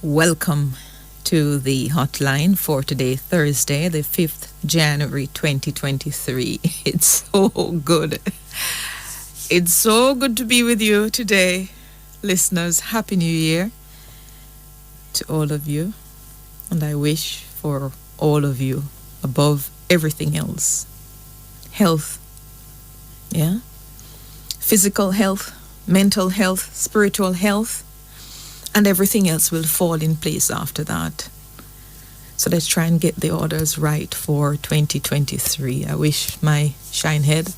Welcome to the hotline for today, Thursday, the 5th January 2023. It's so good. It's so good to be with you today, listeners. Happy New Year to all of you. And I wish for all of you, above everything else, health, yeah? Physical health, mental health, spiritual health, and everything else will fall in place after that. So let's try and get the orders right for 2023. I wish my Shinehead,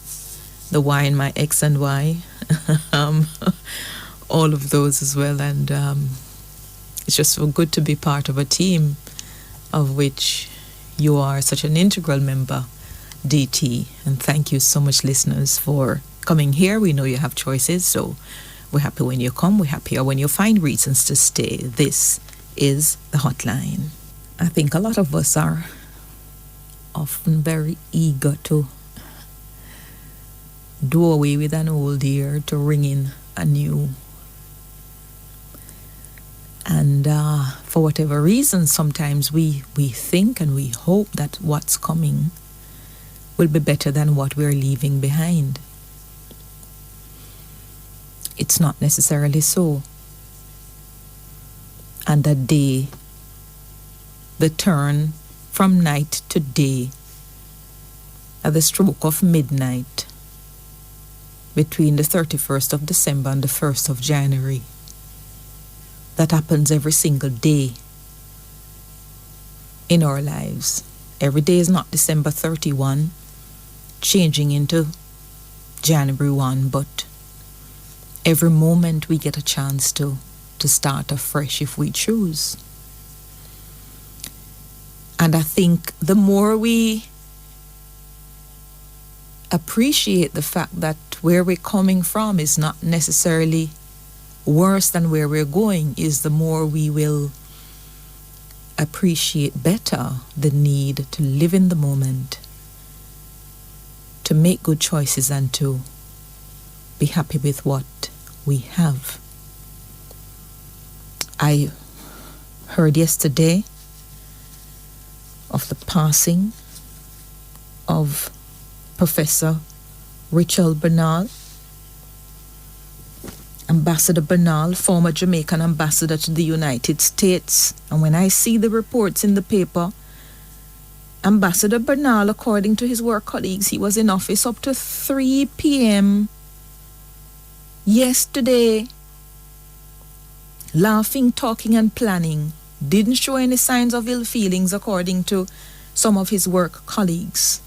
the Y in my X and Y, all of those as well. And it's just so good to be part of a team of which you are such an integral member, DT. And thank you so much, listeners, for coming here. We know you have choices, so we're happy when you come. We're happier when you find reasons to stay. This is the hotline. I think a lot of us are often very eager to do away with an old year to ring in a new. And for whatever reason, sometimes we think and we hope that what's coming will be better than what we're leaving behind. It's not necessarily so. And that day, the turn from night to day, at the stroke of midnight, between the 31st of December and the 1st of January, that happens every single day in our lives. Every day is not December 31, changing into January 1, but every moment we get a chance to start afresh if we choose. And I think the more we appreciate the fact that where we're coming from is not necessarily worse than where we're going, is the more we will appreciate better the need to live in the moment, to make good choices, and to be happy with what we have. I heard yesterday of the passing of Professor Richard Bernal, Ambassador Bernal, former Jamaican ambassador to the United States. And when I see the reports in the paper, Ambassador Bernal, according to his work colleagues, he was in office up to 3 p.m. yesterday, laughing, talking, and planning. Didn't show any signs of ill feelings, according to some of his work colleagues.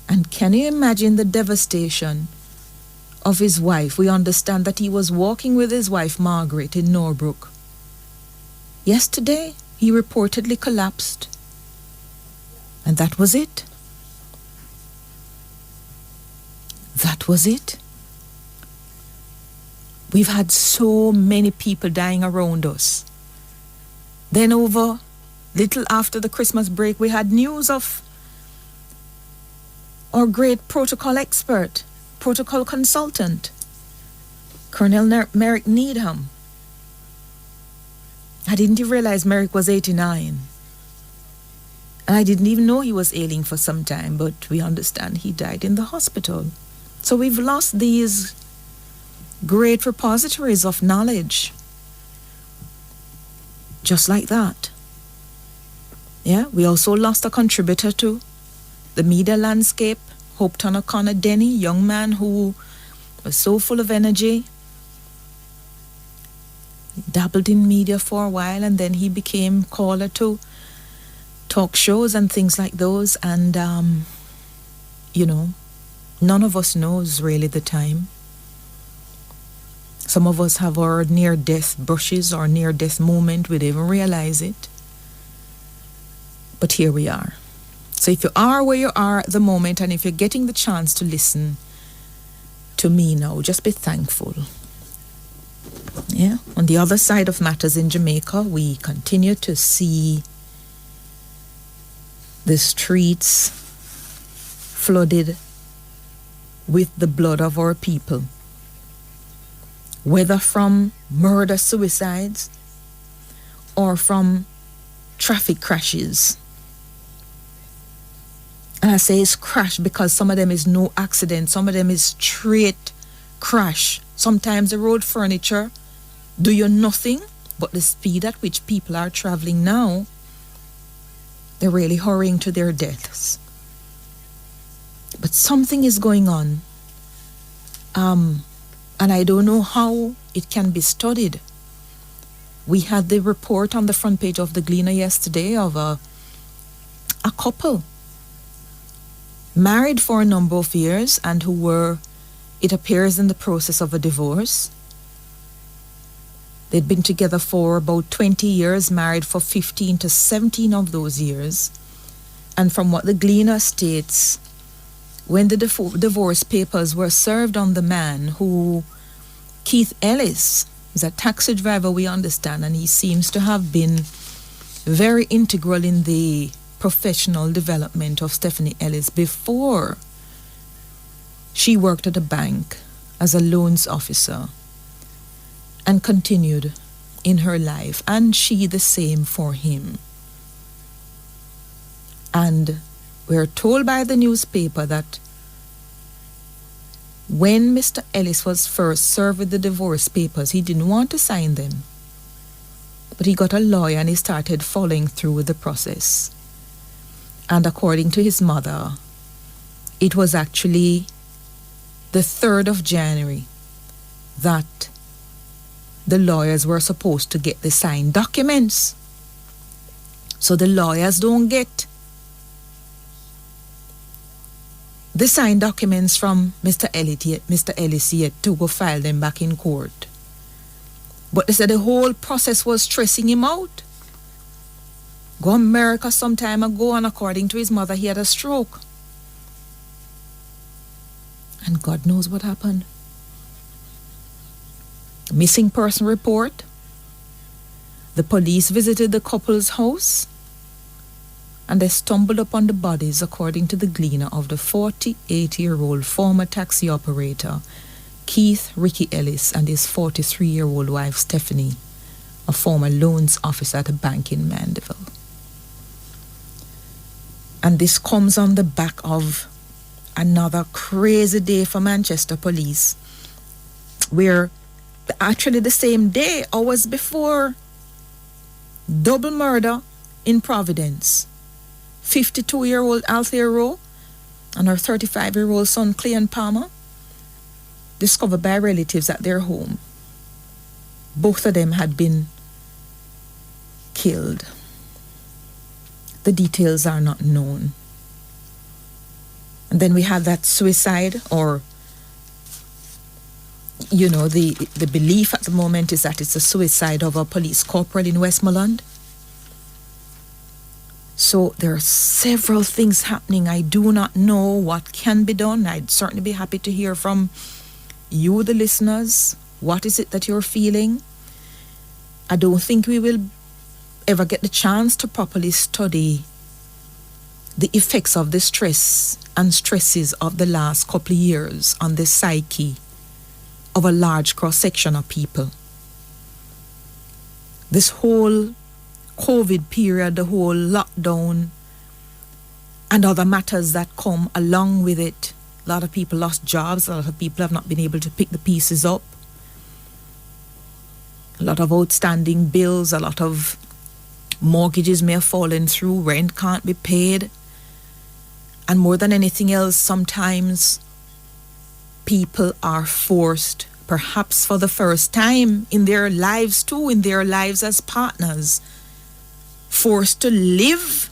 And can you imagine the devastation of his wife? We understand that he was walking with his wife, Margaret, in Norbrook. Yesterday, he reportedly collapsed. And that was it. That was it. We've had so many people dying around us. Then over little after the Christmas break, we had news of our great protocol expert, protocol consultant, Colonel Merrick Needham. I didn't even realize Merrick was 89. And I didn't even know he was ailing for some time, but we understand he died in the hospital. So we've lost these great repositories of knowledge. Just like that. Yeah, we also lost a contributor to the media landscape, Hopeton O'Connor Denny, young man who was so full of energy. He dabbled in media for a while, and then he became caller to talk shows and things like those. And, none of us knows really the time. Some of us have our near-death brushes or near-death moment. We didn't even realize it. But here we are. So if you are where you are at the moment, and if you're getting the chance to listen to me now, just be thankful. Yeah. On the other side of matters in Jamaica, we continue to see the streets flooded with the blood of our people. whether from murder suicides or from traffic crashes. And I say it's crash because some of them is no accident, some of them is straight crash. Sometimes the road furniture do you nothing, but the speed at which people are traveling now, they're really hurrying to their deaths. But something is going on, and I don't know how it can be studied. We had the report on the front page of the Gleaner yesterday of a couple married for a number of years and who were, it appears, in the process of a divorce. They'd been together for about 20 years, married for 15 to 17 of those years. And from what the Gleaner states, when the divorce papers were served on the man, who, Keith Ellis, is a taxi driver, we understand, and he seems to have been very integral in the professional development of Stephanie Ellis before she worked at a bank as a loans officer and continued in her life, and she the same for him. And we're told by the newspaper that when Mr. Ellis was first served with the divorce papers, he didn't want to sign them. But he got a lawyer and he started following through with the process. And according to his mother, it was actually the 3rd of January that the lawyers were supposed to get the signed documents. So the lawyers don't get the signed documents from Mr. Ellis yet to go file them back in court. But they said the whole process was stressing him out. Go to America some time ago, and according to his mother, he had a stroke. And God knows what happened. Missing person report. The police visited the couple's house and they stumbled upon the bodies, according to the Gleaner, of the 48-year-old former taxi operator, Keith Ricky Ellis, and his 43-year-old wife, Stephanie, a former loans officer at a bank in Mandeville. And this comes on the back of another crazy day for Manchester police, where actually the same day, hours before, double murder in Providence. 52-year-old Althea Rowe and her 35-year-old son, Cleon Palmer, discovered by relatives at their home. Both of them had been killed. The details are not known. And then we had that suicide, or, you know, the belief at the moment is that it's a suicide of a police corporal in Westmoreland. So there are several things happening. I do not know what can be done. I'd certainly be happy to hear from you, the listeners. What is it that you're feeling? I don't think we will ever get the chance to properly study the effects of the stress and stresses of the last couple of years on the psyche of a large cross-section of people. This whole COVID period, the whole lockdown, and other matters that come along with it. A lot of people lost jobs. A lot of people have not been able to pick the pieces up. A lot of outstanding bills. A lot of mortgages may have fallen through. Rent can't be paid. And more than anything else, sometimes people are forced, perhaps for the first time in their lives too, in their lives as partners, forced to live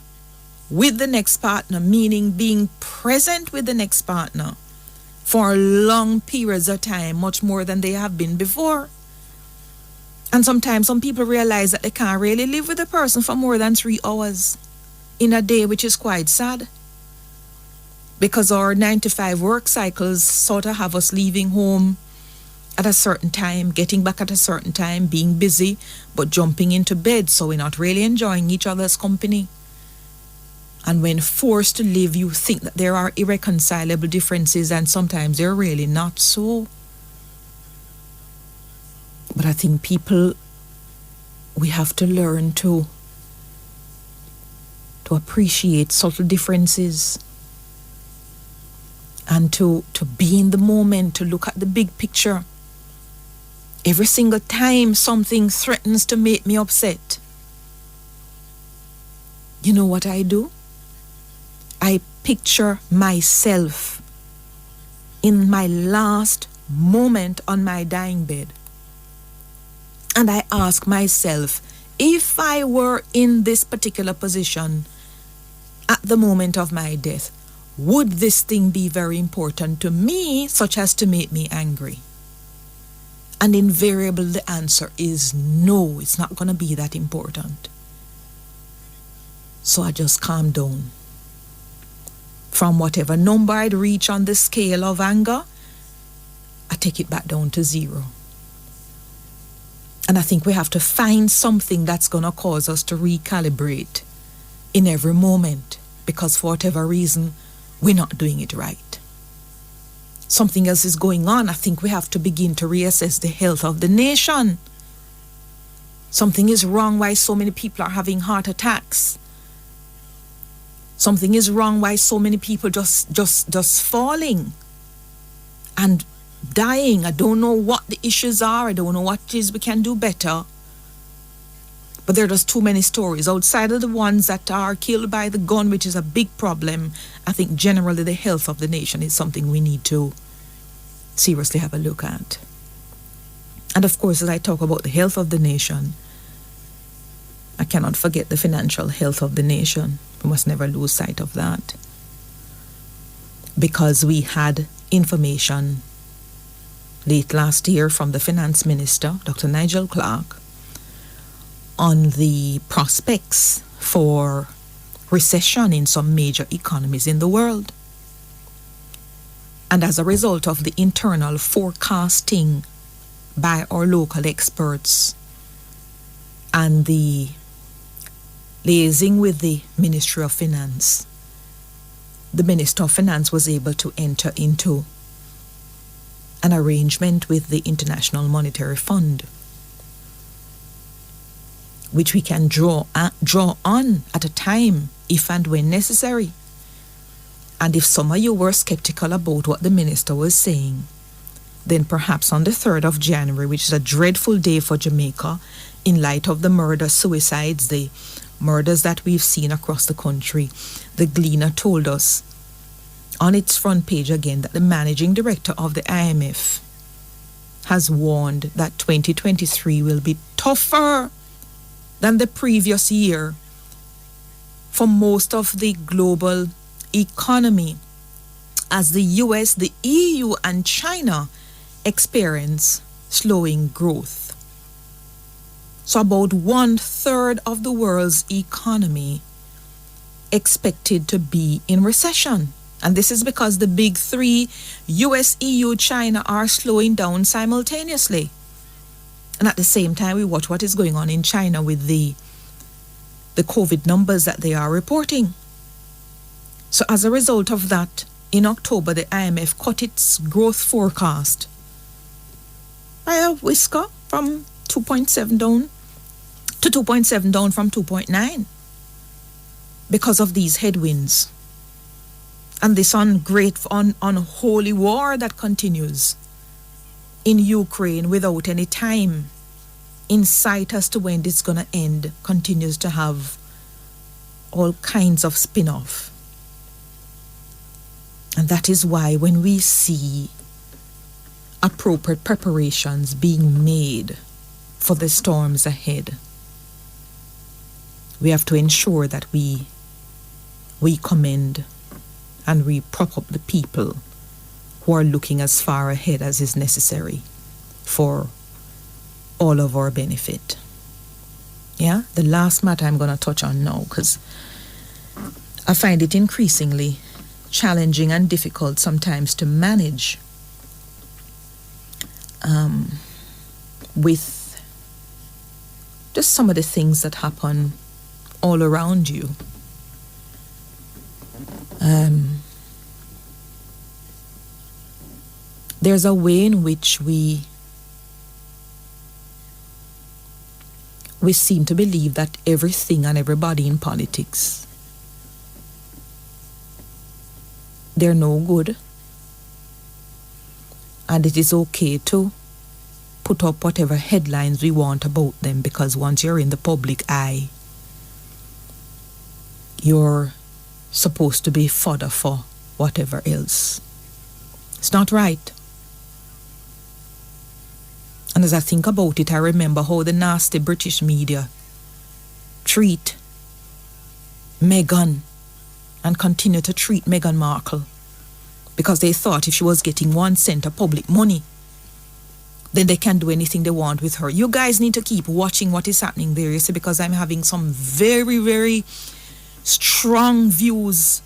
with the next partner, meaning being present with the next partner for long periods of time, much more than they have been before. And sometimes some people realize that they can't really live with a person for more than 3 hours in a day, which is quite sad. Because our 9-to-5 work cycles sort of have us leaving home at a certain time, getting back at a certain time, being busy, but jumping into bed, so we're not really enjoying each other's company. And when forced to live, you think that there are irreconcilable differences, and sometimes they're really not so. But I think people, we have to learn to appreciate subtle differences and to be in the moment, to look at the big picture. Every single time something threatens to make me upset, you know what I do? I picture myself in my last moment on my dying bed. And I ask myself, if I were in this particular position at the moment of my death, would this thing be very important to me, such as to make me angry? And invariably the answer is no, it's not going to be that important. So I just calm down. From whatever number I'd reach on the scale of anger, I take it back down to 0. And I think we have to find something that's going to cause us to recalibrate in every moment, because for whatever reason, we're not doing it right. Something else is going on. I think we have to begin to reassess the health of the nation. Something is wrong why so many people are having heart attacks. Something is wrong why so many people just falling and dying. I don't know what the issues are. I don't know what it is we can do better. But there are just too many stories. Outside of the ones that are killed by the gun, which is a big problem, I think generally the health of the nation is something we need to seriously have a look at. And of course, as I talk about the health of the nation, I cannot forget the financial health of the nation. We must never lose sight of that. Because we had information late last year from the finance minister, Dr. Nigel Clark, on the prospects for recession in some major economies in the world. And as a result of the internal forecasting by our local experts and the liaising with the Ministry of Finance, the Minister of Finance was able to enter into an arrangement with the International Monetary Fund, which we can draw on at a time if and when necessary. And if some of you were skeptical about what the minister was saying, then perhaps on the 3rd of January, which is a dreadful day for Jamaica, in light of the murder, suicides, the murders that we've seen across the country, the Gleaner told us on its front page again that the managing director of the IMF has warned that 2023 will be tougher than the previous year for most of the global economy, as the US, the EU, and China experience slowing growth. So about 1/3 of the world's economy expected to be in recession. And this is because the big three, US, EU, China, are slowing down simultaneously. And at the same time, we watch what is going on in China with the COVID numbers that they are reporting. So as a result of that, in October, the IMF cut its growth forecast by a whisker from 2.7 down to 2.7 down from 2.9 because of these headwinds and this unholy war that continues in Ukraine without any time in sight as to when it's going to end, continues to have all kinds of spin-off. And that is why when we see appropriate preparations being made for the storms ahead, we have to ensure that we commend and we prop up the people who are looking as far ahead as is necessary for all of our benefit. Yeah, the last matter I'm going to touch on now, because I find it increasingly challenging and difficult sometimes to manage with just some of the things that happen all around you. There's a way in which we we seem to believe that everything and everybody in politics, they're no good. And it is okay to put up whatever headlines we want about them, because once you're in the public eye, you're supposed to be fodder for whatever else. It's not right. And as I think about it, I remember how the nasty British media treat Meghan and continue to treat Meghan Markle, because they thought if she was getting 1 cent of public money, then they can do anything they want with her. You guys need to keep watching what is happening there, you see, because I'm having some very, very strong views,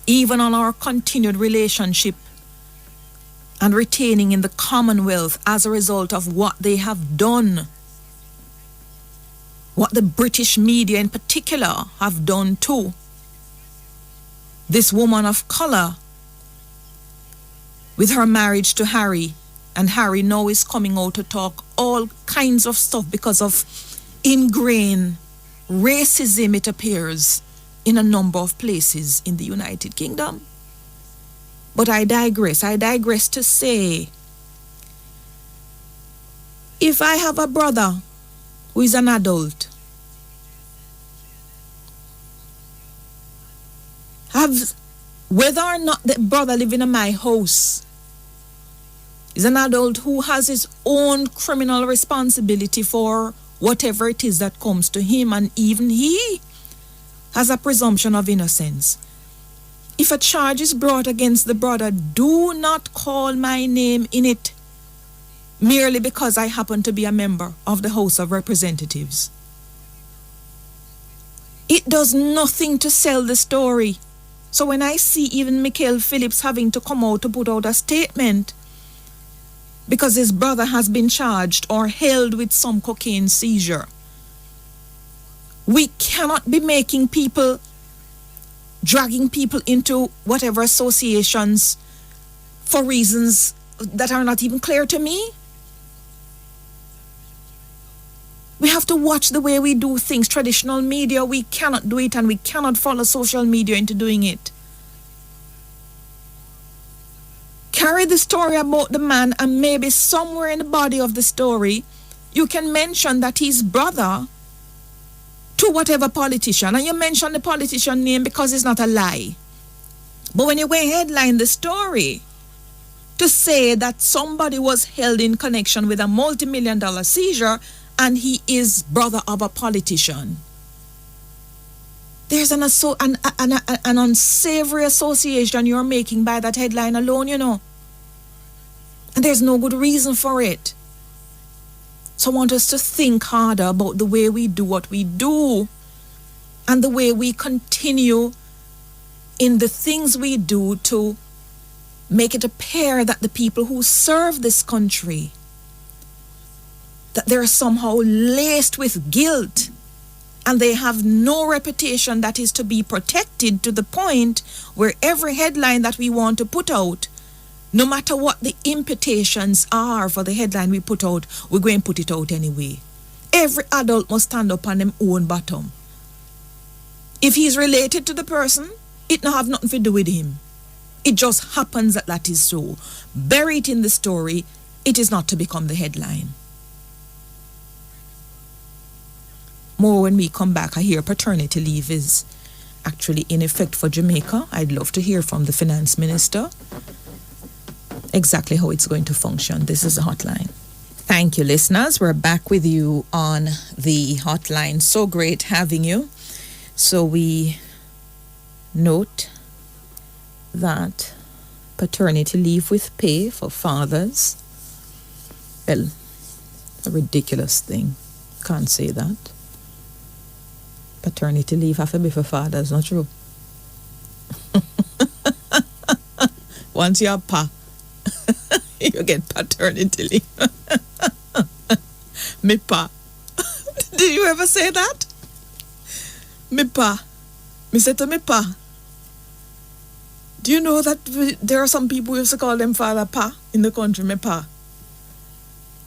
even on our continued relationship and retaining in the Commonwealth as a result of what they have done, what the British media in particular have done too. This woman of colour, with her marriage to Harry, and Harry now is coming out to talk all kinds of stuff because of ingrained racism, it appears, in a number of places in the United Kingdom. But I digress. I digress to say, if I have a brother who is an adult, whether or not the brother living in my house is an adult who has his own criminal responsibility for whatever it is that comes to him, and even he has a presumption of innocence. If a charge is brought against the brother, do not call my name in it merely because I happen to be a member of the House of Representatives. It does nothing to sell the story. So when I see even Michael Phillips having to come out to put out a statement because his brother has been charged or held with some cocaine seizure, we cannot be dragging people into whatever associations for reasons that are not even clear to me. We have to watch the way we do things. Traditional media, we cannot do it, and we cannot follow social media into doing it. Carry the story about the man, and maybe somewhere in the body of the story, you can mention that he's brother to whatever politician, and you mention the politician name because it's not a lie. But when you go and headline the story to say that somebody was held in connection with a multi-million-dollar seizure and he is brother of a politician, there's an unsavory association you're making by that headline alone, you know. And there's no good reason for it. So I want us to think harder about the way we do what we do and the way we continue in the things we do to make it appear that the people who serve this country, that they're somehow laced with guilt and they have no reputation that is to be protected, to the point where every headline that we want to put out, no matter what the imputations are for the headline we put out, we're going to put it out anyway. Every adult must stand up on them own bottom. If he's related to the person, it don't have nothing to do with him. It just happens that that is so. Bury it in the story. It is not to become the headline. More when we come back, I hear paternity leave is actually in effect for Jamaica. I'd love to hear from the finance minister exactly how it's going to function. This is a hotline. Thank you, listeners. We're back with you on the hotline. So great having you. So we note that paternity leave with pay for fathers, well, a ridiculous thing. Can't say that. Paternity leave have to be for fathers, not true. Once you're a pa, you get paternity leave. Me pa. Did you ever say that? Me pa. Me say to me pa. Do you know that there are some people who used to call them father pa in the country, me pa?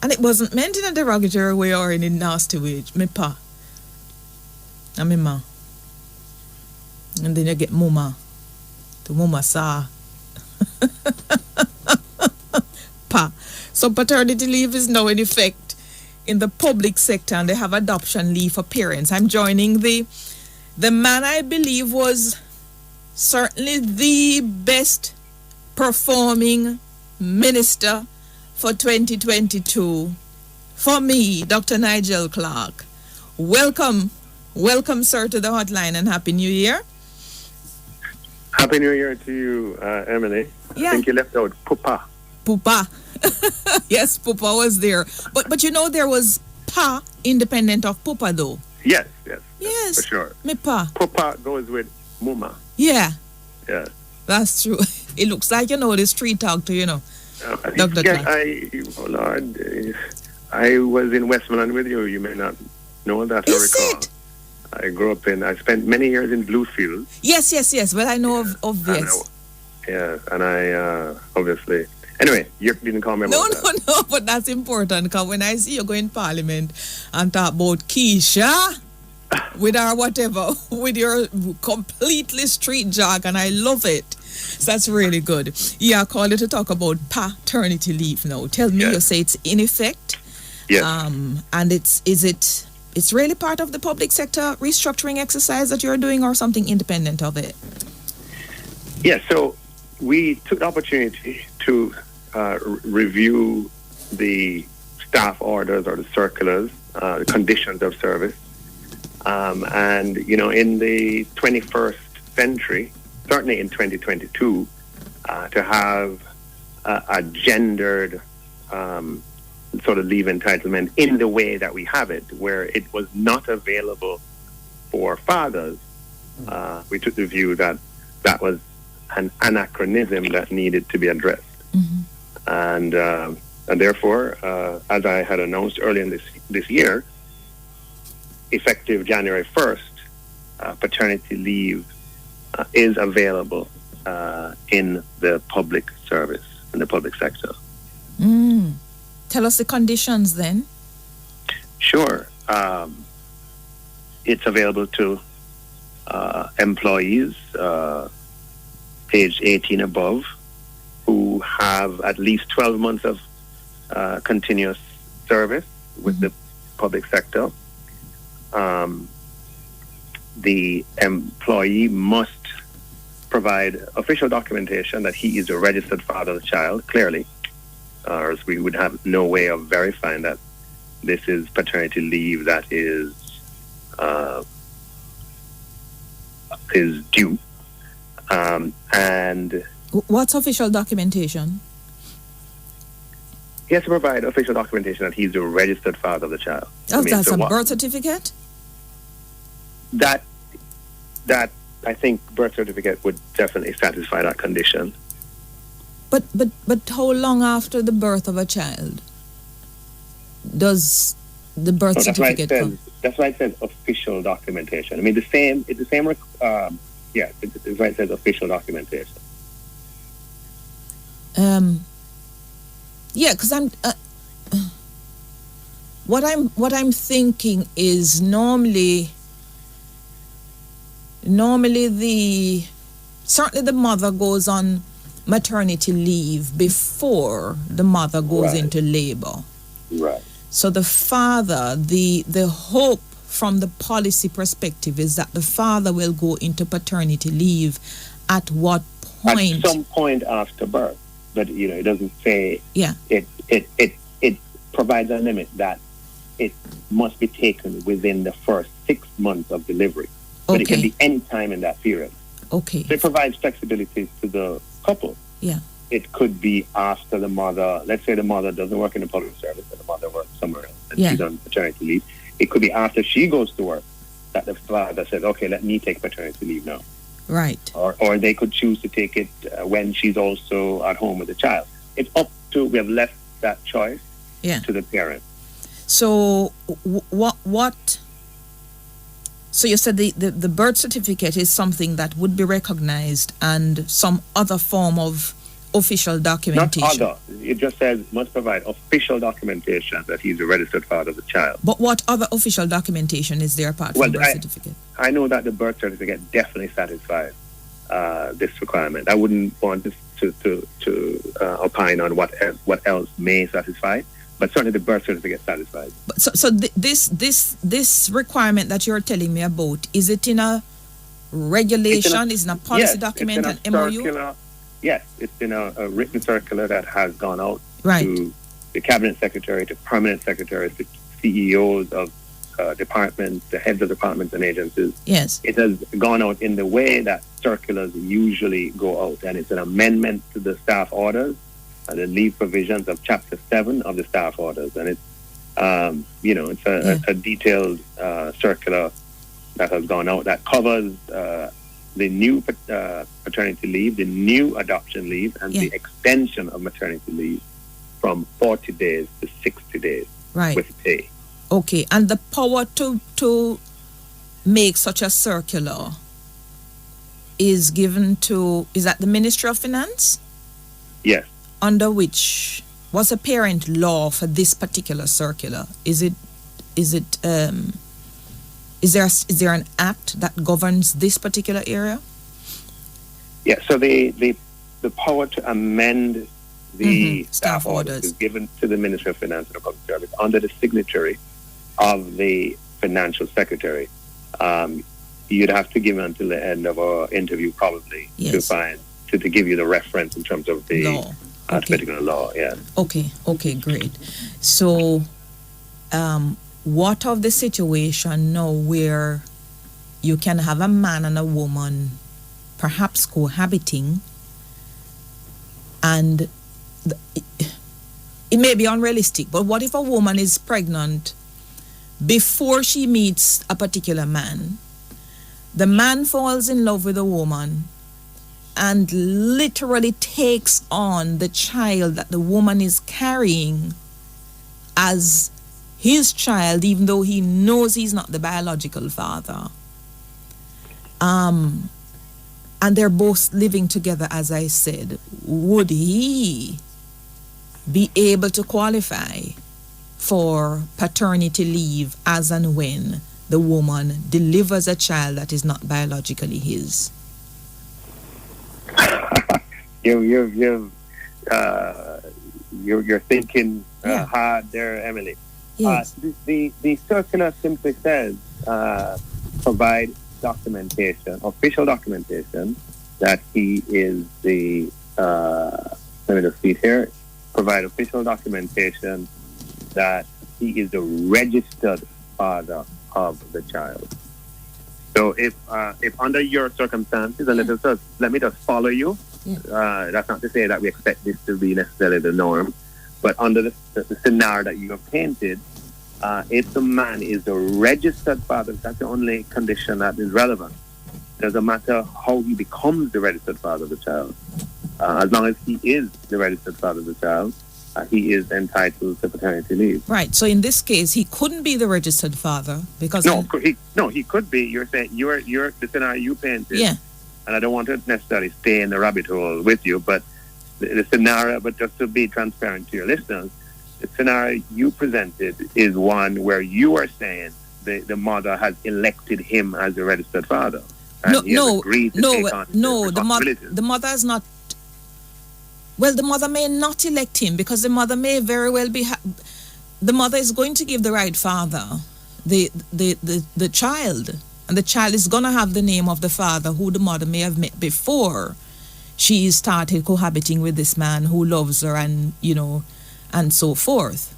And it wasn't meant in a derogatory way or in a nasty way. Me pa. And me ma. And then you get mama. The mama sa. Pa. So paternity leave is now in effect in the public sector, and they have adoption leave for parents. I'm joining the man I believe was certainly the best performing minister for 2022 for me, Dr. Nigel Clark. Welcome, sir, to the hotline, and Happy New Year. Happy New Year to you, Emily. Yeah. I think you left out Pupa. Pupa. Yes, Pupa was there. But you know there was Pa independent of Pupa though. Yes. Yes. For sure. Me Pa. Pupa goes with Muma. Yeah. Yeah. That's true. It looks like the street talk to, Dr. Clark. Oh Lord, I was in Westmoreland with you. You may not know that or recall. I spent many years in Bluefield. Yes. Well, I know of this. And I obviously... Anyway, you didn't call me about that. No, but that's important, because when I see you go in Parliament and talk about Keisha with our whatever, with your completely street jargon, I love it. So that's really good. Yeah, I call you to talk about paternity leave now. Tell me, You say it's in effect. Yes. And it's really part of the public sector restructuring exercise that you're doing, or something independent of it? Yeah, so we took the opportunity to review the staff orders or the circulars, the conditions of service. And, in the 21st century, certainly in 2022, to have a gendered sort of leave entitlement in the way that we have it, where it was not available for fathers, we took the view that that was an anachronism that needed to be addressed. Mm-hmm. And therefore, as I had announced earlier in this year, effective January 1st, paternity leave is available in the public service, in the public sector. Tell us the conditions then. Sure. It's available to employees aged 18 above who have at least 12 months of continuous service with the public sector. The employee must provide official documentation that he is a registered father of the child, clearly, or else we would have no way of verifying that this is paternity leave that is due. And what's official documentation? He has to provide official documentation that he's a registered father of the child. That's a birth certificate? That I think birth certificate would definitely satisfy that condition. But how long after the birth of a child does the birth certificate come? That's why it says official documentation. It's why it says official documentation. Because I'm what I'm thinking is normally certainly the mother goes on maternity leave before the mother goes into labor. Right. So the father, the hope from the policy perspective is that the father will go into paternity leave at what point? At some point after birth. But it doesn't say. Yeah. It provides a limit that it must be taken within the first 6 months of delivery. But it can be any time in that period. Okay. So it provides flexibility to the couple. Yeah. It could be after the mother, let's say the mother doesn't work in the public service and the mother works somewhere else and she's on paternity leave. It could be after she goes to work that the father says, okay, let me take paternity leave now. Right. Or they could choose to take it when she's also at home with the child. It's up to, we have left that choice to the parent. So what? So you said the birth certificate is something that would be recognized, and some other form of official documentation. Not other. It just says must provide official documentation that he's a registered father of the child. But what other official documentation is there apart from birth certificate? I know that the birth certificate definitely satisfies this requirement. I wouldn't want to opine on what else may satisfy, but certainly the birth certificate satisfies. So this requirement that you're telling me about, is it in a regulation? Is it in a policy document, an MOU? Yes, it's in a written circular that has gone out right. to the cabinet secretary, to permanent secretaries, to CEOs of departments, the heads of departments and agencies. Yes. It has gone out in the way that circulars usually go out, and it's an amendment to the staff orders and the leave provisions of Chapter 7 of the staff orders. And it's, a detailed circular that has gone out that covers the new paternity leave, the new adoption leave, and the extension of maternity leave from 40 days to 60 days with pay. Okay, and the power to make such a circular is given to, is that the Ministry of Finance? Yes. Under which, what's the parent law for this particular circular? Is there an act that governs this particular area? Yeah, so the power to amend the staff orders is given to the Ministry of Finance and Public Service under the signatory of the financial secretary. You'd have to give until the end of our interview probably to give you the reference in terms of the law. Particular law. Yeah. Okay, great. So what of the situation now where you can have a man and a woman perhaps cohabiting, and it may be unrealistic, but what if a woman is pregnant before she meets a particular man? The man falls in love with a woman and literally takes on the child that the woman is carrying as his child, even though he knows he's not the biological father. And they're both living together, as I said. Would he be able to qualify for paternity leave as and when the woman delivers a child that is not biologically his? You're thinking hard there, Emily. Yes. The circular simply says provide documentation, official documentation, that he is the, let me just see it here, provide official documentation that he is the registered father of the child. So if under your circumstances, and let me just follow you, that's not to say that we expect this to be necessarily the norm, but under the scenario that you have painted, if the man is the registered father, that's the only condition that is relevant. It doesn't matter how he becomes the registered father of the child. As long as he is the registered father of the child, he is entitled to paternity leave. Right. So in this case, he couldn't be the registered father because he could be. You're saying you're the scenario you painted. Yeah. And I don't want to necessarily stay in the rabbit hole with you, but the scenario. But just to be transparent to your listeners, the scenario you presented is one where you are saying the mother has elected him as the registered father. And the mother is not. Well, the mother may not elect him because the mother may very well be. The mother is going to give the right father the child, and the child is going to have the name of the father who the mother may have met before she started cohabiting with this man who loves her, and and so forth.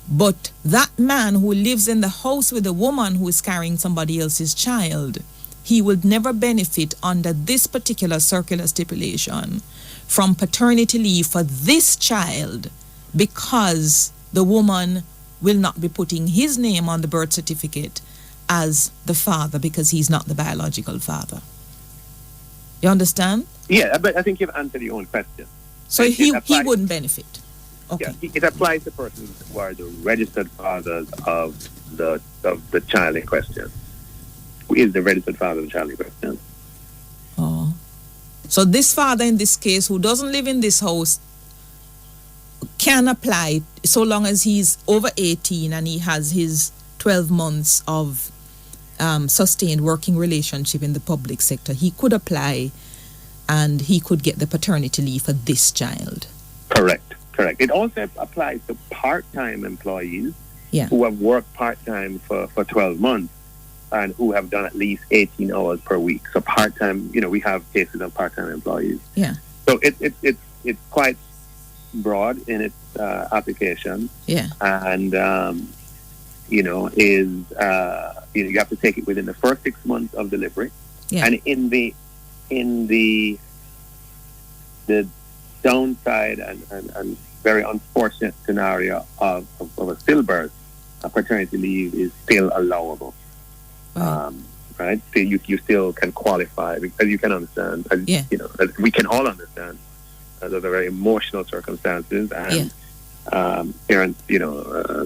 But that man who lives in the house with the woman who is carrying somebody else's child, he will never benefit under this particular circular stipulation from paternity leave for this child, because the woman will not be putting his name on the birth certificate as the father because he's not the biological father. You understand? Yeah, but I think you've answered your own question. So he wouldn't benefit. Okay. Yeah, it applies to persons who are the registered fathers of the child in question. Who is the registered father of the child in question? Oh. So this father in this case who doesn't live in this house can apply so long as he's over 18 and he has his 12 months of sustained working relationship in the public sector. He could apply and he could get the paternity leave for this child. Correct. It also applies to part-time employees who have worked part-time for 12 months and who have done at least 18 hours per week. So part-time, we have cases of part-time employees. Yeah. So it's quite broad in its application. Yeah. And, you have to take it within the first 6 months of delivery. Yeah. And in the downside and very unfortunate scenario of a stillbirth, a paternity leave is still allowable. Right? So you still can qualify because you can understand, as we can all understand, those are very emotional circumstances, and parents,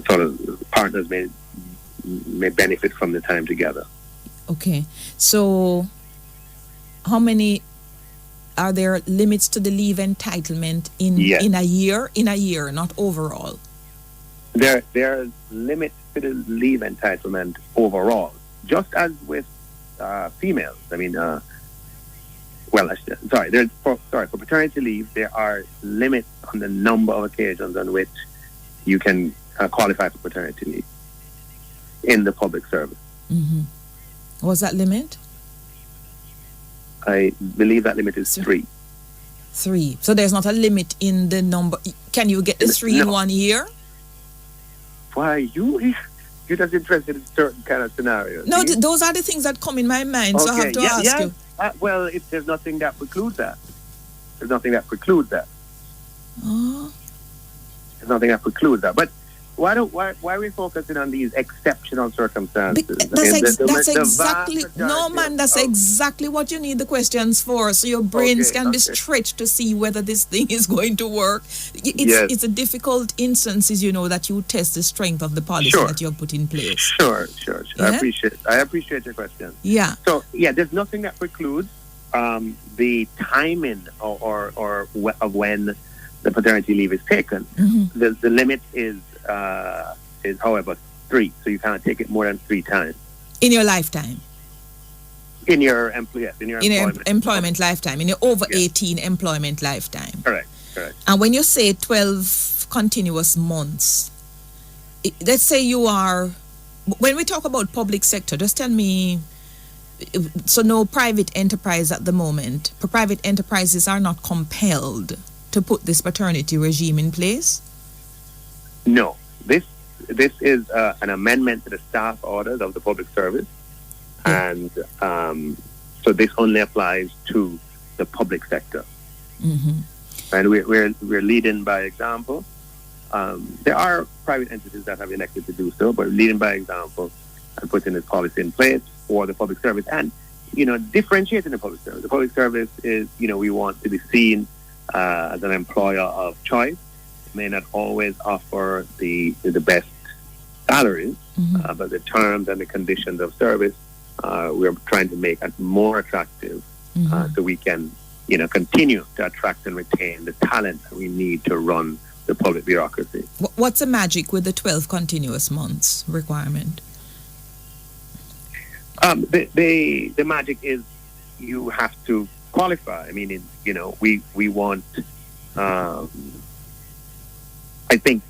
sort of partners may benefit from the time together. Okay, so how many are there limits to the leave entitlement in a year? In a year, not overall. There's limits to the leave entitlement overall, just as with females. I mean, for paternity leave, there are limits on the number of occasions on which you can qualify for paternity leave in the public service. Mm-hmm. What's that limit? I believe that limit is 3. 3. So there's not a limit in the number. Can you get the 3 in 1 year? Why, you're just interested in certain kind of scenarios. No, those are the things that come in my mind, so I have to ask you. Well, there's nothing that precludes that. There's nothing that precludes that. But why are we focusing on these exceptional circumstances? That's exactly what you need the questions for, so your brains can be stretched to see whether this thing is going to work. It's a difficult instances, that you test the strength of the policy that you have put in place. Sure. Yeah? I appreciate your question. Yeah. So there's nothing that precludes the timing or of when the paternity leave is taken. Mm-hmm. The limit is however 3, so you can't take it more than 3 times in your lifetime. In your employment lifetime, in your over 18 employment lifetime. Correct. And when you say 12 continuous months, let's say you are. When we talk about public sector, just tell me. So no private enterprise at the moment. Private enterprises are not compelled to put this paternity regime in place? No. This is an amendment to the staff orders of the public service. And so this only applies to the public sector. Mm-hmm. And we're leading by example. There are private entities that have elected to do so, but leading by example and putting this policy in place for the public service and, differentiating the public service. The public service is, we want to be seen as an employer of choice. It may not always offer the best salaries, but the terms and the conditions of service, we're trying to make it more attractive so we can, continue to attract and retain the talent that we need to run the public bureaucracy. What's the magic with the 12 continuous months requirement? The magic is you have to qualify. I mean, we want, I think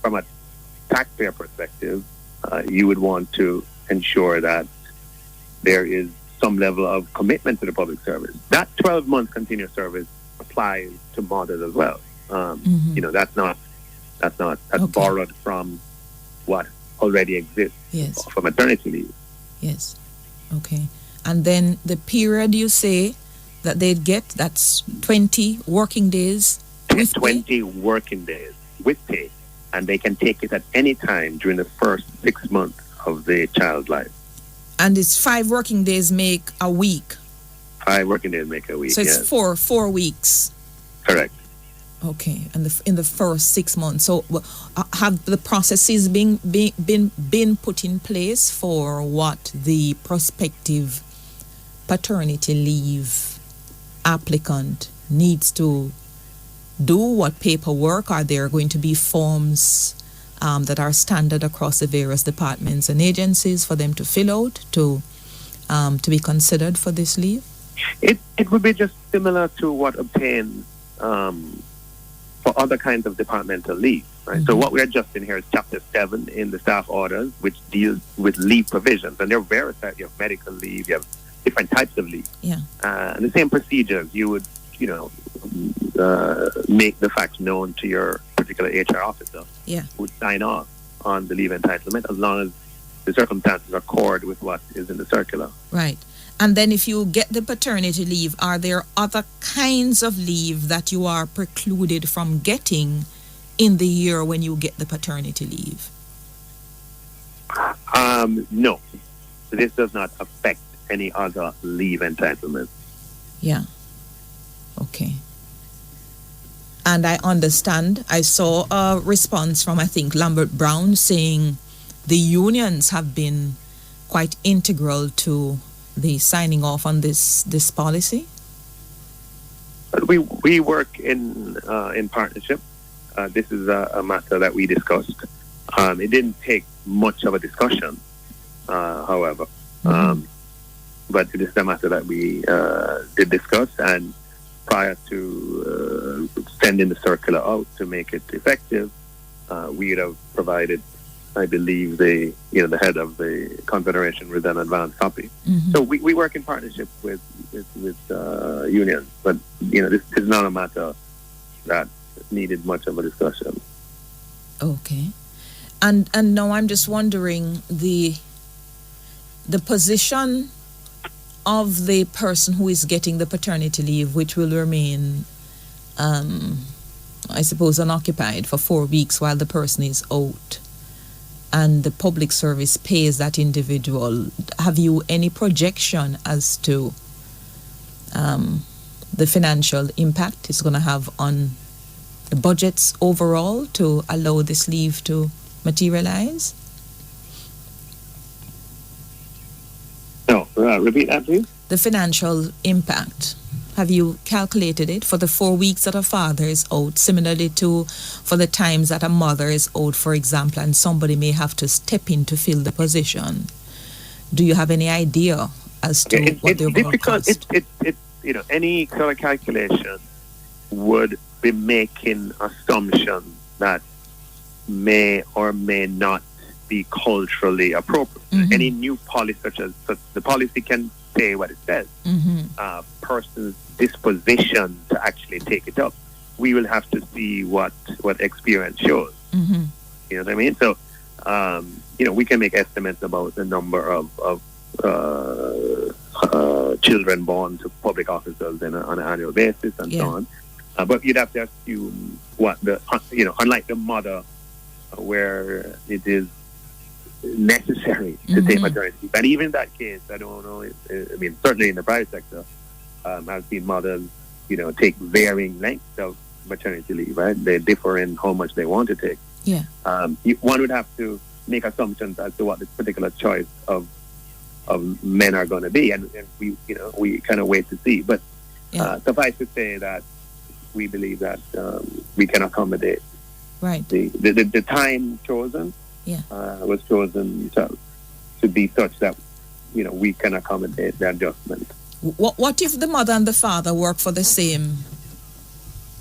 from a taxpayer perspective, you would want to ensure that there is some level of commitment to the public service. That 12-month continuous service applies to mothers as well. That's borrowed from what already exists for maternity leave. Yes. Okay. And then the period you say that they'd get, that's 20 working days with 20 pay? working days with pay. And they can take it at any time during the first 6 months of the child's life. And it's 5 working days make a week? 5 working days make a week, so it's 4 weeks? Correct. Okay, and in the first 6 months. So have the processes been put in place for what the prospective paternity leave applicant needs to do what paperwork? Are there going to be forms that are standard across the various departments and agencies for them to fill out to be considered for this leave? It would be just similar to what obtained for other kinds of departmental leave, right? So what we're adjusting here is Chapter 7 in the staff orders, which deals with leave provisions. And there are various types. You have medical leave, you have different types of leave. Yeah. And the same procedures. You would, make the facts known to your particular HR officer. Yeah. Who would sign off on the leave entitlement as long as the circumstances accord with what is in the circular. Right. And then if you get the paternity leave, are there other kinds of leave that you are precluded from getting in the year when you get the paternity leave? No. This does not affect any other leave entitlement. Yeah. Okay. And I understand, I saw a response from, I think, Lambert Brown saying the unions have been quite integral to the signing off on this policy. We work in partnership. This is a matter that we discussed. It didn't take much of a discussion, however, but it is a matter that we did discuss, and prior to sending the circular out to make it effective, we would have provided, I believe, the head of the confederation with an advance copy. So we work in partnership with unions, but this is not a matter that needed much of a discussion. Okay, and now I'm just wondering the position of the person who is getting the paternity leave, which will remain, I suppose, unoccupied for 4 weeks while the person is out, and the public service pays that individual. Have you any projection as to the financial impact it's going to have on the budgets overall to allow this leave to materialize? No, repeat that, please. The financial impact. Have you calculated it for the 4 weeks that a father is out, similarly to for the times that a mother is out, for example, and somebody may have to step in to fill the position? Do you have any idea as to what the overall cost? Any sort of calculation would be making assumptions that may or may not be culturally appropriate. Any new policy, such as the policy can say what it says, person's disposition to actually take it up. We will have to see what experience shows. You know what I mean? So, we can make estimates about the number of children born to public officers on an annual basis and so on. But you'd have to assume what unlike the mother, where it is necessary to take maternity. But even in that case, I don't know. Certainly in the private sector, I've seen mothers, take varying lengths of maternity leave. Right? They differ in how much they want to take. Yeah. One would have to make assumptions as to what the particular choice of men are going to be, and we kind of wait to see. But suffice to say that we believe that we can accommodate. Right. The time chosen was chosen to be such that we can accommodate the adjustment. What if the mother and the father work for the same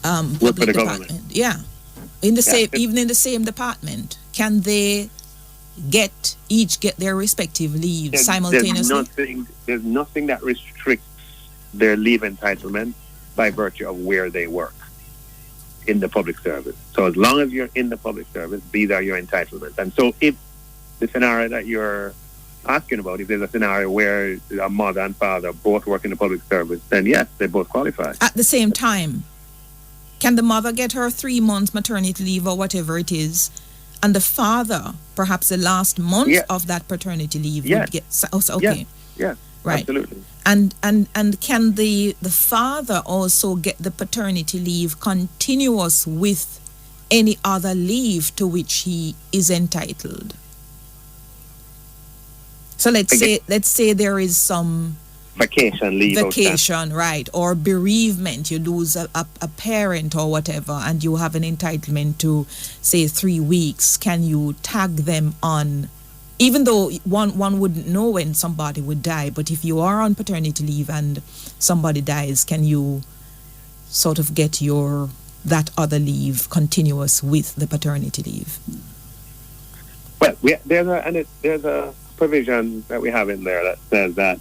work for the department? government? Yeah, even in the same department, can they each get their respective leave simultaneously? There's nothing that restricts their leave entitlement by virtue of where they work in the public service. So as long as you're in the public service, these are your entitlements. And so if the scenario that you're asking about, if there's a scenario where a mother and father both work in the public service, then yes, they both qualify. At the same time, can the mother get her 3 months maternity leave or whatever it is, and the father, perhaps the last month of that paternity leave, would get... okay. Yes, right. Absolutely. And can the father also get the paternity leave continuous with any other leave to which he is entitled? So let's say there is some vacation leave. Vacation, right, or bereavement. You lose a parent or whatever, and you have an entitlement to, say, 3 weeks. Can you tag them on, even though one wouldn't know when somebody would die, but if you are on paternity leave and somebody dies, can you sort of get that other leave continuous with the paternity leave? Well, there's a provision that we have in there that says that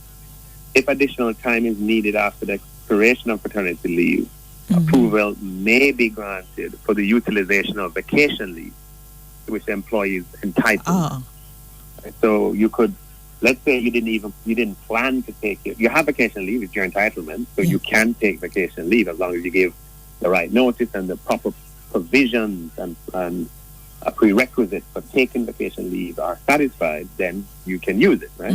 if additional time is needed after the expiration of paternity leave, approval may be granted for the utilization of vacation leave to which the employee is entitled. So you could, let's say you didn't plan to take it. You have vacation leave, it's your entitlement, so you can take vacation leave as long as you give the right notice and the proper provisions and a prerequisite for taking vacation leave are satisfied, then you can use it, right?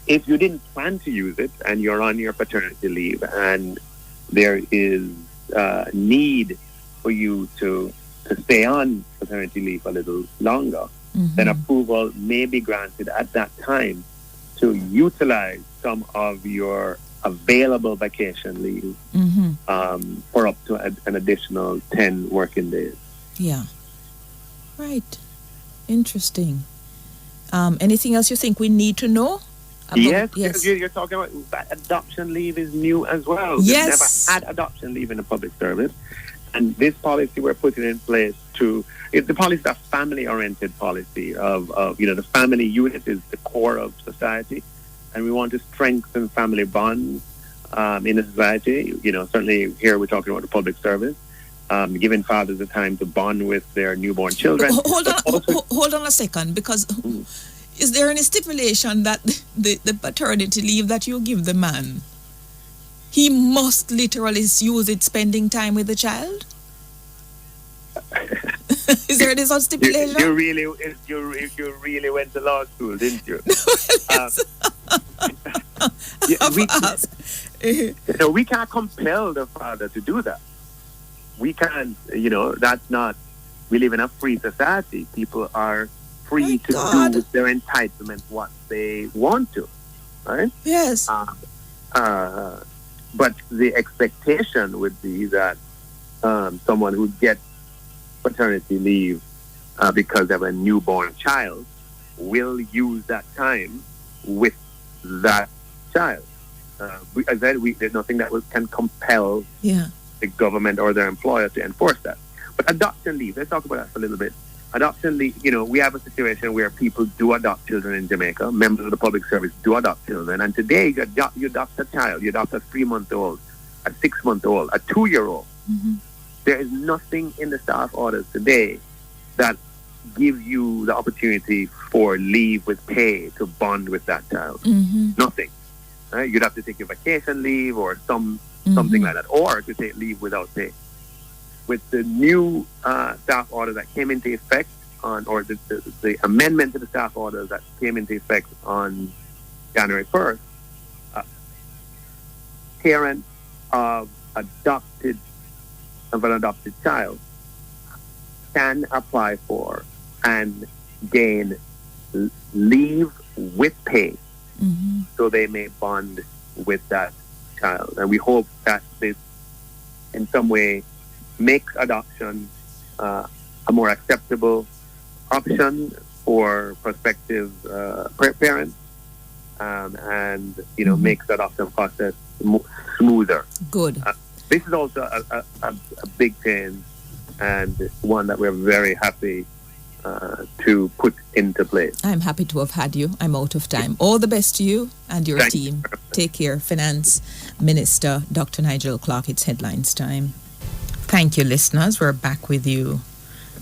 If you didn't plan to use it and you're on your paternity leave and there is need for you to stay on paternity leave a little longer, then approval may be granted at that time to utilize some of your available vacation leave for up to an additional 10 working days. Yeah. Right. Interesting. Anything else you think we need to know? Yes. You're talking about that adoption leave is new as well. Yes. We've never had adoption leave in the public service. And this policy we're putting in place the policy is a family-oriented policy of the family unit is the core of society. And we want to strengthen family bonds in a society. Certainly here we're talking about the public service. Giving fathers the time to bond with their newborn children. Hold on a second, because is there any stipulation that the paternity leave that you give the man, he must literally use it spending time with the child? Is there any such stipulation? You really went to law school, didn't you? We can't compel the father to do that. We can't, that's not, we live in a free society. People are free to do with their entitlement what they want to, right? Yes. But the expectation would be that someone who gets paternity leave because they have a newborn child will use that time with that child. As I said, there's nothing that can compel the government or their employer to enforce that. But adoption leave, let's talk about that for a little bit. Adoption leave, we have a situation where people do adopt children in Jamaica. Members of the public service do adopt children. And today, you adopt a child. You adopt a 3-month-old, a 6-month-old, a 2-year-old. There is nothing in the staff orders today that gives you the opportunity for leave with pay to bond with that child. Nothing. Right? You'd have to take your vacation leave or something like that, or to take leave without pay. With the new staff order that came into effect the amendment to the staff order that came into effect on January 1st, parents of an adopted child can apply for and gain leave with pay so they may bond with that child. And we hope that this in some way makes adoption a more acceptable option for prospective parents and makes the adoption process smoother. Good. This is also a big change and one that we're very happy to put into place. I'm happy to have had you. I'm out of time. All the best to you and your team. Take care. Finance Minister Dr. Nigel Clark. It's headlines time. Thank you, listeners. We're back with you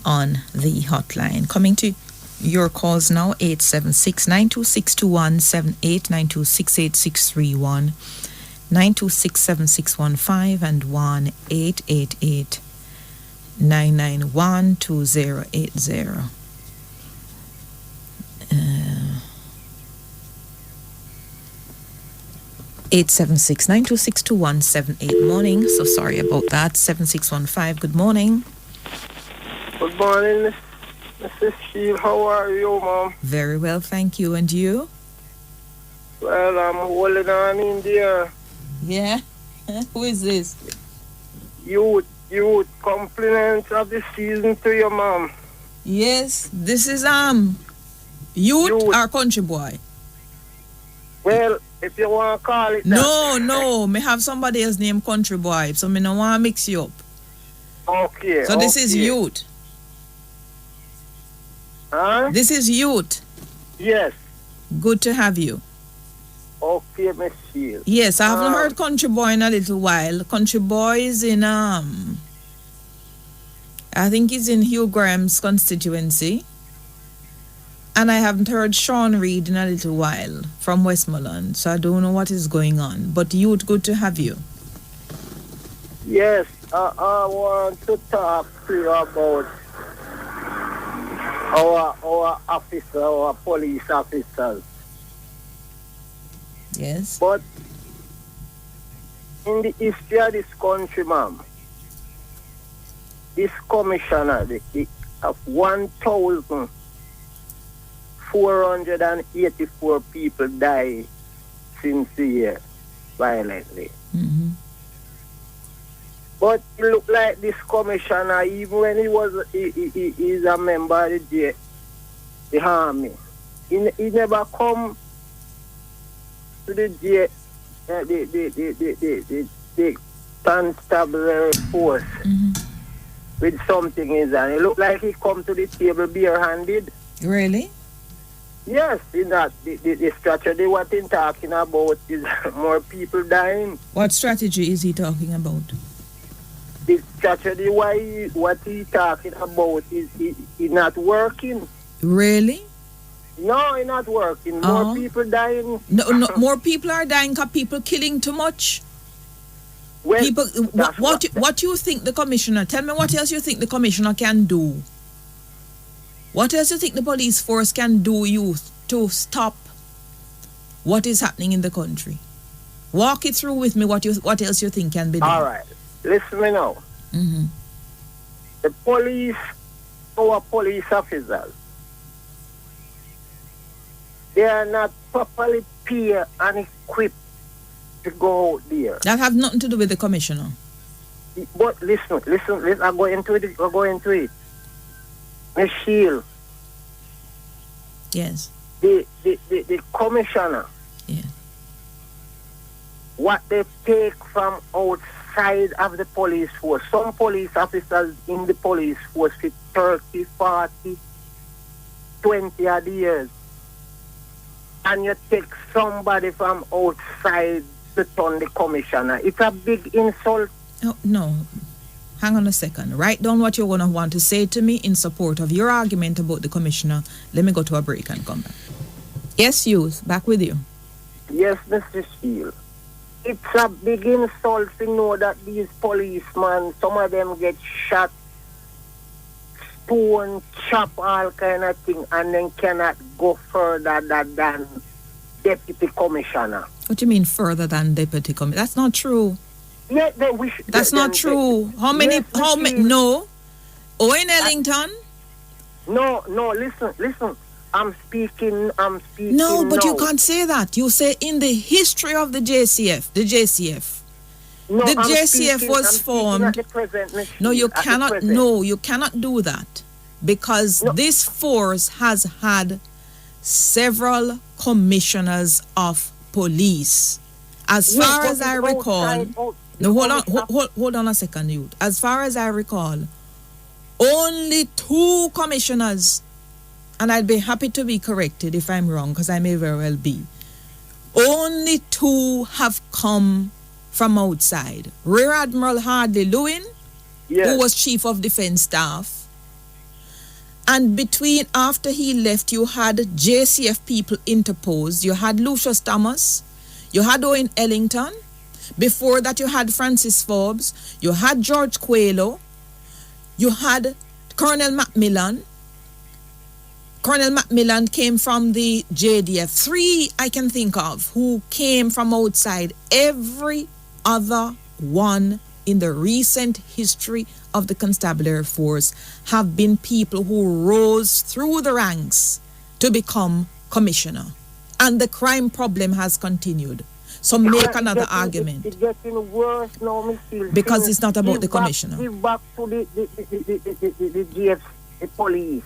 on the hotline. Coming to your calls now, 876-926-2178, 926-8631, 926-7615, and 1-888-991-2080. 876-926-2178. Morning. So sorry about that. 7615. Good morning. Good morning, Mrs. Shield. How are you, Mom? Very well, thank you. And you? Well, I'm holding on in there. Yeah? Who is this? Youth compliments of the season to your mom. Yes, this is youth or country boy? Well, if you want to call it that. No, me have somebody else named country boy, so me no want to mix you up. Okay. So this is youth. Huh? This is youth. Yes. Good to have you. Okay, Michelle. Yes, I haven't heard country boy in a little while. Country boy is in I think he's in Hugh Graham's constituency. And I haven't heard Sean Reid in a little while from Westmoreland, so I don't know what is going on. But youth, good to have you. Yes, I want to talk to you about our police officers. Yes. But in the history of this country, ma'am, this commissioner of 1,484 people died since the year violently. Mm-hmm. But it looked like this commissioner, even when he's a member of the army, he never come to the constabulary force with something in his hand. It looked like he come to the table bare-handed. Really? Yes, in that the strategy what he's talking about is more people dying. What strategy is he talking about? The strategy what he's talking about is he not working. Really? No, it's not working. More people dying. No, more people are dying because people killing too much. Well, people, what you think the commissioner? Tell me what else you think the commissioner can do. What else you think the police force can do to stop what is happening in the country? Walk it through with me. What else you think can be done? All right, listen me now. Mm-hmm. The police, our police officers, they are not properly paid and equipped to go out there. That have nothing to do with the commissioner. But listen, I go into it. Michelle. Yes. The commissioner. Yeah. What they take from outside of the police force. Some police officers in the police force for 30, 40, 20 odd years. And you take somebody from outside to turn the commissioner. It's a big insult. Oh, no. Hang on a second. Write down what you're going to want to say to me in support of your argument about the commissioner. Let me go to a break and come back. Yes, youth. Back with you. Yes, Mr. Steele. It's a big insult to know that these policemen, some of them get shot, stone, chop, all kind of thing, and then cannot go further than deputy commissioner. What do you mean further than deputy commissioner? That's not true. Yeah, that's not true. How many? No. Owen Ellington? No, listen. I'm speaking. No, but you can't say that. You say in the history of the JCF. No, the JCF was formed. No, you cannot. No, you cannot do that because this force has had several commissioners of police. As far as I recall. No, hold on a second, youth. As far as I recall, only 2 commissioners, and I'd be happy to be corrected if I'm wrong, because I may very well be. Only 2 have come from outside. Rear Admiral Hardley Lewin, who was Chief of Defense Staff, and after he left, you had JCF people interposed. You had Lucius Thomas, you had Owen Ellington. Before that, you had Francis Forbes, you had George Coelho, you had Colonel Macmillan. Colonel Macmillan came from the JDF. 3 I can think of who came from outside. Every other one in the recent history of the constabulary force have been people who rose through the ranks to become commissioner. And the crime problem has continued. So make another argument. It's getting worse now, Miss Hill. Because it's not about the commissioner. Give back to the GF, the police.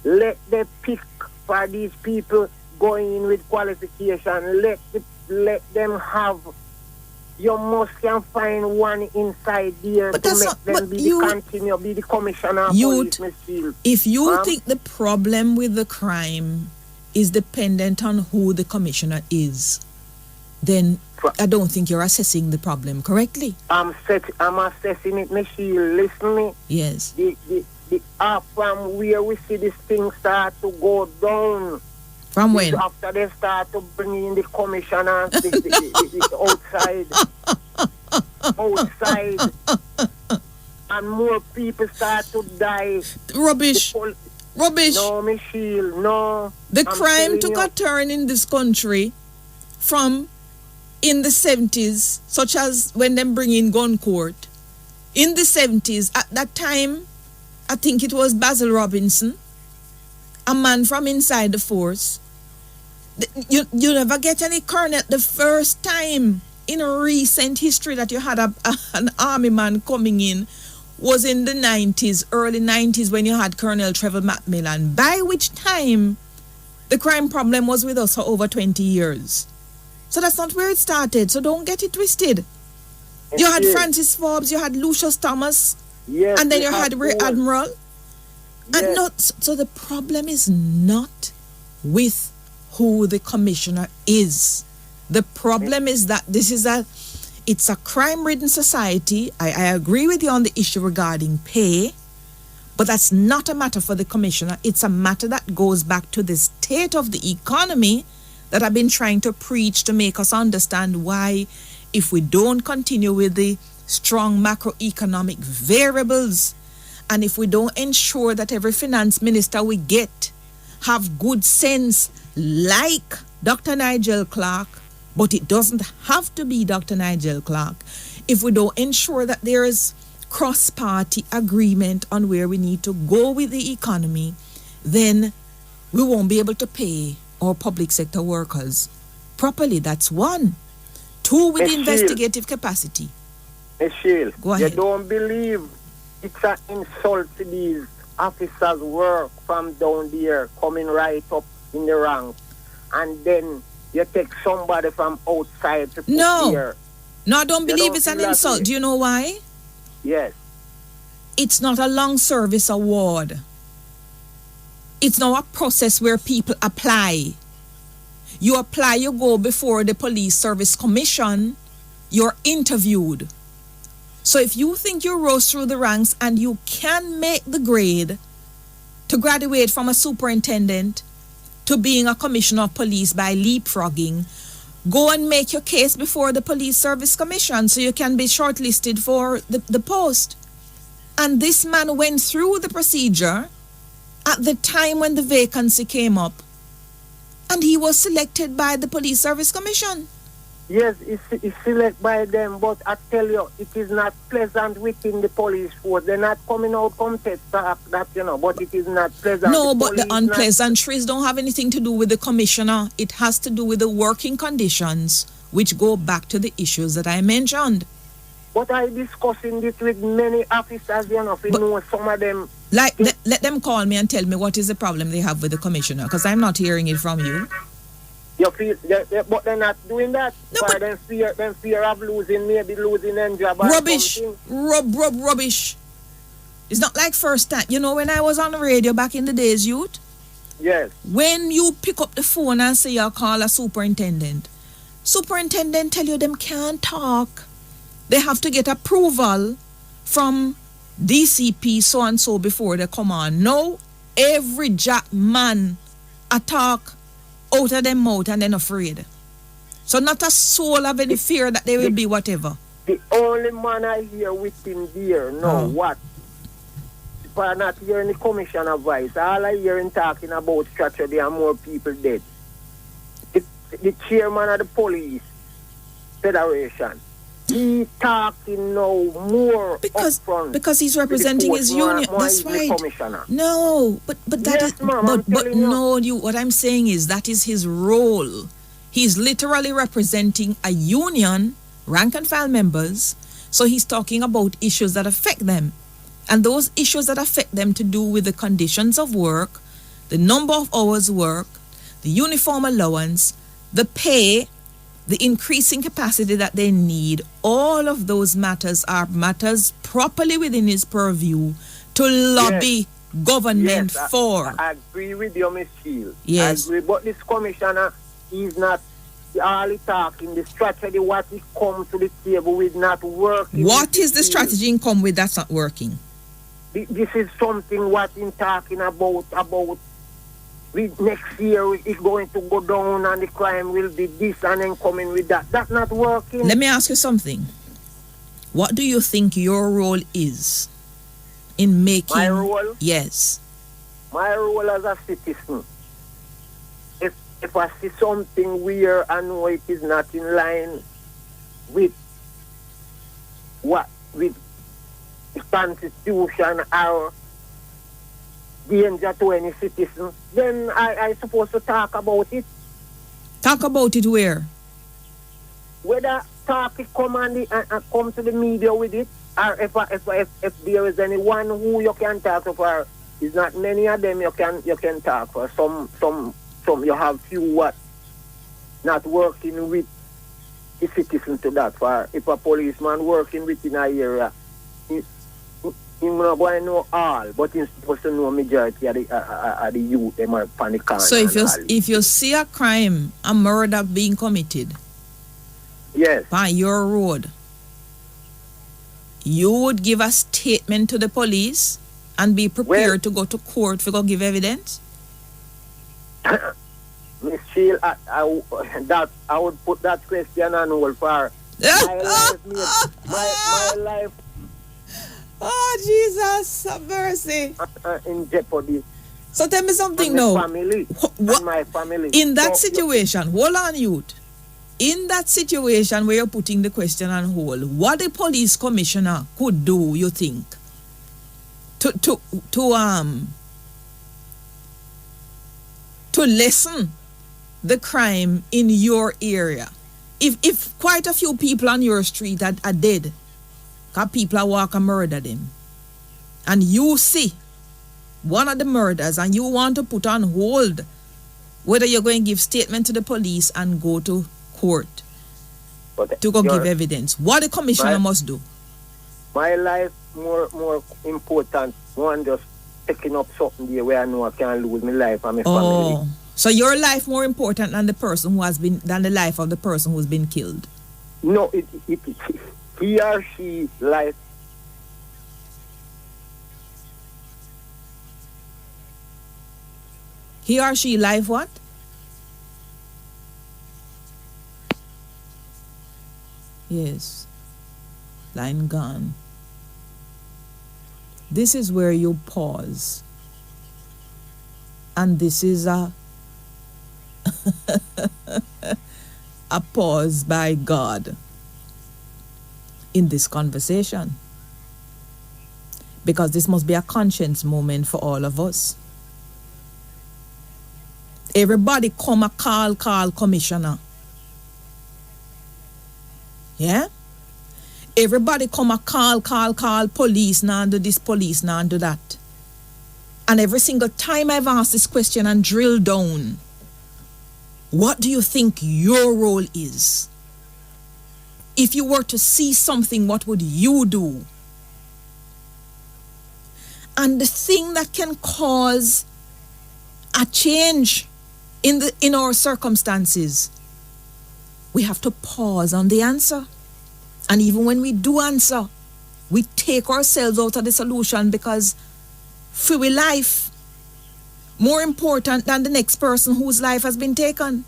Let them pick for these people going in with qualification. Let them have. You must can find one inside there but to that's make not, them be the commissioner of police, Miss Hill. If you think the problem with the crime is dependent on who the commissioner is, then I don't think you're assessing the problem correctly. I'm assessing it, Miss Hill. Listen me. Yes. From where we see this thing start to go down. From when? After they start to bring in the commissioners, outside, and more people start to die. Rubbish. No, Michelle, no. The crime took a turn in this country from in the 70s, such as when them bring in gun court. In the 70s, at that time, I think it was Basil Robinson, a man from inside the force. You never get any colonel. The first time in recent history that you had an army man coming in was in the 90s, early 90s, when you had Colonel Trevor Macmillan, by which time the crime problem was with us for over 20 years. So that's not where it started, so don't get it twisted. You had Francis Forbes, you had Lucius Thomas, and then you had Rear Admiral. Yes. And so the problem is not with who the commissioner is. The problem is that it's a crime-ridden society. I agree with you on the issue regarding pay, but that's not a matter for the commissioner. It's a matter that goes back to the state of the economy that I've been trying to preach to make us understand why, if we don't continue with the strong macroeconomic variables, and if we don't ensure that every finance minister we get have good sense like Dr. Nigel Clark, but it doesn't have to be Dr. Nigel Clark. If we don't ensure that there is cross-party agreement on where we need to go with the economy, then we won't be able to pay our public sector workers properly. That's one. Two, with investigative capacity. Michelle, go ahead. You don't believe it's an insult to these officers' work from down there coming right up in the ranks, and then you take somebody from outside to put here. No, I don't believe it's an insult. Do you know why? Yes. It's not a long service award. It's not a process where people apply. You apply, you go before the Police Service Commission, you're interviewed. So if you think you rose through the ranks and you can make the grade to graduate from a superintendent to being a commissioner of police by leapfrogging, go and make your case before the Police Service Commission so you can be shortlisted for the post. And this man went through the procedure at the time when the vacancy came up, and he was selected by the Police Service Commission. Yes, it's selected by them, but I tell you, it is not pleasant within the police force. They're not coming out content that, but it is not pleasant. No, but the unpleasantries don't have anything to do with the commissioner. It has to do with the working conditions, which go back to the issues that I mentioned. But I discussing this with many officers, know some of them. Like, let them call me and tell me what is the problem they have with the commissioner, because I'm not hearing it from you. You feel, but they're not doing that. No, but them fear of maybe losing their job. Rubbish. Rubbish. It's not like first time. You know, when I was on the radio back in the days, youth? Yes. When you pick up the phone and say you call a superintendent tell you them can't talk. They have to get approval from DCP so-and-so before they come on. No, every jack man a talk out of them mouth and then afraid. So not a soul have any fear that they will be whatever. The only man I hear with him there, what? If I'm not hearing the commissioner voice, all I hear him talking about structure, there are more people dead. The chairman of the police federation, he He talking now more upfront. Because he's representing his union. That's right. No, but that yes, is but no, what I'm saying is that is his role. He's literally representing a union, rank and file members. So he's talking about issues that affect them. And those issues that affect them to do with the conditions of work, the number of hours worked, the uniform allowance, the pay, the increasing capacity that they need, all of those matters are matters properly within his purview to lobby government for. I agree with you, Ms. Shield. Yes. I agree, but this commissioner is not all he talking, the strategy, what he comes to the table with not working. What is the strategy in come with that's not working? This is something what he's talking about next year it's going to go down and the crime will be this and then coming with that. That's not working. Let me ask you something. What do you think your role is in making... My role? Yes. My role as a citizen. If I see something weird, I know it is not in line with the Constitution or danger to any citizen, then I supposed to talk about it. Talk about it where? Whether talk it come come to the media with it, or if there is anyone who you can talk to for, is not many of them you can talk for. Some you have few what not working with the citizen to that. For if a policeman working within an area, he's not going to know all, but he's supposed to know majority of the youth them are panicking. So if you see a crime, a murder being committed, yes, by your road, you would give a statement to the police and be prepared to go to court to go give evidence? Miss Shield, I would put that question on hold for my life. Oh, Jesus, have mercy. In jeopardy. So tell me something and now. My family. In that situation, hold on, youth. In that situation where you're putting the question on hold, what the police commissioner could do, you think, to lessen the crime in your area? If quite a few people on your street are dead, because people are walk and murder them, and you see one of the murders and you want to put on hold whether you're going to give statement to the police and go to court to go give evidence, what the commissioner must do? My life more important. One just picking up something there where I know I can't lose my life and my family. So your life more important than the life of the person who's been killed? No, he or she life. He or she life what? Yes. Line gone. This is where you pause. And this is a a pause by God in this conversation. Because this must be a conscience moment for all of us. Everybody come a call commissioner. Yeah? Everybody come a call police, now do this, police, now do that. And every single time I've asked this question and drilled down, what do you think your role is? If you were to see something, what would you do? And the thing that can cause a change in our circumstances, we have to pause on the answer. And even when we do answer, we take ourselves out of the solution because for we life more important than the next person whose life has been taken.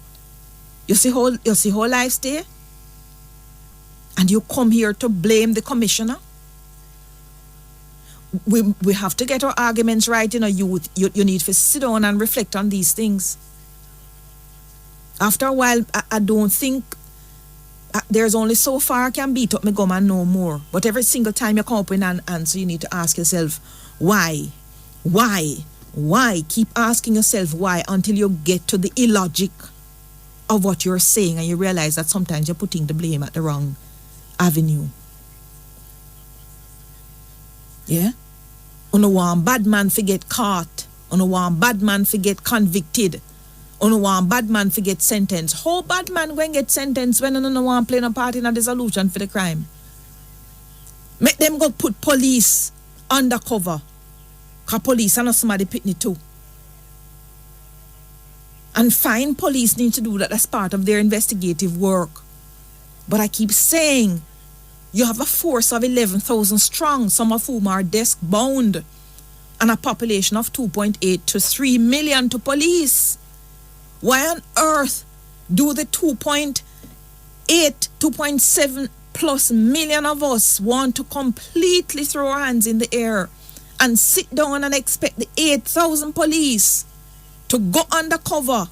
You see how life stay? And you come here to blame the commissioner? We have to get our arguments right, youth. You need to sit down and reflect on these things. After a while, I don't think there's only so far I can beat up my gum and no more. But every single time you come up with an answer, you need to ask yourself, why? Why? Why? Keep asking yourself why until you get to the illogic of what you're saying and you realize that sometimes you're putting the blame at the wrong avenue. Yeah? Uno want bad man to get caught. Uno want bad man to get convicted. Uno want bad man to get sentenced. How bad man going get sentenced when uno want play no part in the solution for the crime? Make them go put police undercover. Because police are not somebody pitney too. And fine, police need to do that as part of their investigative work. But I keep saying, you have a force of 11,000 strong, some of whom are desk bound, and a population of 2.8 to 3 million to police. Why on earth do the 2.8, 2.7 plus million of us want to completely throw our hands in the air and sit down and expect the 8,000 police to go undercover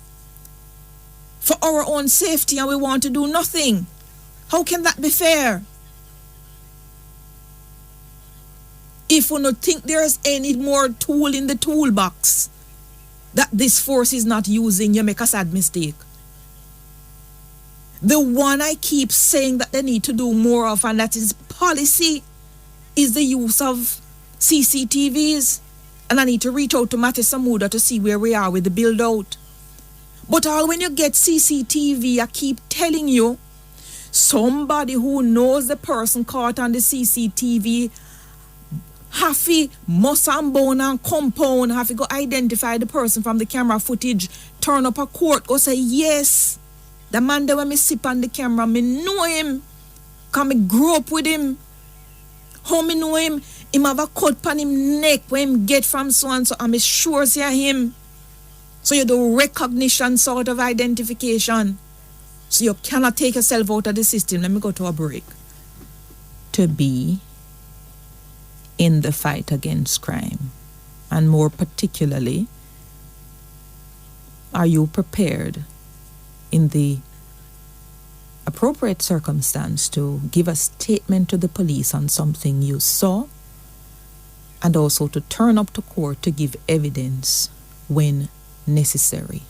for our own safety and we want to do nothing? How can that be fair? If we don't think there's any more tool in the toolbox that this force is not using, you make a sad mistake. The one I keep saying that they need to do more of, and that is policy, is the use of CCTVs. And I need to reach out to Matty Samuda to see where we are with the build out. But all when you get CCTV, I keep telling you, somebody who knows the person caught on the CCTV have must and bone and compound, have to go identify the person from the camera footage, turn up a court, go say, yes, the man that when me sip on the camera, me know him, because me grew up with him. How me know him? Him have a cut on him neck where him get from so and so, and me sure see him. So you do recognition sort of identification. So you cannot take yourself out of the system. Let me go to a break. To be in the fight against crime, and more particularly, are you prepared in the appropriate circumstance to give a statement to the police on something you saw, and also to turn up to court to give evidence when necessary?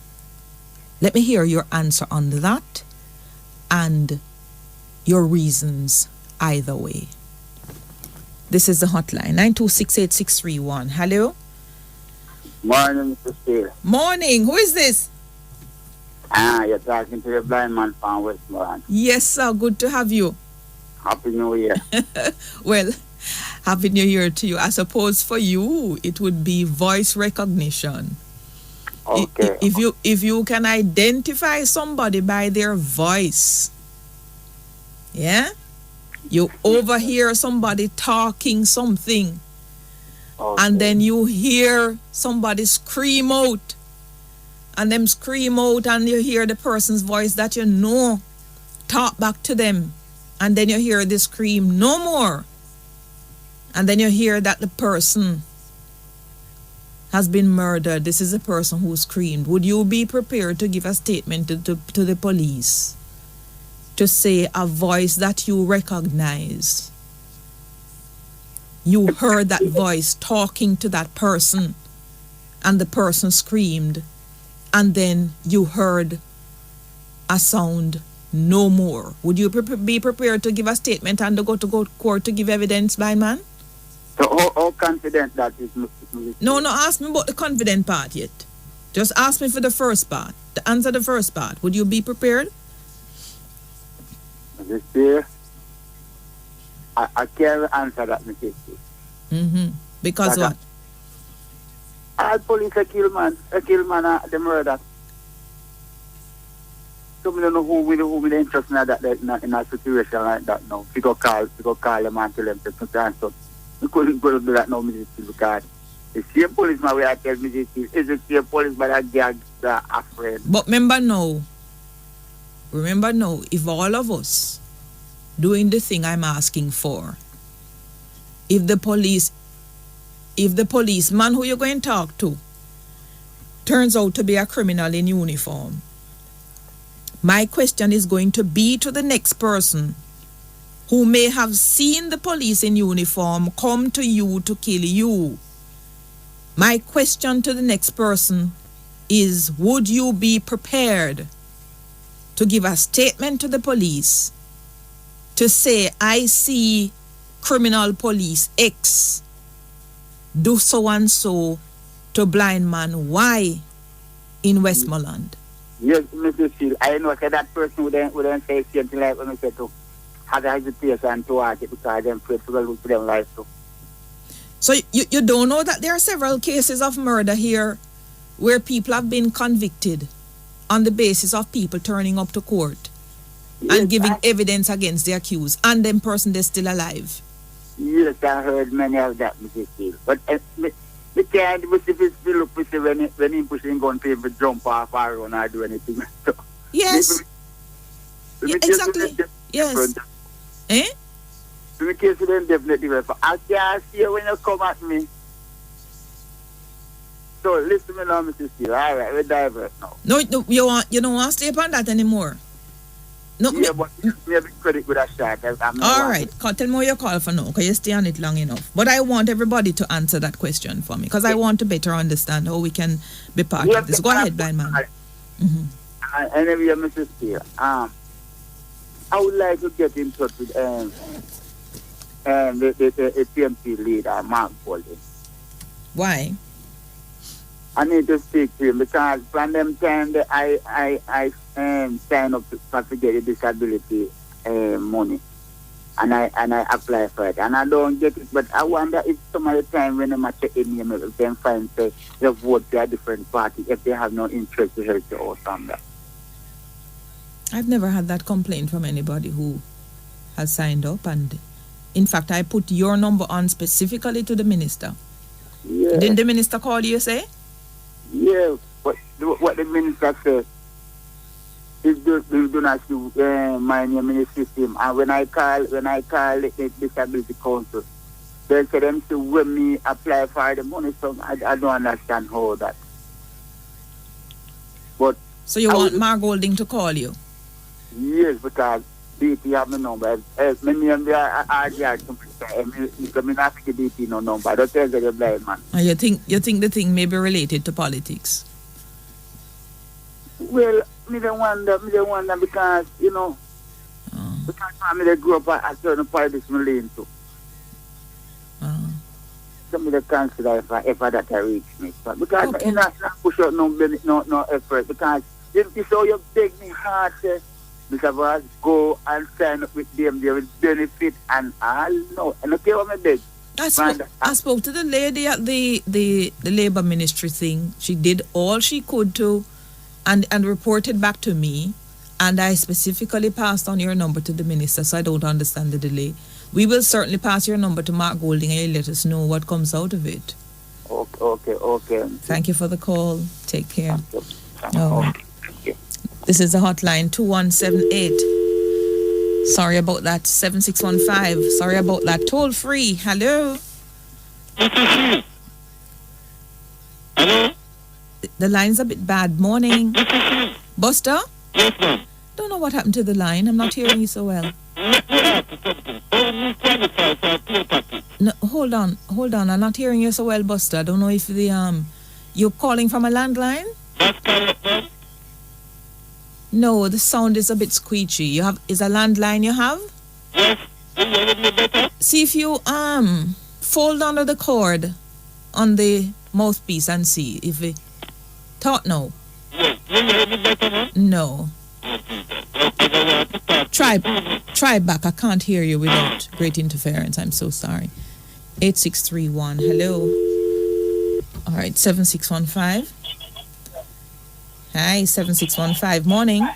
Let me hear your answer on that and your reasons either way. This is the hotline, 9268631. Hello? Morning, Mr. Steele. Morning. Who is this? You're talking to the blind man from Westmoreland. Yes, sir. Good to have you. Happy New Year. Well, Happy New Year to you. I suppose for you, it would be voice recognition. Okay. If you can identify somebody by their voice, yeah? You overhear somebody talking something, Okay. and then you hear somebody scream out, and them scream out, and you hear the person's voice that you know talk back to them, and then you hear the scream no more, and then you hear that the person has been murdered. This is the person who screamed. Would you be prepared to give a statement to the police to say a voice that you recognize? You heard that voice talking to that person, and the person screamed, and then you heard a sound no more. Would you be prepared to give a statement and to go to court to give evidence, blind man? So how confident that is, Mr. No, ask me about the confident part yet. Just ask me for the first part. To answer the first part. Would you be prepared? Mr. Steele, I can't answer that, Mr. Steele. Mm-hmm. Because what? All police a kill man, the murder. So we don't know who we interest in that in a situation like that now. We go call them and tell them to put hands up. We couldn't go do that now, Mr. Steele, because the same policeman we are telling Mr. Steele is the same policeman that gags the afraid. But remember now, if all of us doing the thing I'm asking for, if the policeman who you're going to talk to turns out to be a criminal in uniform, My question is going to be to the next person who may have seen the police in uniform come to you to kill you. My question to the next person is, would you be prepared to give a statement to the police to say, I see criminal police X do so and so to blind man Y in Westmoreland? Yes, Mr. Steele, I know that person wouldn't say something like when I said to have a hesitation towards it because they're afraid to lose their life too. So you don't know that there are several cases of murder here where people have been convicted on the basis of people turning up to court and giving evidence against the accused, and them person they're still alive. Yes, I heard many of that, Mr. Steele. But the can't if it's still look when he pushing gun people jump off or run or do anything. So, yes. Exactly. Yes. Eh? In the case of them definitely, I can't see you when you come at me. So listen to me now, Mr. Steele. All right, we divert now. No, you don't want to stay upon that anymore. No, yeah, but maybe credit with a shot. All right, tell me what you call for now, because you stay on it long enough. But I want everybody to answer that question for me, because I want to better understand how we can be part of this. Go ahead, blind man. Anyway, Mr. Steele, I would like to get in touch with the PMC leader, Mark Bolden. Why? I need to speak to him because from them time that I sign up to get a disability money, and I apply for it, and I don't get it. But I wonder if some of the time when I'm checking him, if they find say they vote for a different party if they have no interest to help you or something. I've never had that complaint from anybody who has signed up, and in fact, I put your number on specifically to the minister. Yeah. Didn't the minister call you, say? Yeah, but what the minister said is do not my name in the system. And when I call the disability council, they say them to when me apply for the money, so I don't understand how that. But so you want Mark Golding to call you? Yes, because DP have my number. My name RGR to me not get DP no number. I don't tell the blind man. And you think the thing may be related to politics? Well, me don't wonder because because family grew up at certain politics me lean to. So me consider if that reach me. But because I not push out no effort because if so you beg me hard say because go and sign up with them, they will benefit and all. No, and okay, what I beg. I spoke to the lady at the Labour Ministry thing. She did all she could to, and reported back to me, and I specifically passed on your number to the minister, so I don't understand the delay. We will certainly pass your number to Mark Golding and you'll let us know what comes out of it. Okay. Thank you for the call. Take care. Oh. This is the hotline 2178. Sorry about that. 7615. Sorry about that. Toll free. Hello. Hello. The line's a bit bad. Morning. Buster? Yes, ma'am. Don't know what happened to the line. I'm not hearing you so well. No, hold on. I'm not hearing you so well, Buster. I don't know if you're calling from a landline? That's correct, ma'am. No, the sound is a bit squeaky. Is a landline you have? Yes. Will you hear me better? See if you fold under the cord on the mouthpiece and see if it talk now. Yes. Will you hear me better now? No. Try back. I can't hear you without great interference. I'm so sorry. 8631. Hello. All right, 7615. Hi, 7615. Morning.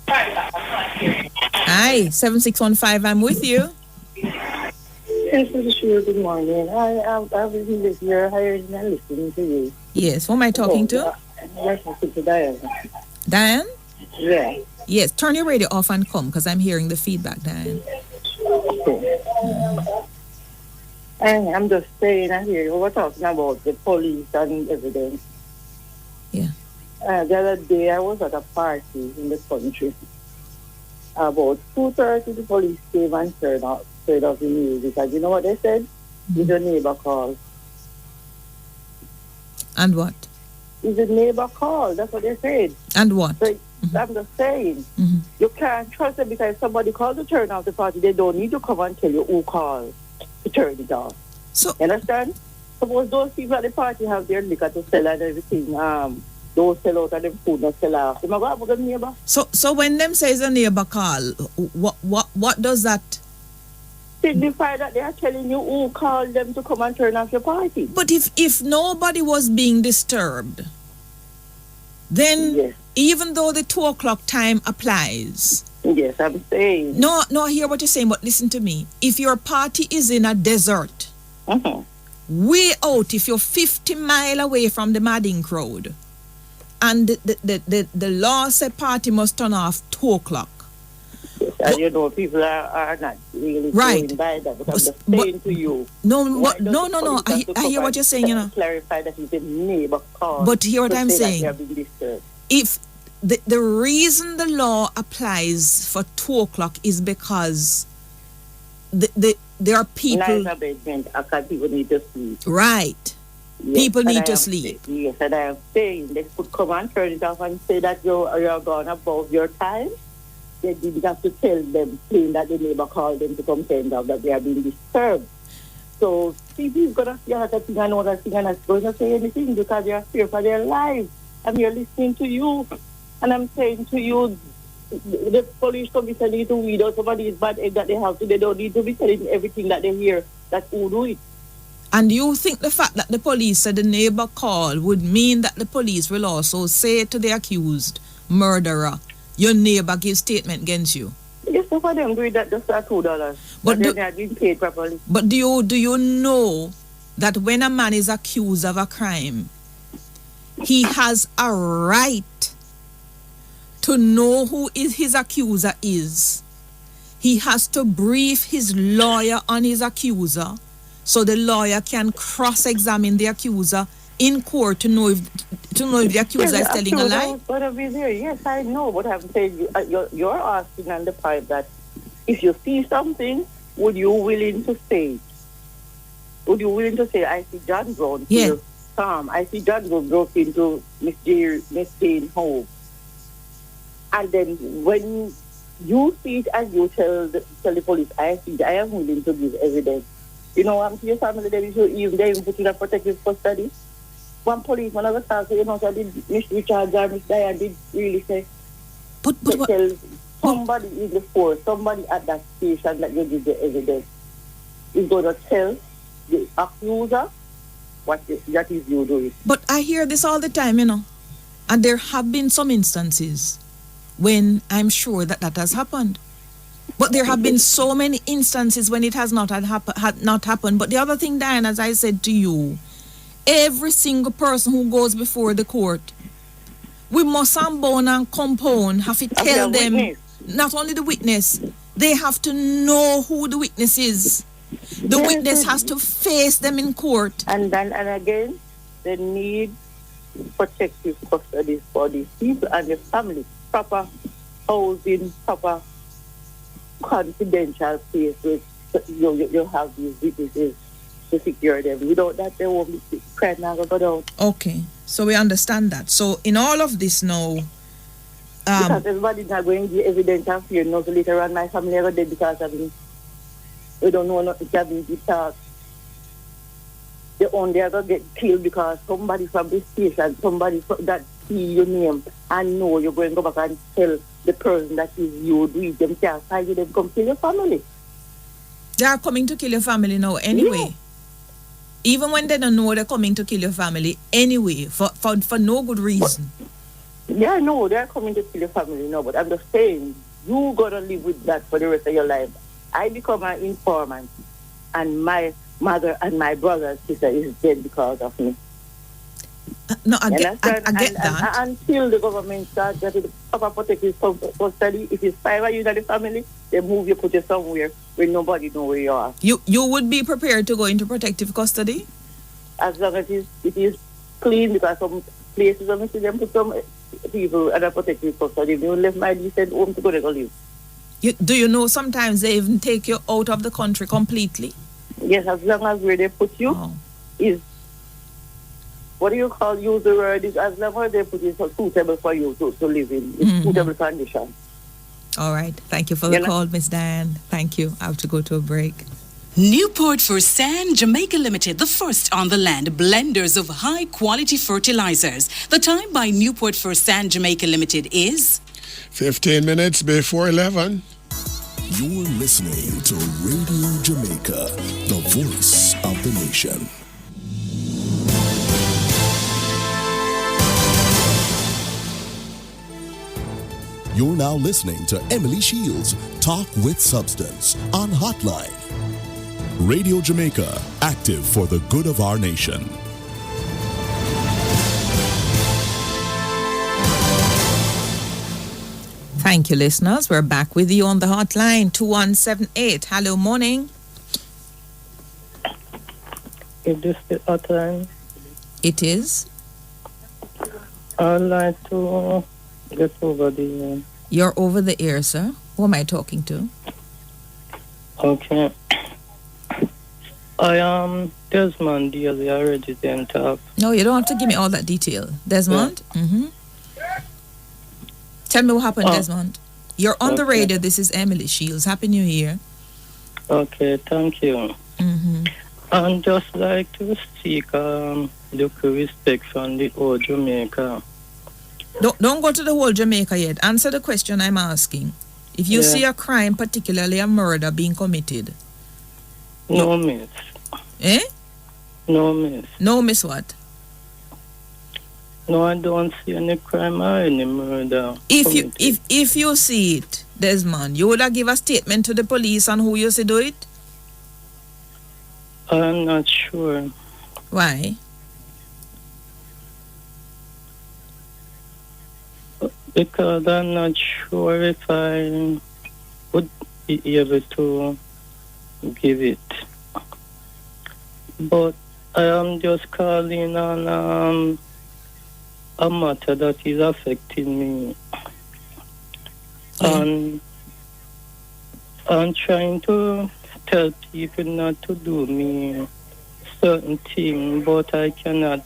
Hi, 7615. I'm with you. Yes, sure. Good morning. I was listening. I heard and listening to you. Yes. Who am I talking to? Yes, I'm talking to Diane. Diane? Yeah. Yes. Turn your radio off and come, because I'm hearing the feedback, Diane. Okay. I'm just saying, I hear you were talking about the police and evidence. Yeah. The other day I was at a party in the country. About 2:30 the police came and turned off the music. And you know what they said? Is your neighbor call. And what? Is the neighbor call? That's what they said. And what? So I'm just saying, you can't trust them because somebody called to turn off the party. They don't need to come and tell you who called to turn it off. So, you understand? Suppose those people at the party have their liquor to sell and everything. Those sell out and them food not sell off. They might go up with the neighbor. So when them says a neighbor call, what does that signify? That they are telling you who called them to come and turn off your party. But if nobody was being disturbed, then yes. Even though the 2 o'clock time applies. Yes, I'm saying. No, I hear what you're saying, but listen to me. If your party is in a desert, way out, if you're 50 miles away from the madding crowd, and the law said party must turn off 2 o'clock. Yes, and you know, people are not really going by that, but I'm just saying to you. No. I hear what you're saying, you know. Clarify that it's a neighbor call. But hear what I'm saying. Disturbed. If the reason the law applies for 2 o'clock is because there are people. Night abatement, people need to sleep. Right. Yes, people need to sleep. Yes, and I am saying they could come and turn it off and say that you're gone above your time. They didn't have to tell them, saying that the neighbor called them to come tell them that they are being disturbed. So people is going to see another thing and another thing and not going to say anything because they are fear for their lives. And we are listening to you. And I'm saying to you, the police commissioner need to weed out some of these bad eggs that they have to. They don't need to be telling everything that they hear that who do it. And you think the fact that the police said the neighbor call would mean that the police will also say to the accused murderer, your neighbor gives statement against you? Yes, some of them do that just for $2. But they are being paid properly. But do you know that when a man is accused of a crime, he has a right to know who his accuser is. He has to brief his lawyer on his accuser so the lawyer can cross-examine the accuser in court to know if the accuser is telling a lie. Yes, I know, but I'm saying you're asking on the part that if you see something, would you willing to say? Would you willing to say, I see John Brown here? I see John Brown broke into Miss Jane's home. And then when you see it and you tell the police, I am willing to give evidence. You know, I'm to your family, they even put in a protective custody. One policeman of the staff, you know, so did Miss Richard or Miss Diane did really say, tell somebody in the force, somebody at that station that you give the evidence is going to tell the accuser that is you doing. But I hear this all the time, you know, and there have been some instances when I'm sure that has happened. But there have been so many instances when it has not happened. But the other thing, Diane, as I said to you, every single person who goes before the court, we must unbound and compound, have to tell them, not only the witness, they have to know who the witness is. The witness has to face them in court. And again, they need protective custody for these people and their family. Proper housing, proper confidential places. You have these witnesses to secure them. Without that, they won't be crime now go down. Okay, so we understand that. So in all of this now, because everybody's not going to give evidence and fear. No, so later on, my family never did because of me. We don't know nothing can be talk. They only ever get killed because somebody from this station, somebody that see your name and know you're going to go back and tell the person that is you, do it, them can't find you, they come kill your family. They are coming to kill your family now anyway. Yeah. Even when they don't know they're coming to kill your family anyway, for no good reason. Yeah, no, they're coming to kill your family now, but I'm just saying, you got to live with that for the rest of your life. I become an informant, and my mother and my brother and sister is dead because of me. No, I get that. Until the government starts getting the proper protective custody, if it's 5 of you in the family, they move you, put you somewhere where nobody knows where you are. You would be prepared to go into protective custody? As long as it is clean, because some places when we see them put some people and I protect you so if you left my decent home to go to live. Do you know sometimes they even take you out of the country completely? Yes, as long as where they put you is, what do you call, use the word, is as long as they put it so suitable for you to live in. It's suitable condition. All right. Thank you for the call, Miss Diane. Thank you. I have to go to a break. Newport for Sand Jamaica Limited, the first on the land, blenders of high-quality fertilizers. The time by Newport for Sand Jamaica Limited is 15 minutes before 11. You're listening to Radio Jamaica, the voice of the nation. You're now listening to Emily Shields Talk with Substance on Hotline. Radio Jamaica, active for the good of our nation. Thank you, listeners. We're back with you on the hotline, 2178. Hello, morning. Is this the hotline? It is. I'd like to get over the... You're over the air, sir. Who am I talking to? Okay. I am Desmond Diaz, the resident of... No, you don't have to give me all that detail. Desmond? Yeah. Mm-hmm. Tell me what happened, Desmond. You're on the radio. This is Emily Shields. Happy New Year. Okay, thank you. Mm-hmm. I'd just like to seek due respect from the whole Jamaica. Don't go to the whole Jamaica yet. Answer the question I'm asking. If you see a crime, particularly a murder being committed. No, miss. Eh? No, miss. No, miss what? No, I don't see any crime or any murder. If you see it, Desmond, you would have give a statement to the police on who you see do it? I'm not sure. Why? Because I'm not sure if I would be able to give it. But I am just calling on a matter that is affecting me. And I'm trying to tell people not to do me certain things, but I cannot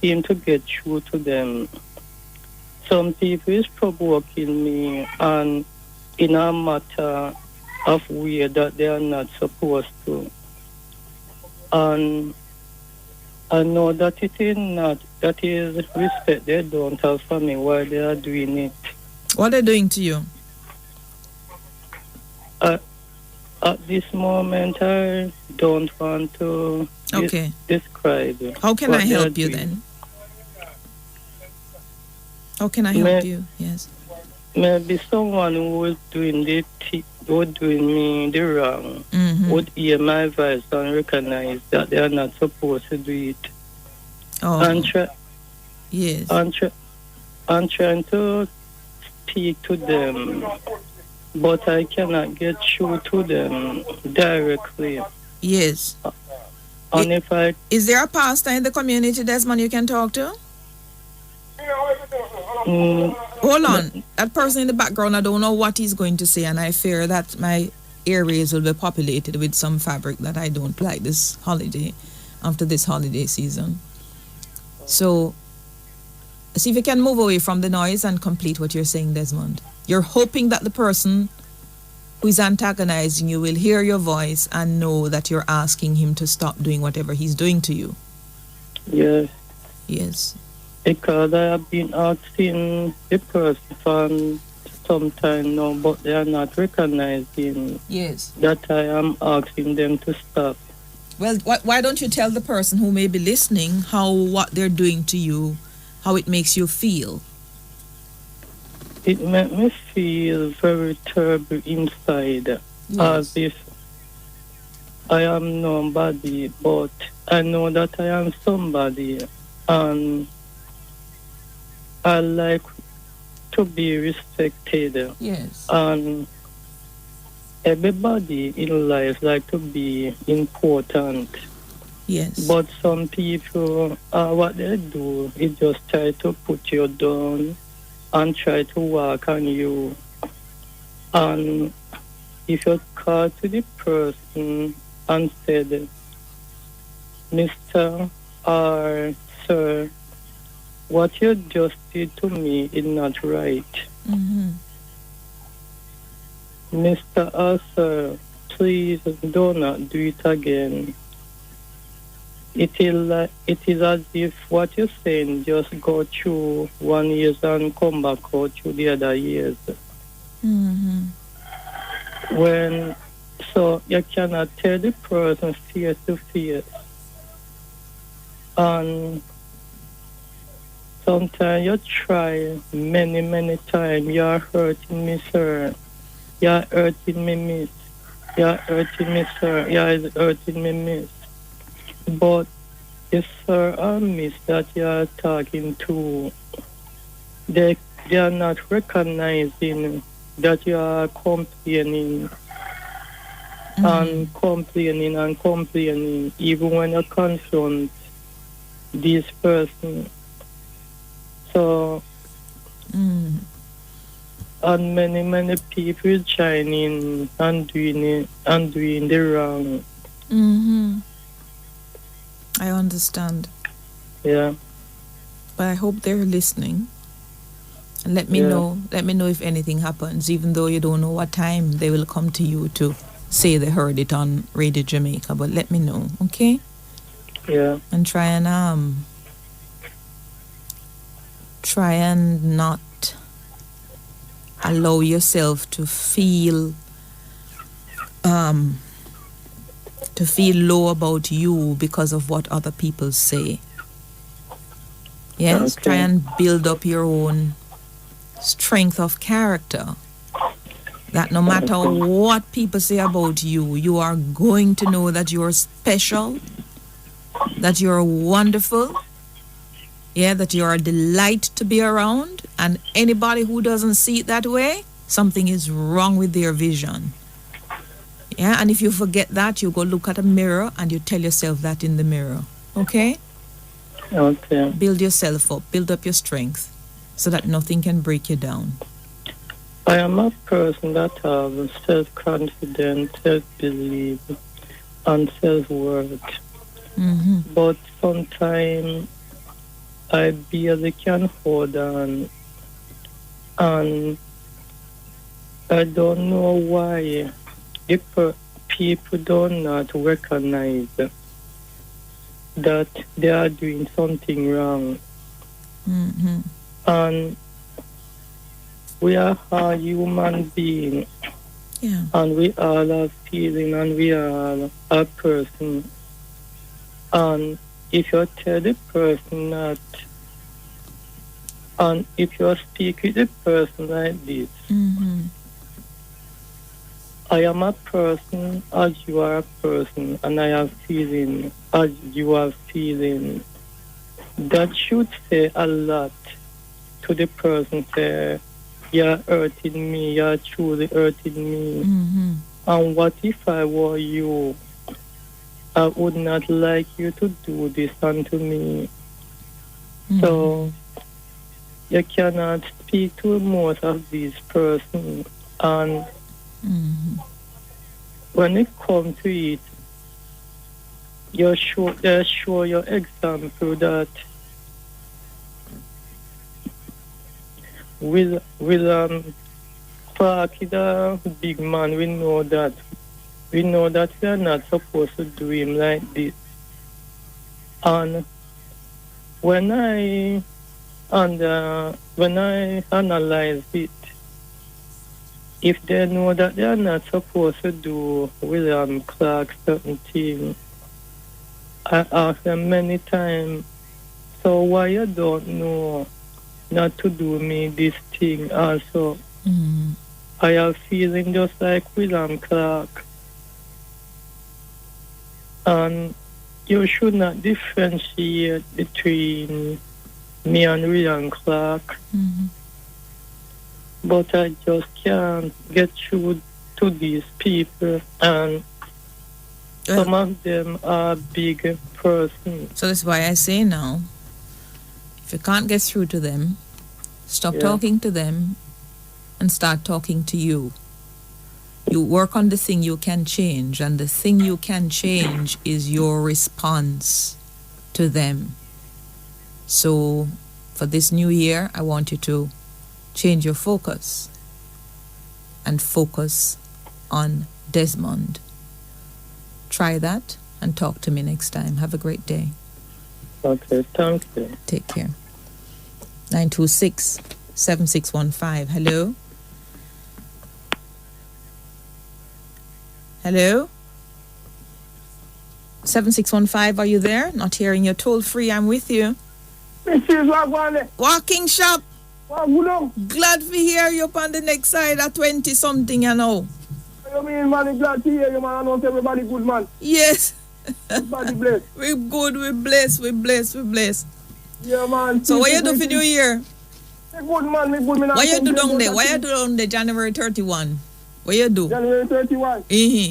seem to get through to them. Some people is provoking me and in a matter of way that they are not supposed to. And I know that it is not, that is respect they don't have for me while they are doing it. What are they doing to you? At this moment, I don't want to describe it. How can I help you then? How can I help you? Yes. Maybe someone who is doing me the wrong would hear my voice and recognize that they are not supposed to do it. Yes. I'm trying to speak to them, but I cannot get through to them directly. Yes. And is there a pastor in the community, Desmond, you can talk to? Hold on. That person in the background, I don't know what he's going to say, and I fear that my areas will be populated with some fabric that I don't like this holiday, after this holiday season. So, see if you can move away from the noise and complete what you're saying, Desmond. You're hoping that the person who is antagonizing you will hear your voice and know that you're asking him to stop doing whatever he's doing to you. Yes. Yes. Because I have been asking the person for some time now, but they are not recognizing that I am asking them to stop. Well, why don't you tell the person who may be listening what they're doing to you, how it makes you feel? It makes me feel very terrible inside, as if I am nobody, but I know that I am somebody, and I like to be respected. Yes. And everybody in life like to be important. Yes. But some people, what they do is just try to put you down and try to walk on you. And if you call to the person and said, Mr. or Sir, what you just did to me is not right. Mr. or Sir, please do not do it again. It is as if what you're saying just go through 1 year and come back out through the other years. So you cannot tell the person face to face. And sometimes you try many times. You're hurting me, sir. You're hurting me, miss. You're hurting me, sir. You're hurting me, miss. But the sir or miss that you're talking to, they are not recognizing that you are complaining and complaining even when you confront this person. So and many people join in and doing the wrong. I understand. Yeah. But I hope they're listening. And let me know if anything happens, even though you don't know what time they will come to you to say they heard it on Radio Jamaica. But let me know, okay? Yeah. And try and not allow yourself to feel low about you because of what other people say. Yes, okay. Try and build up your own strength of character. That no matter what people say about you, you are going to know that you're special, that you're wonderful, that you're a delight to be around, and anybody who doesn't see it that way, something is wrong with their vision. Yeah, and if you forget that, you go look at a mirror and you tell yourself that in the mirror. Okay? Okay. Build yourself up, build up your strength so that nothing can break you down. I am a person that has self-confidence, self-belief, and self-worth. But sometimes I barely can hold on, and I don't know why people do not recognize that they are doing something wrong. And we are all human beings, and we all have feeling, and we are a person. And if you tell the person that, and if you speak with the person like this, I am a person as you are a person, and I have feeling as you are feeling. That should say a lot to the person. Say, you're hurting me, you're truly hurting me. And what if I were you? I would not like you to do this unto me. So you cannot speak to most of these persons, and when it comes to it, you show your example that with Clark is a big man. We know that we are not supposed to do him like this. And when I analyze it, if they know that they are not supposed to do William Clark certain things, I ask them many times, so why you don't know not to do me this thing also? I have feeling just like William Clark. And you should not differentiate between me and William Clark. But I just can't get through to these people, and some of them are big persons. So that's why I say now, if you can't get through to them, Stop talking to them and start talking to you. You work on the thing you can change, and the thing you can change is your response to them. So for this new year, I want you to change your focus and focus on Desmond. Try that and talk to me next time. Have a great day. Okay, thank you. Take care. 926-7615. Hello? Hello? 7615, are you there? Not hearing you. Toll free, I'm with you. Walking shop. Glad to hear you up on the next side at 20 something, you know. You mean, man, glad to hear you, man. I know everybody good, man. Yes. Everybody blessed. We're good, we're blessed. Yeah, man. So what you do for New Year? Me good, man, me good. What you do down there? What you do down there January 31? What you do? January 31.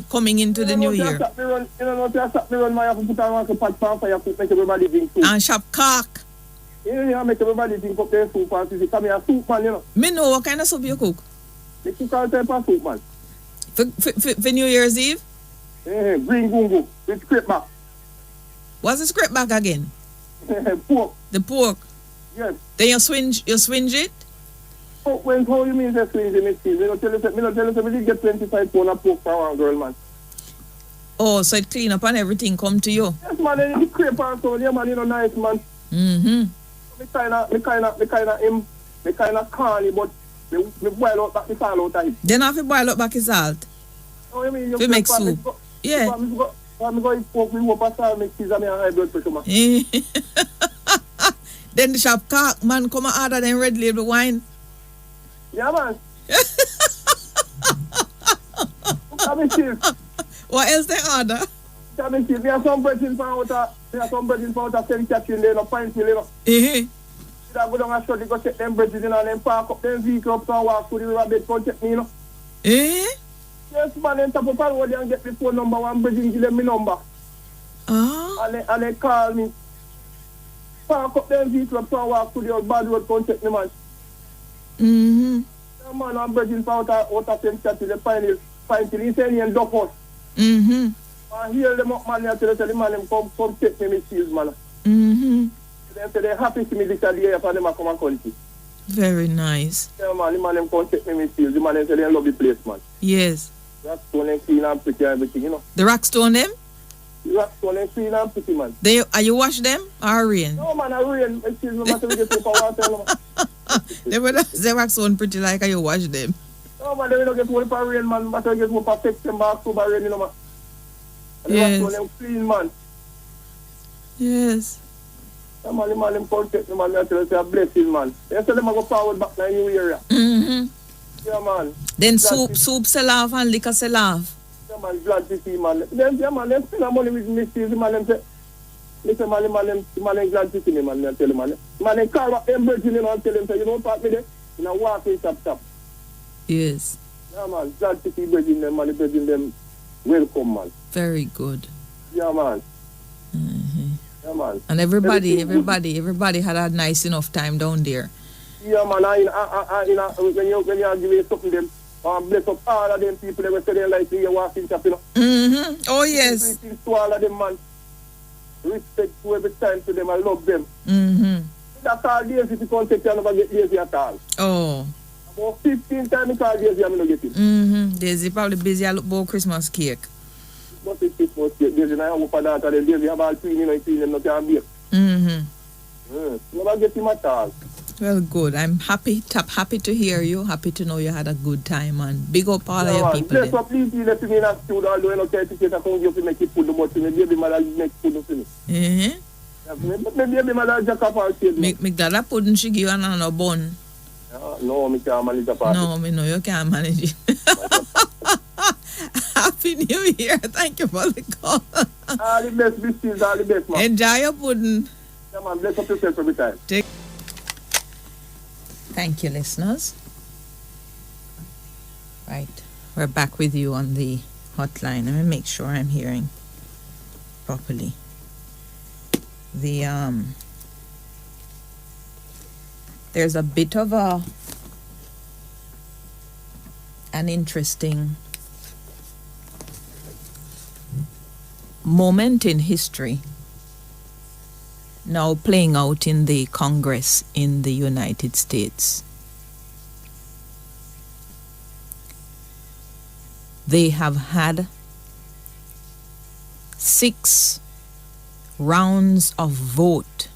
Coming into the new year. You know what I stop me run, my have to put on a pot for fire to make everybody drink soup. And shop cock. Yeah, make everybody drink up their soup and see come here soup, man, you know. Me know what kind of soup you cook? Me cook all type of soup, man. For New Year's Eve? Green gungo with scrape back. What's the scrape back again? Pork. The pork? Yes. Then you swinge it? How you mean that swinge it, Miss? Me not tell you, me get 25 pounds of pork for one girl, man. Oh, so it clean up and everything come to you? Yes, man, then it scrape and so, yeah, man, you know, nice, man. Mm-hmm. Me kind of corny, but me boil out back the salt out of it. Then have to boil out back the salt? Oh, you mean? You make soup? Yeah. I'm going to pork, me hope I salt make cheese and me high blood pressure, man. Then the shop cock, man, come and order them red label wine. Yeah, man. What else they order? We have some bread in for out of St. Catherine, they no pint hill, you know. They go down and shut, they go take them bread in and then park up them vehicle up and walk to the river bed to check me, you know. Yes, man, then top up the road and get the phone number, one bread in, give them my number. And they call me. Park up them vehicle up and walk to the old bad road to check me, man. Yeah, man, I'm bread in for out of St. Catherine, they pint hill, he say he in Duck House. And hear them up, man, tell the man, them come take me my cheese, man. They say they're happy to me this year for them to come and country. Very nice. Yeah, man, the man, them come take me my cheese. The man, they say they love the place, man. Yes. Rockstone and clean and pretty and everything, you know. The rockstone them? The rockstone and clean and pretty, man. Are you wash them or rain? No, man, I rain. Excuse me, man, so we get soap and water, man. The rockstone pretty like how you wash them. No, man, they don't get soap and rain, man. But they get soap and September, October rain, you know, man. And yes. The rockstone them clean, man. Yes. Yeah, man, the man, them come take me, man. I tell you, say a blessing, man. They say them go forward back to the new area. Yeah, man. Then soup sell off and liquor sell off. Yeah, man, glad to see, man. Them spend money with me, see, man, them say, listen, man, them glad to see me, man, I tell you, man. Man, they call up them virgin, you know, and tell them, say, you don't park me there, you know, walk in, stop. Yes. Yeah, man, glad to see virgin them, man, the virgin them, welcome, man. Very good. Yeah, man. Yeah, man. And everybody had a nice enough time down there. Yeah, man, when you give me something them, bless up all of them people that say they like me, you walk in shop, you know. Oh, yes. To all of them, man. Respect to every time to them, I love them. That's all days if you can't take care, never get lazy at all. Oh. About 15 times I call Daisy, I'm not getting. Daisy probably busy at look Christmas cake. But it's Christmas cake, Daisy, I hope for that, and Daisy have all clean, you know, clean them, not can bake. Never get him at all. Well, good. I'm happy to hear you. Happy to know you had a good time, and big up all of your people. Yes, so please let me in a studio, although I don't care if I come here to make it food, but my baby mother make food for me. My baby mother jack up all shade. Make that pudding she give you another bun. No, I can't manage the party. No, me know you can't manage it. Happy New Year. Thank you for the call. All the best, biscuits, all the best, man. Enjoy your pudding. Yeah, man, bless up yourself every time. Thank you, listeners. Right, we're back with you on the hotline. Let me make sure I'm hearing properly. there's a bit of an interesting moment in history now playing out in the Congress in the United States. They have had 6 rounds of vote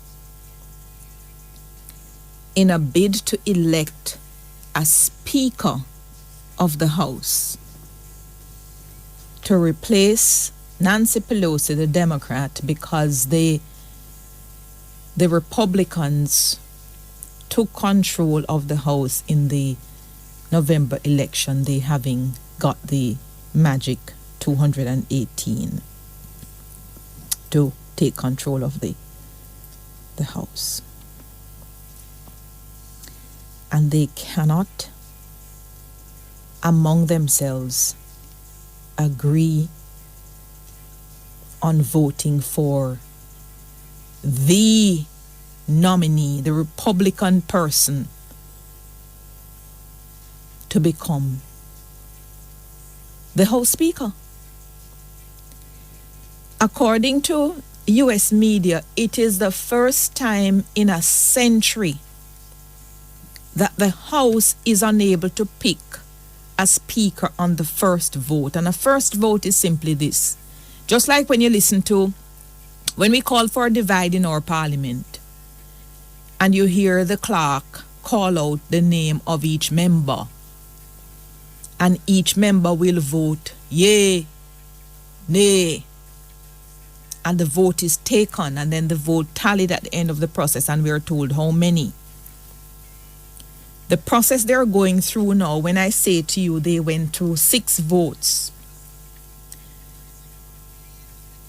in a bid to elect a Speaker of the House to replace Nancy Pelosi, the Democrat, because the Republicans took control of the House in the November election, they having got the magic 218 to take control of the House. And they cannot, among themselves, agree on voting for the nominee, the Republican person, to become the House Speaker. According to U.S. media, it is the first time in a century that the House is unable to pick a Speaker on the first vote. And a first vote is simply this. Just like when you listen to, when we call for a divide in our parliament, and you hear the clerk call out the name of each member, and each member will vote yea, nay, and the vote is taken, and then the vote tallied at the end of the process, and we are told how many. The process they're going through now, when I say to you they went through 6 votes,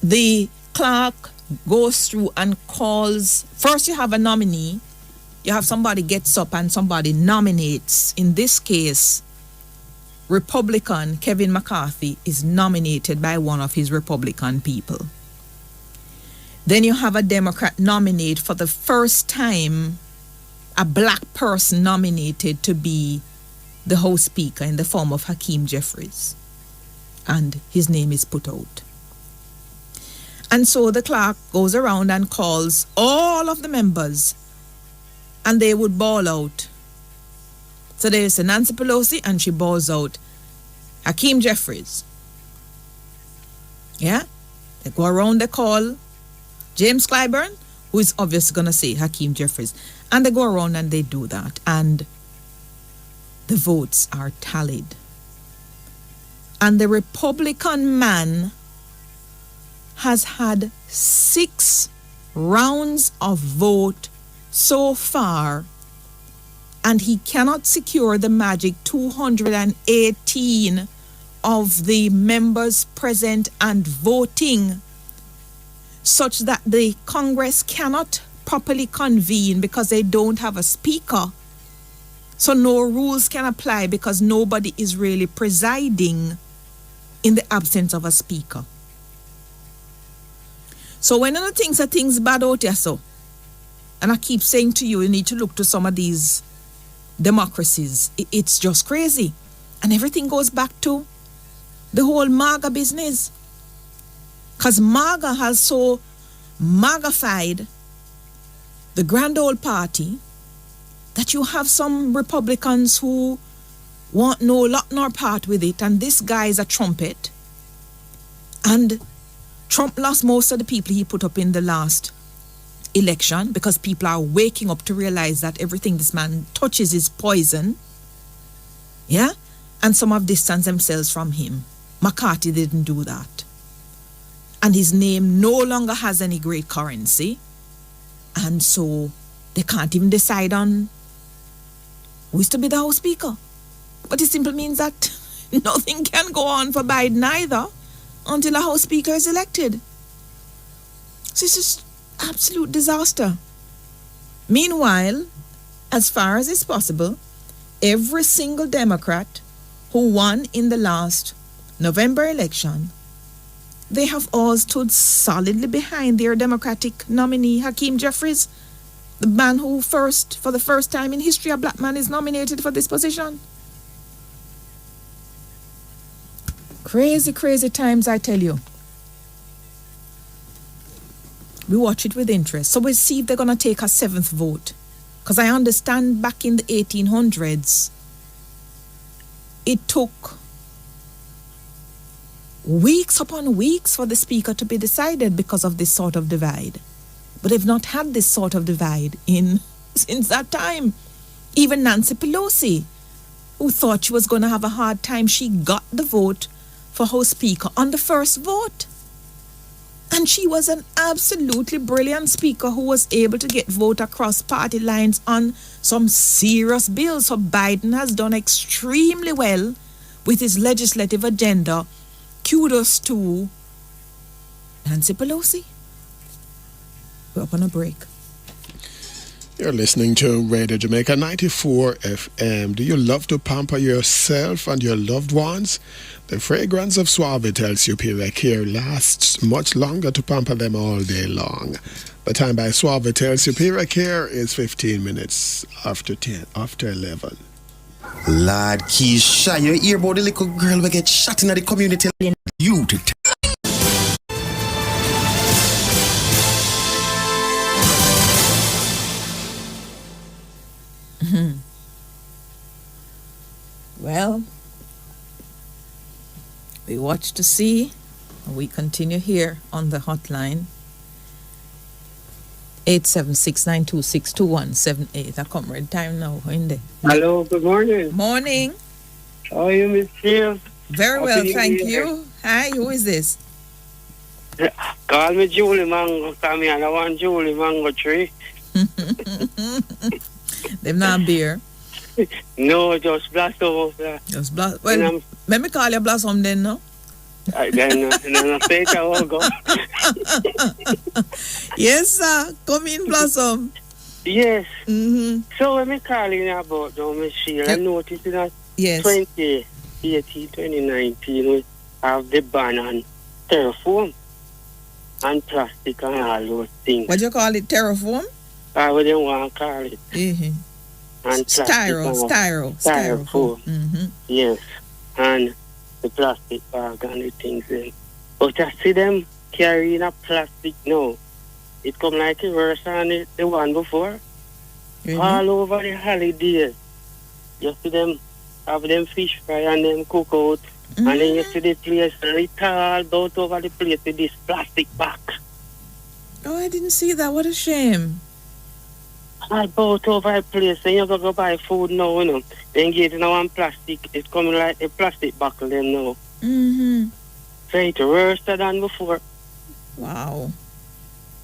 the clerk goes through and calls. First you have a nominee, you have somebody gets up and somebody nominates. In this case, Republican Kevin McCarthy is nominated by one of his Republican people. Then you have a Democrat nominate for the first time, a black person nominated to be the House Speaker in the form of Hakeem Jeffries. And his name is put out. And so the clerk goes around and calls all of the members, and they would bawl out. So there's Nancy Pelosi, and she bawls out Hakeem Jeffries. Yeah? They go around, they call James Clyburn, who is obviously going to say Hakeem Jeffries. And they go around and they do that. And the votes are tallied. And the Republican man has had 6 rounds of vote so far, and he cannot secure the magic 218 of the members present and voting, such that the Congress cannot properly convene because they don't have a speaker. So no rules can apply because nobody is really presiding in the absence of a speaker. So when other things are things bad out there, so, and I keep saying to you, you need to look to some of these democracies. It's just crazy. And everything goes back to the whole MAGA business. Because MAGA has so MAGAfied the grand old party that you have some Republicans who want no lot nor part with it, and this guy is a trumpet. And Trump lost most of the people he put up in the last election because people are waking up to realize that everything this man touches is poison. Yeah? And some have distanced themselves from him. McCarthy didn't do that. And his name no longer has any great currency. And so they can't even decide on who is to be the House Speaker. But it simply means that nothing can go on for Biden either until a House Speaker is elected. So it's just absolute disaster. Meanwhile, as far as it's possible, every single Democrat who won in the last November election, they have all stood solidly behind their Democratic nominee, Hakeem Jeffries. The man who for the first time in history, a black man is nominated for this position. Crazy, crazy times, I tell you. We watch it with interest. So we'll see if they're going to take a 7th vote. Because I understand back in the 1800s, it took weeks upon weeks for the speaker to be decided because of this sort of divide. But they've not had this sort of divide since that time. Even Nancy Pelosi, who thought she was going to have a hard time, she got the vote for House Speaker on the first vote. And she was an absolutely brilliant speaker who was able to get vote across party lines on some serious bills. So Biden has done extremely well with his legislative agenda. Kudos to Nancy Pelosi. We're up on a break. You're listening to Radio Jamaica 94 FM. Do you love to pamper yourself and your loved ones? The fragrance of Suavitel Superior Care lasts much longer to pamper them all day long. The time by Suavitel Superior Care is 15 minutes after 11. Lord Keisha, you hear about the little girl we get shot in the community? You to Well, we watch to see. We continue here on the hotline. 876-926-2178. I come read time now. In there. Hello, good morning. Morning. How are you, Miss Shields? Very well, thank you. Hi, who is this? Call me Julie Mango. Come here, I want Julie Mango tree. Them not beer. No, just Blossom. Just Blossom. Well, let me call you Blossom then, no? Then I say it, I will go. Yes, sir. Come in, Blossom. Yes. Mm-hmm. So when me calling about now, Miss Sheila, I noticed that 2018, 2019, we have the ban on styrofoam and plastic and all those things. What do you call it, styrofoam? What do you want to call it? Mm-hmm. And styrofoam. Mm-hmm. Yes. And the plastic bag and the things in. But I see them carrying a plastic now. It come like a worse than the one before. Mm-hmm. All over the holidays. You see them have them fish fry and them cook out. Mm-hmm. And then you see the place lit all out over the place with this plastic bag. Oh, I didn't see that. What a shame. I bought over a place and you go buy food now, you know. Then get in one plastic, it's coming like a plastic bottle them now. Mm-hmm. So it's worse than before. Wow.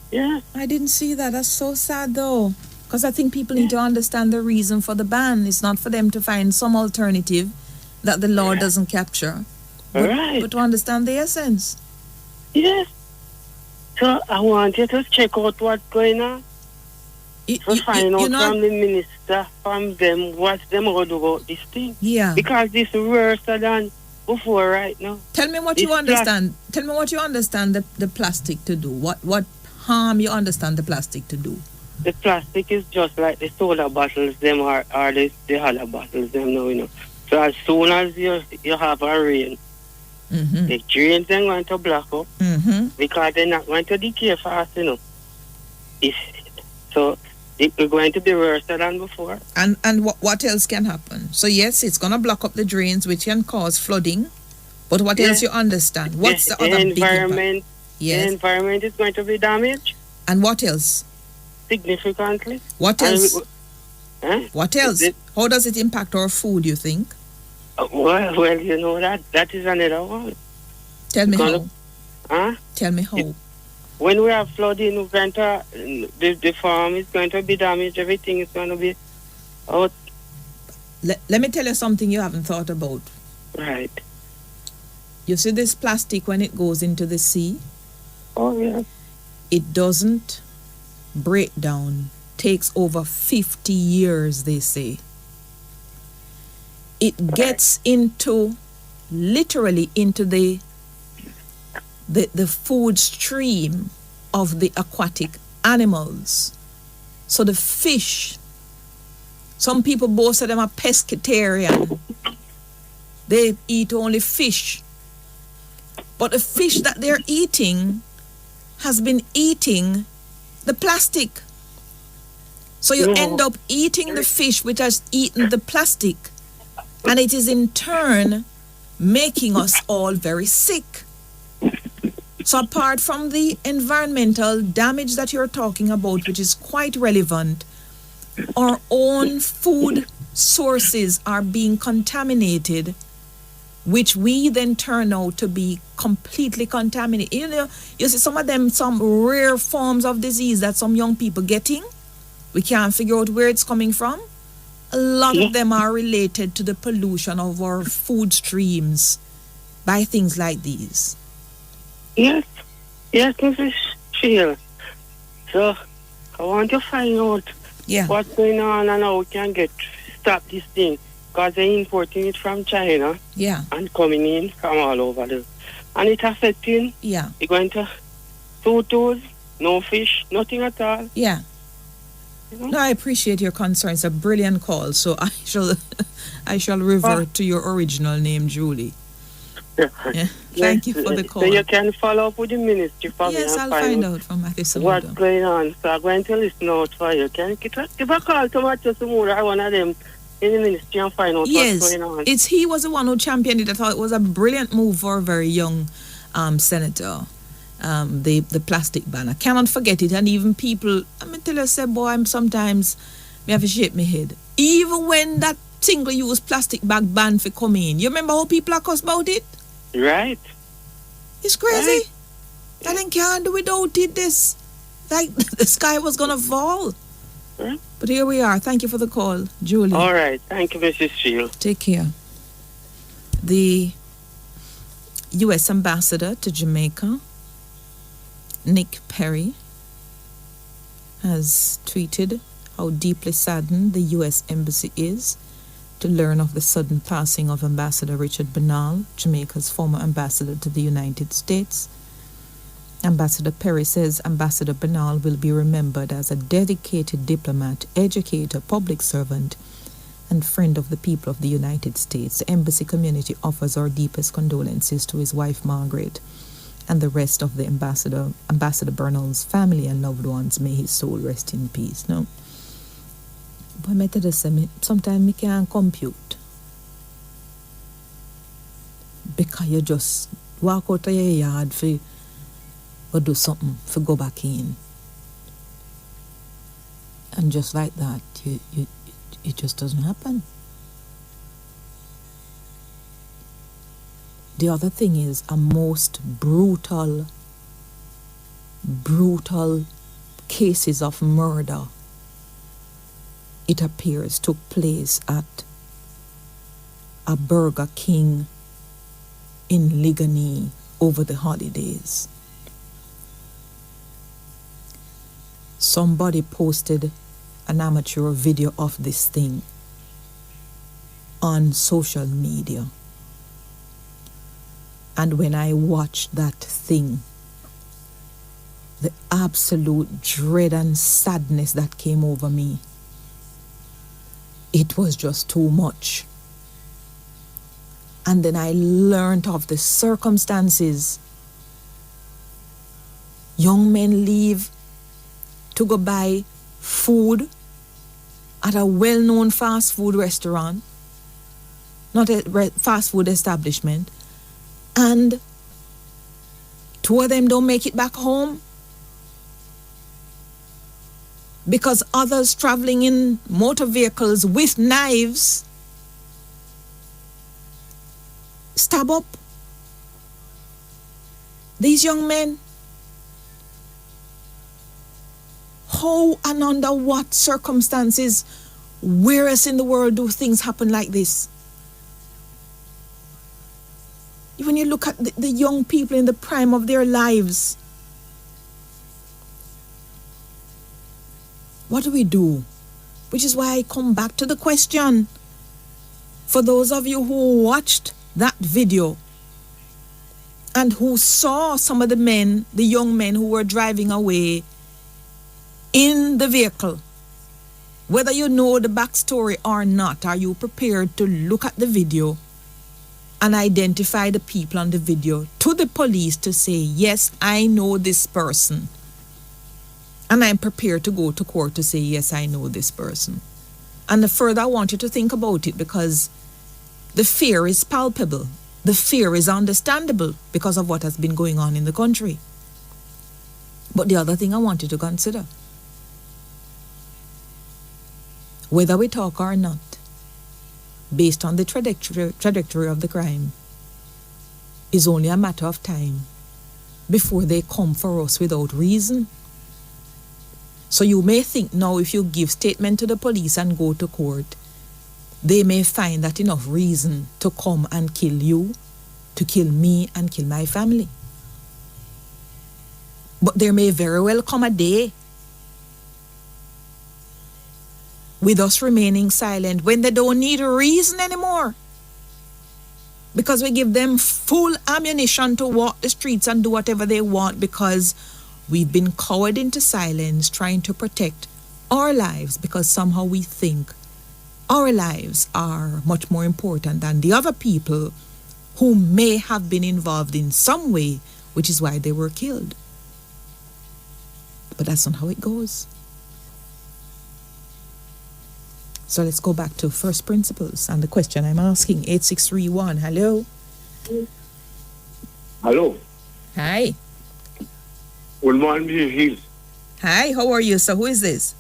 Yeah. I didn't see that. That's so sad though. Because I think people need to understand the reason for the ban. It's not for them to find some alternative that the law doesn't capture. But to understand the essence. Yes. So I want you to check out what's going on. Find out from the minister, from them, what them going to do about this thing. Yeah. Because this is worse than before right now. Tell me what you understand. Tell me what you understand the plastic to do. What harm you understand the plastic to do? The plastic is just like the soda bottles, them or the other bottles, them now, you know. So as soon as you have a rain, mm-hmm. the drains are going to block up mm-hmm. because they're not going to decay fast, you know. So it's going to be worse than before. And what else can happen? So yes, it's going to block up the drains, which can cause flooding. But what else you understand? What's the other big impact? Yes. The environment is going to be damaged. And what else? Significantly. What else? What else? How does it impact our food, you think? Well, you know, that is another one. Tell me how. Huh? Tell me how. When we have flooding, the farm is going to be damaged. Everything is going to be out. Let me tell you something you haven't thought about. Right. You see this plastic when it goes into the sea? Oh, yeah. It doesn't break down. Takes over 50 years, they say. It gets literally into the food stream of the aquatic animals. So the fish, some people both say them are pescatarian. They eat only fish. But the fish that they're eating has been eating the plastic. So you end up eating the fish which has eaten the plastic. And it is in turn making us all very sick. So apart from the environmental damage that you're talking about, which is quite relevant, our own food sources are being contaminated, which we then turn out to be completely contaminated. You see some of them, some rare forms of disease that some young people getting, we can't figure out where it's coming from. A lot of them are related to the pollution of our food streams by things like these. Yes, Mrs. Shield. So I want to find out what's going on and how we can stop this thing. Because they're importing it from China and coming in from all over the... And it's affecting... You're going to 2 toes, no fish, nothing at all. Yeah. No, I appreciate your concern. It's a brilliant call. So I shall revert to your original name, Julie. Yeah. Thank you for the call. So you can follow up with the ministry for me. Yes, I'll find out from Matthew Samuda. What's going on? So I'm going to listen out for you. Can you give a call to Matthew Samuda or one of them in the ministry and find out what's going on? Yes, he was the one who championed it. I thought it was a brilliant move for a very young senator. The plastic ban. I cannot forget it. And even people, tell you, say, boy, I'm sometimes, me have to shake my head. Even when that single-use plastic bag ban for coming in, you remember how people are cussed about it? Right. It's crazy. I think can't do without it. This, like, the sky was going to fall. Right. But here we are. Thank you for the call, Julie. All right. Thank you, Mrs. Shield. Take care. The U.S. ambassador to Jamaica, Nick Perry, has tweeted how deeply saddened the U.S. Embassy is to learn of the sudden passing of Ambassador Richard Bernal, Jamaica's former ambassador to the United States. Ambassador Perry says Ambassador Bernal will be remembered as a dedicated diplomat, educator, public servant, and friend of the people of the United States. The embassy community offers our deepest condolences to his wife Margaret and the rest of the Ambassador Bernal's family and loved ones. May his soul rest in peace. No. But I tell you, sometimes I can't compute. Because you just walk out of your yard for do something, for go back in. And just like that, it just doesn't happen. The other thing is a most brutal cases of murder, it appears, took place at a Burger King in Ligani over the holidays. Somebody posted an amateur video of this thing on social media. And when I watched that thing, the absolute dread and sadness that came over me, it was just too much. And then I learned of the circumstances. Young men leave to go buy food at a well-known fast food restaurant, not a fast food establishment, and 2 of them don't make it back home because others traveling in motor vehicles with knives stab up these young men. How and under what circumstances, where else in the world do things happen like this? When you look at the young people in the prime of their lives, what do we do? Which is why I come back to the question. For those of you who watched that video and who saw some of the young men who were driving away in the vehicle Whether you know the backstory or not, are you prepared to look at the video and identify the people on the video to the police to say, yes, I know this person. And I'm prepared to go to court to say, yes, I know this person. And the further I want you to think about it, because the fear is palpable. The fear is understandable because of what has been going on in the country. But the other thing I want you to consider, whether we talk or not, based on the trajectory of the crime, is only a matter of time before they come for us without reason. So you may think now, if you give statement to the police and go to court, they may find that enough reason to come and kill you, to kill me and kill my family. But there may very well come a day with us remaining silent when they don't need a reason anymore, because we give them full ammunition to walk the streets and do whatever they want, because we've been cowered into silence trying to protect our lives, because somehow we think our lives are much more important than the other people who may have been involved in some way, which is why they were killed. But that's not how it goes. So let's go back to first principles and the question I'm asking. 8631, hello? Hello. Hi. Good morning, Mrs. Hills. Hi, how are you? So who is this?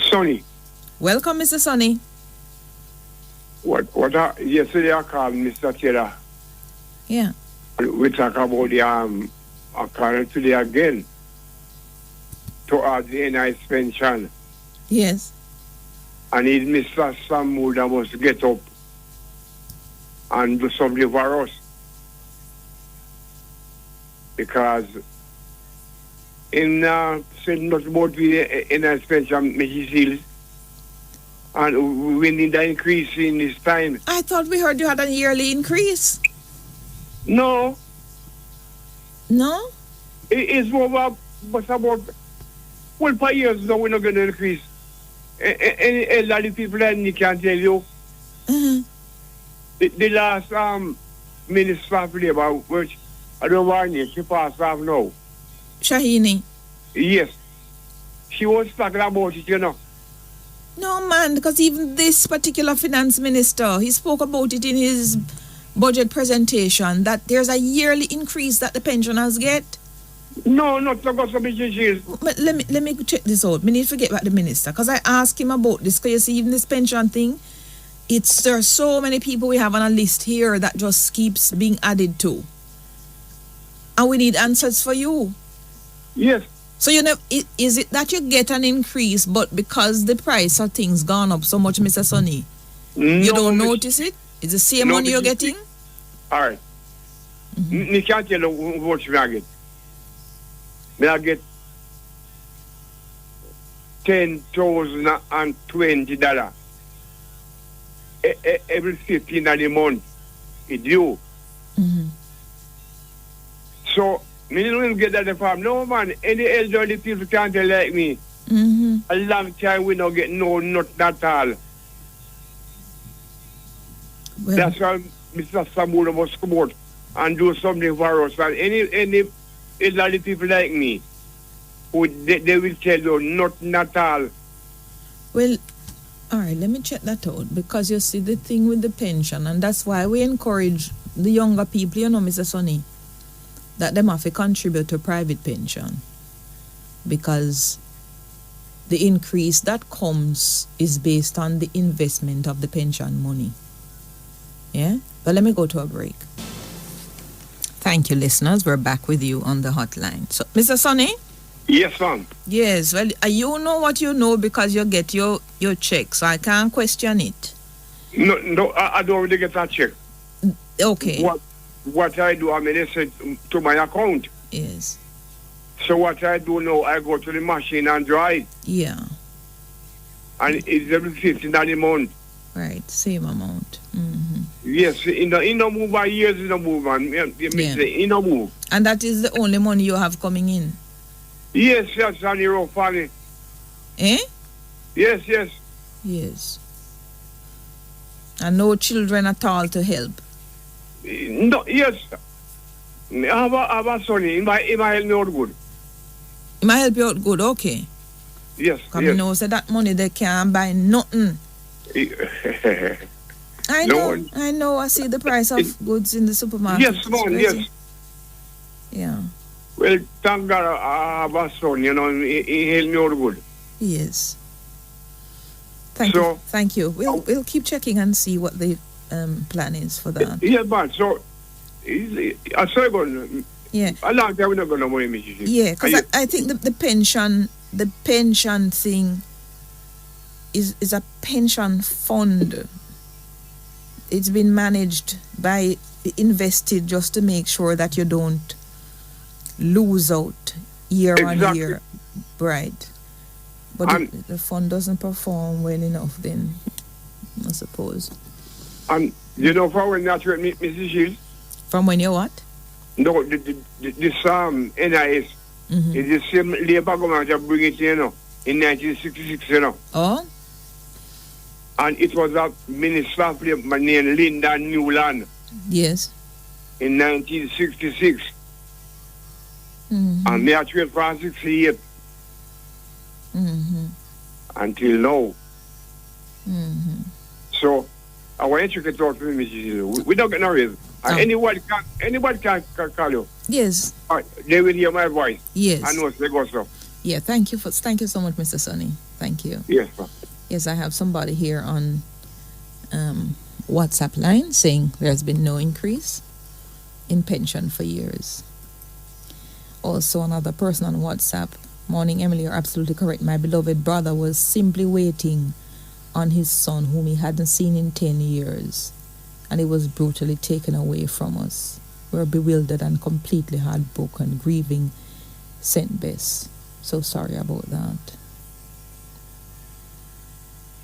Sonny. Welcome, Mr. Sonny. Yesterday I called Mr. Taylor. Yeah. We talk about the calling today again to add the NI's pension. Yes. I need Mr. Samuel that must get up and do something for us. Because in saying not about the NI's pension, Mrs. Hills, and we need an increase in this time. I thought we heard you had a yearly increase. No. No? It's over, but about 5 years now we're not going to increase. A lot of people that can tell you. Mm-hmm. The last Minister of Labour, which I don't want her, she passed off now. Shahini? Yes. She was talking about it, you know. No, man, because even this particular finance minister, he spoke about it in his budget presentation, that there's a yearly increase that the pensioners get. No, not about some issues. But let me check this out. We need to forget about the minister, because I asked him about this, because you see, even this pension thing, there are so many people we have on a list here that just keeps being added to. And we need answers for you. Yes. So, you know, is it that you get an increase, but because the price of things gone up so much, Mr. Sonny, you don't notice it? It's the same money you're getting? All right. You can't tell you what you get. I get $10,020 every 15 of the month. It's due. Mm-hmm. So, me don't get that from no man. Any elderly people can't tell like me. Mm-hmm. A long time we don't get not at all. Well, that's why Mr. Samuel must come out and do something for us. And any elderly people like me, who they will tell you nothing at all. Well, all right, let me check that out, because you see the thing with the pension, and that's why we encourage the younger people, you know, Mr. Sonny, that them have to contribute to private pension, because the increase that comes is based on the investment of the pension money. Yeah? But let me go to a break. Thank you, listeners. We're back with you on the hotline. So, Mr. Sonny? Yes, ma'am. Yes, well, you know what you know because you get your check, so I can't question it. No, I don't really get that check. Okay. What I do, I mean, they send to my account. Yes. So what I do now, I go to the machine and drive. Yeah. And it's every 15 of the month. Right, same amount. Mm-hmm. Yes, in the move by years in the move, man. In the move. And that is the only money you have coming in? Yes, and you're funny. Eh? Yes, yes. Yes. And no children at all to help. No, yes. I have a son. He might help me out good. He might help you out good, okay. Yes, Because yes. you know, so that money they can't buy nothing. I know. I see the price of goods in the supermarket. Yes, man, yes. Yeah. Well, thank God I have a son, he helped me out good. Yes. Thank you. We'll keep checking and see what the plan is for that. Yeah, but so I saw going. Yeah. A long time we're not going to money, Mrs. Yeah, because I think the pension thing is a pension fund. It's been managed invested just to make sure that you don't lose out year on year. Right. But if the fund doesn't perform well enough, then I suppose. And you know from when that's what Mrs. Shields? From when you what? No, this NIS. Mm-hmm. It's the same labor government that bring it in 1966, Oh? And it was a minister of labor named Linda Newland. Yes. In 1966. Mm-hmm. And they are trained for 68. Mm-hmm. Until now. Mm-hmm. So I want you to talk to me, Mrs. Shields. We don't get no raise. And anybody can call you. Yes. They will hear my voice. Yes. I know they go so. Yeah, thank you so much, Mr. Sonny. Thank you. Yes, ma'am. Yes, I have somebody here on WhatsApp line saying there's been no increase in pension for years. Also, another person on WhatsApp, morning Emily, you're absolutely correct. My beloved brother was simply waiting on his son whom he hadn't seen in 10 years. And he was brutally taken away from us. We're bewildered and completely heartbroken, grieving St. Bess. So sorry about that.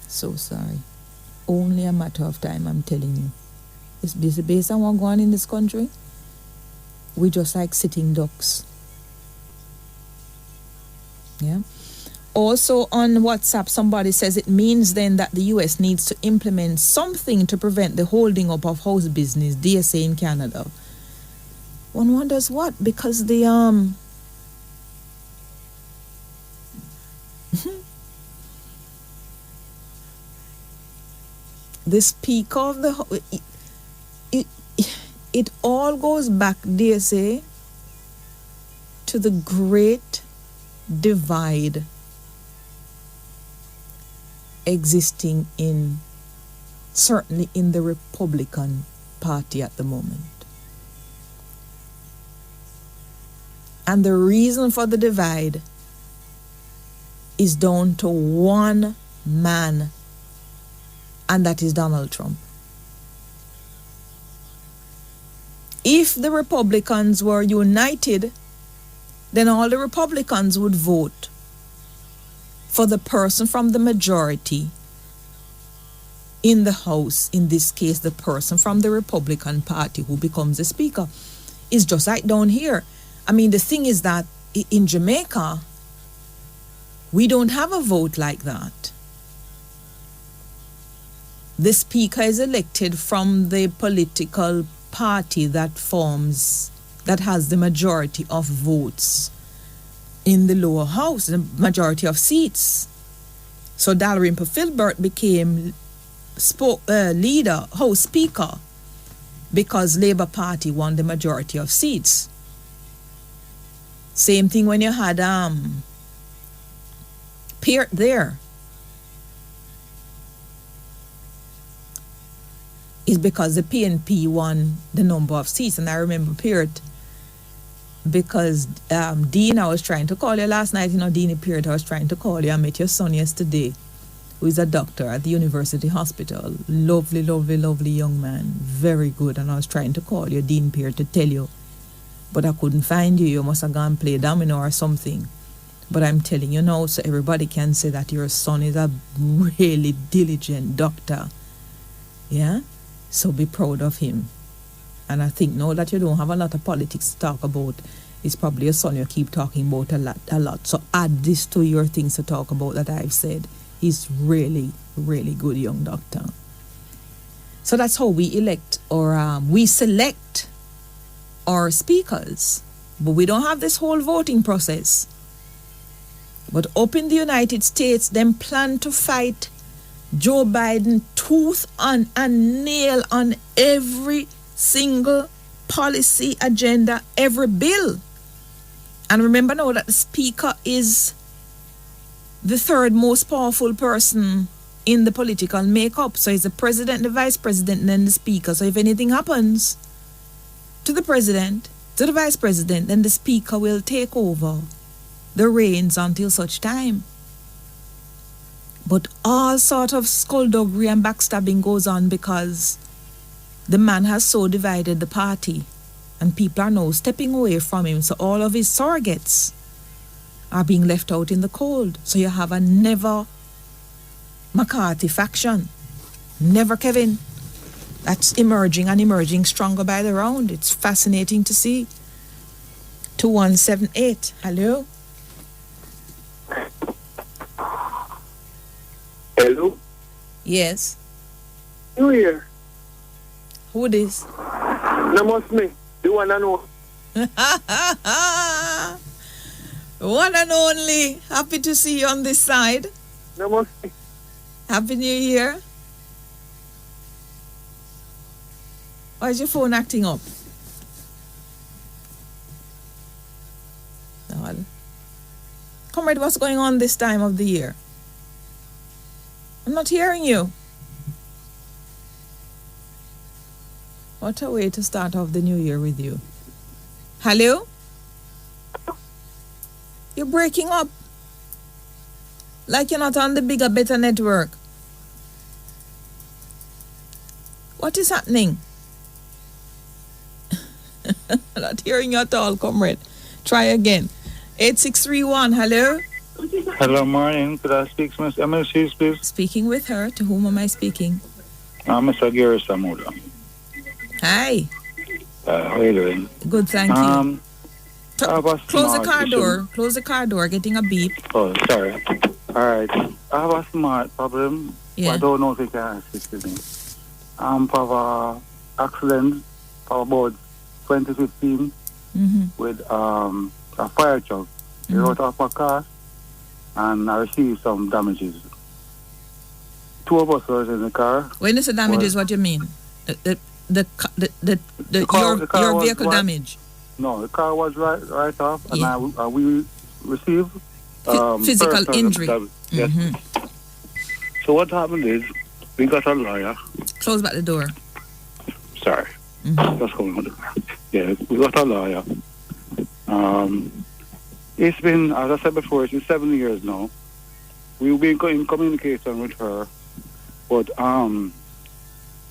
So sorry. Only a matter of time, I'm telling you. It's based on what's going on in this country. We just like sitting ducks. Yeah. Also on WhatsApp, somebody says it means then that the US needs to implement something to prevent the holding up of house business, DSA in Canada. One wonders what, because the the speaker of the it all goes back, DSA, to the great divide existing certainly in the Republican Party at the moment. And the reason for the divide is down to one man, and that is Donald Trump. If the Republicans were united, then all the Republicans would vote for the person from the majority in the House, in this case, the person from the Republican Party who becomes the Speaker. It's just like down here. I mean, the thing is that in Jamaica, we don't have a vote like that. The Speaker is elected from the political party that has the majority of votes in the lower house, the majority of seats. So Dalrymple Filbert became House Speaker because Labour Party won the majority of seats. Same thing when you had Peart there. It's because the PNP won the number of seats. And I remember Peart because Dean, I was trying to call you last night. Dean Peart, I was trying to call you. I met your son yesterday, who is a doctor at the University Hospital. Lovely, lovely, lovely young man. Very good. And I was trying to call you, Dean Peart, to tell you. But I couldn't find you. You must have gone play domino or something. But I'm telling you now, so everybody can say that your son is a really diligent doctor. Yeah? So be proud of him. And I think now that you don't have a lot of politics to talk about, It's probably your son you keep talking about a lot. So add this to your things to talk about that I've said. He's really, really good young doctor. So that's how we elect or we select our speakers. But we don't have this whole voting process. But up in the United States, them plan to fight Joe Biden tooth and nail on every single policy agenda, every bill. And remember now that the speaker is the third most powerful person in the political makeup. So it's the president, the vice president, and then the speaker. So if anything happens to the president, to the vice president, then the speaker will take over the reins until such time. But all sort of skullduggery and backstabbing goes on because the man has so divided the party and people are now stepping away from him. So all of his surrogates are being left out in the cold. So you have a never McCarthy faction, never Kevin, that's emerging and emerging stronger by the round. It's fascinating to see. 2178, hello? Hello? Yes. You here? Who this? No, must me. The one and only. One and only. Happy to see you on this side. No, must me. Happy New Year. Why is your phone acting up? No. Comrade, what's going on this time of the year? I'm not hearing you. What a way to start off the new year with you. Hello? You're breaking up. Like you're not on the bigger, better network. What is happening? I'm not hearing you at all, comrade. Try again. 8631, hello? Hello, morning. Could I speak to Ms. Emily Shields, please? Speaking with her. To whom am I speaking? Mr. Gary Samuda. Hi. How are you doing? Good, thank you. Close the car issue. door. Close the car door. Getting a beep. Oh, sorry. All right. I have a smart problem. Yeah. I don't know if you can assist me. For an accident for about 2015 with a fire truck. They wrote off my car and I received some damages. Two of us were in the car. When you say damages, what do you mean? Your vehicle damage? No, the car was right off, and we received physical injury. Yes. So what happened is we got a lawyer. Close back the door. Sorry, what's going on? Yeah, we got a lawyer. It's been, as I said before, it's been 7 years now. We've been in communication with her, but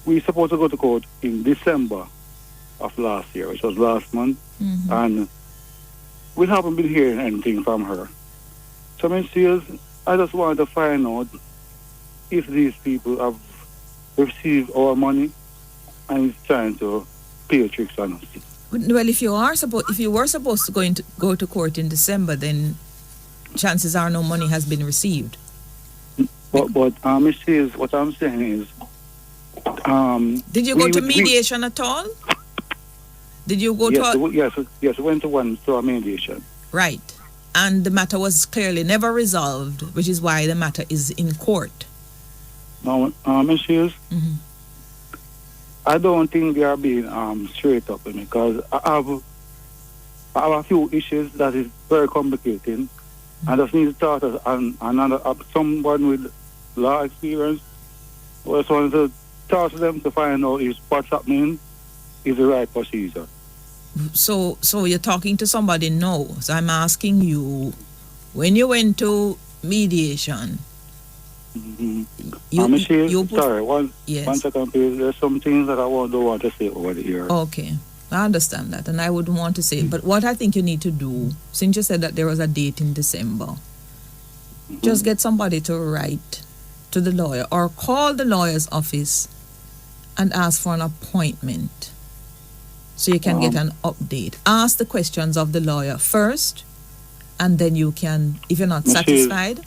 we supposed to go to court in December of last year, which was last month, and we haven't been hearing anything from her. So, Ms. Shields, I just wanted to find out if these people have received our money and is trying to play tricks on us. Well, if you were supposed to go to court in December, then chances are no money has been received. But Ms. Shields, what I'm saying is, did you go to mediation at all? Did you go to? Yes, we went to a mediation. Right, and the matter was clearly never resolved, which is why the matter is in court. No, Ms. Shields, I don't think they are being straight up with me because I have a few issues that is very complicating. I just need to talk to someone with law experience. I just wanted to talk to them to find out if what's happening is the right procedure. So you're talking to somebody now. So I'm asking you, when you went to mediation, sorry, one second, please. There's some things that I don't want to say over here. Okay, I understand that, and I wouldn't want to say it. But what I think you need to do, since you said that there was a date in December, just get somebody to write to the lawyer or call the lawyer's office and ask for an appointment So you can get an update. Ask the questions of the lawyer first, and then you can, if you're not satisfied.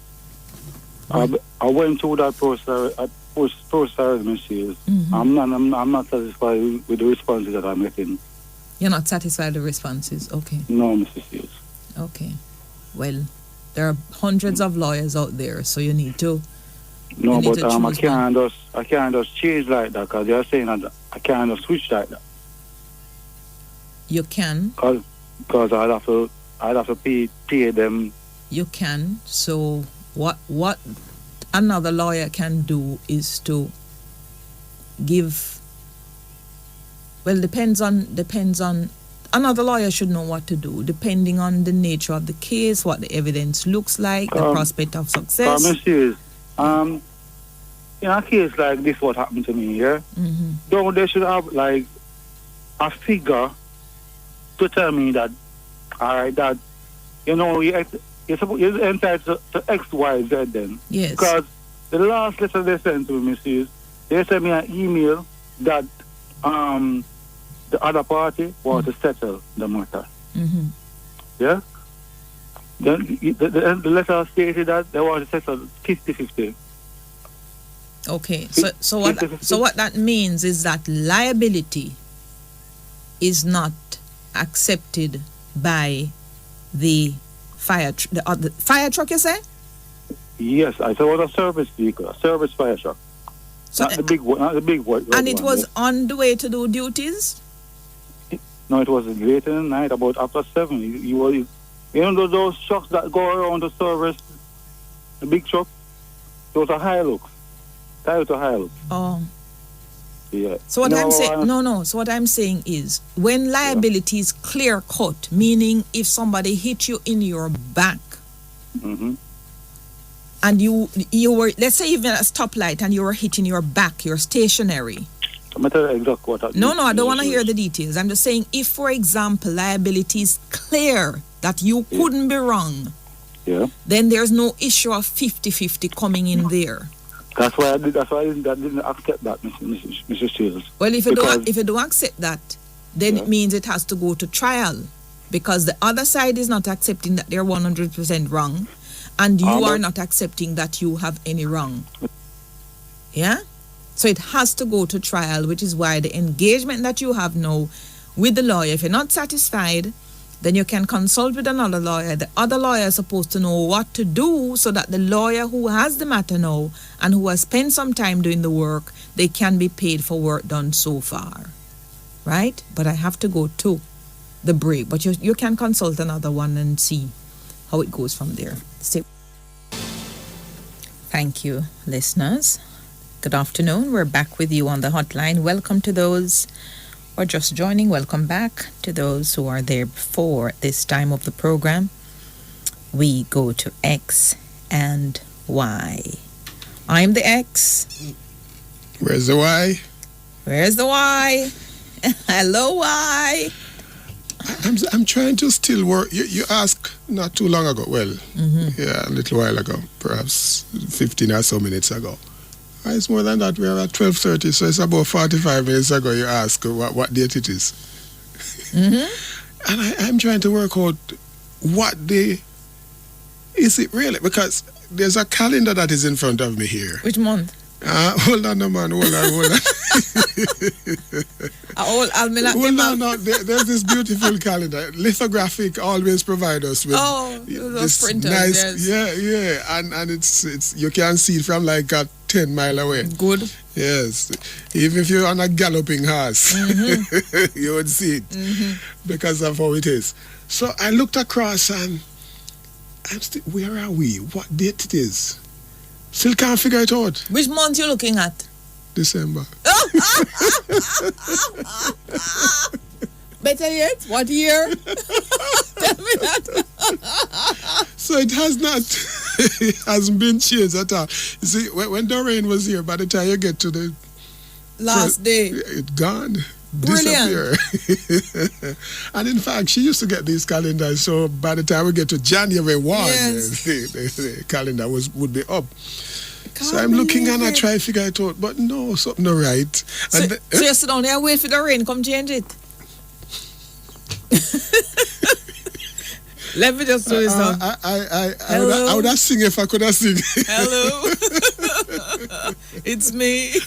I went through that process, Mrs. I'm not satisfied with the responses that I'm getting. You're not satisfied with the responses? Okay. No, Mrs. Seals. Okay. Well, there are hundreds of lawyers out there, so you need to. No, but I can't just change like that because they're saying that I can't just switch like that. You can. Because I'd have to pay them. You can. So what another lawyer can do is to give. Well, depends on. Another lawyer should know what to do, depending on the nature of the case, what the evidence looks like, the prospect of success. In a case like this, what happened to me, yeah? Mm-hmm. They should have, like, a figure to tell me that, all right, that, you're entitled to X, Y, Z then. Yes. Because the last letter they sent to me, they sent me an email that the other party want to settle the matter. Mm-hmm. Yeah? Then the letter stated that they want to settle 50-50. Okay, so what that means is that liability is not accepted by the fire truck, you say? Yes, I saw a service vehicle, a service fire truck. So not the big one. And it was on the way to do duties? No, it was late in the night, about after 7. You know those trucks that go around the service, the big truck? Those are Hilux. Toyota Hilux. Oh. Yeah. So what I'm saying, So what I'm saying is, when liability is clear cut, meaning if somebody hit you in your back, mm-hmm. and you were, let's say even at a stoplight and you were hitting your back, you're stationary. I'm tell you exactly what I No, I don't want to hear the details. I'm just saying, if, for example, liability is clear that you couldn't be wrong, then there's no issue of 50-50 coming in there. That's why I didn't accept that, Mrs. Shields. Well, if you don't accept that, then it means it has to go to trial, because the other side is not accepting that they're 100% wrong, and you are not accepting that you have any wrong. Yeah? So it has to go to trial, which is why the engagement that you have now with the lawyer, if you're not satisfied, then you can consult with another lawyer. The other lawyer is supposed to know what to do so that the lawyer who has the matter now and who has spent some time doing the work, they can be paid for work done so far. Right? But I have to go to the break. But you can consult another one and see how it goes from there. Thank you, listeners. Good afternoon. We're back with you on the hotline. Welcome to those who are just joining. Welcome back to those who are there before this time of the program. We go to X and Y. I'm the X. Where's the Y? Where's the Y? Hello, Y. I'm trying to still work. You asked not too long ago. Well, a little while ago, perhaps 15 or so minutes ago. It's more than that. We are at 12:30, so it's about 45 minutes ago you asked what date it is. Mm-hmm. And I'm trying to work out what day is it really? Because there's a calendar that is in front of me here. Which month? Hold on, man. Hold on. There's this beautiful calendar. Lithographic always provide us with those printers. Nice, yeah. And it's you can see it from like 10 miles away. Good. Yes. Even if you're on a galloping horse, you would see it because of how it is. So I looked across and where are we? What date it is? Still can't figure it out. Which month you looking at? December. Better yet, what year? Tell me that. So it hasn't been changed at all. You see, when Doreen was here, by the time you get to the last day, it's gone. Brilliant. Disappear. And in fact, she used to get these calendars, so by the time we get to January 1, the calendar would be up. So I'm looking and I try to figure it out, but no, something not right. So you sit down there and wait for the rain, come change it? Let me just do this now. I would have sing if I could have sing. Hello. It's me.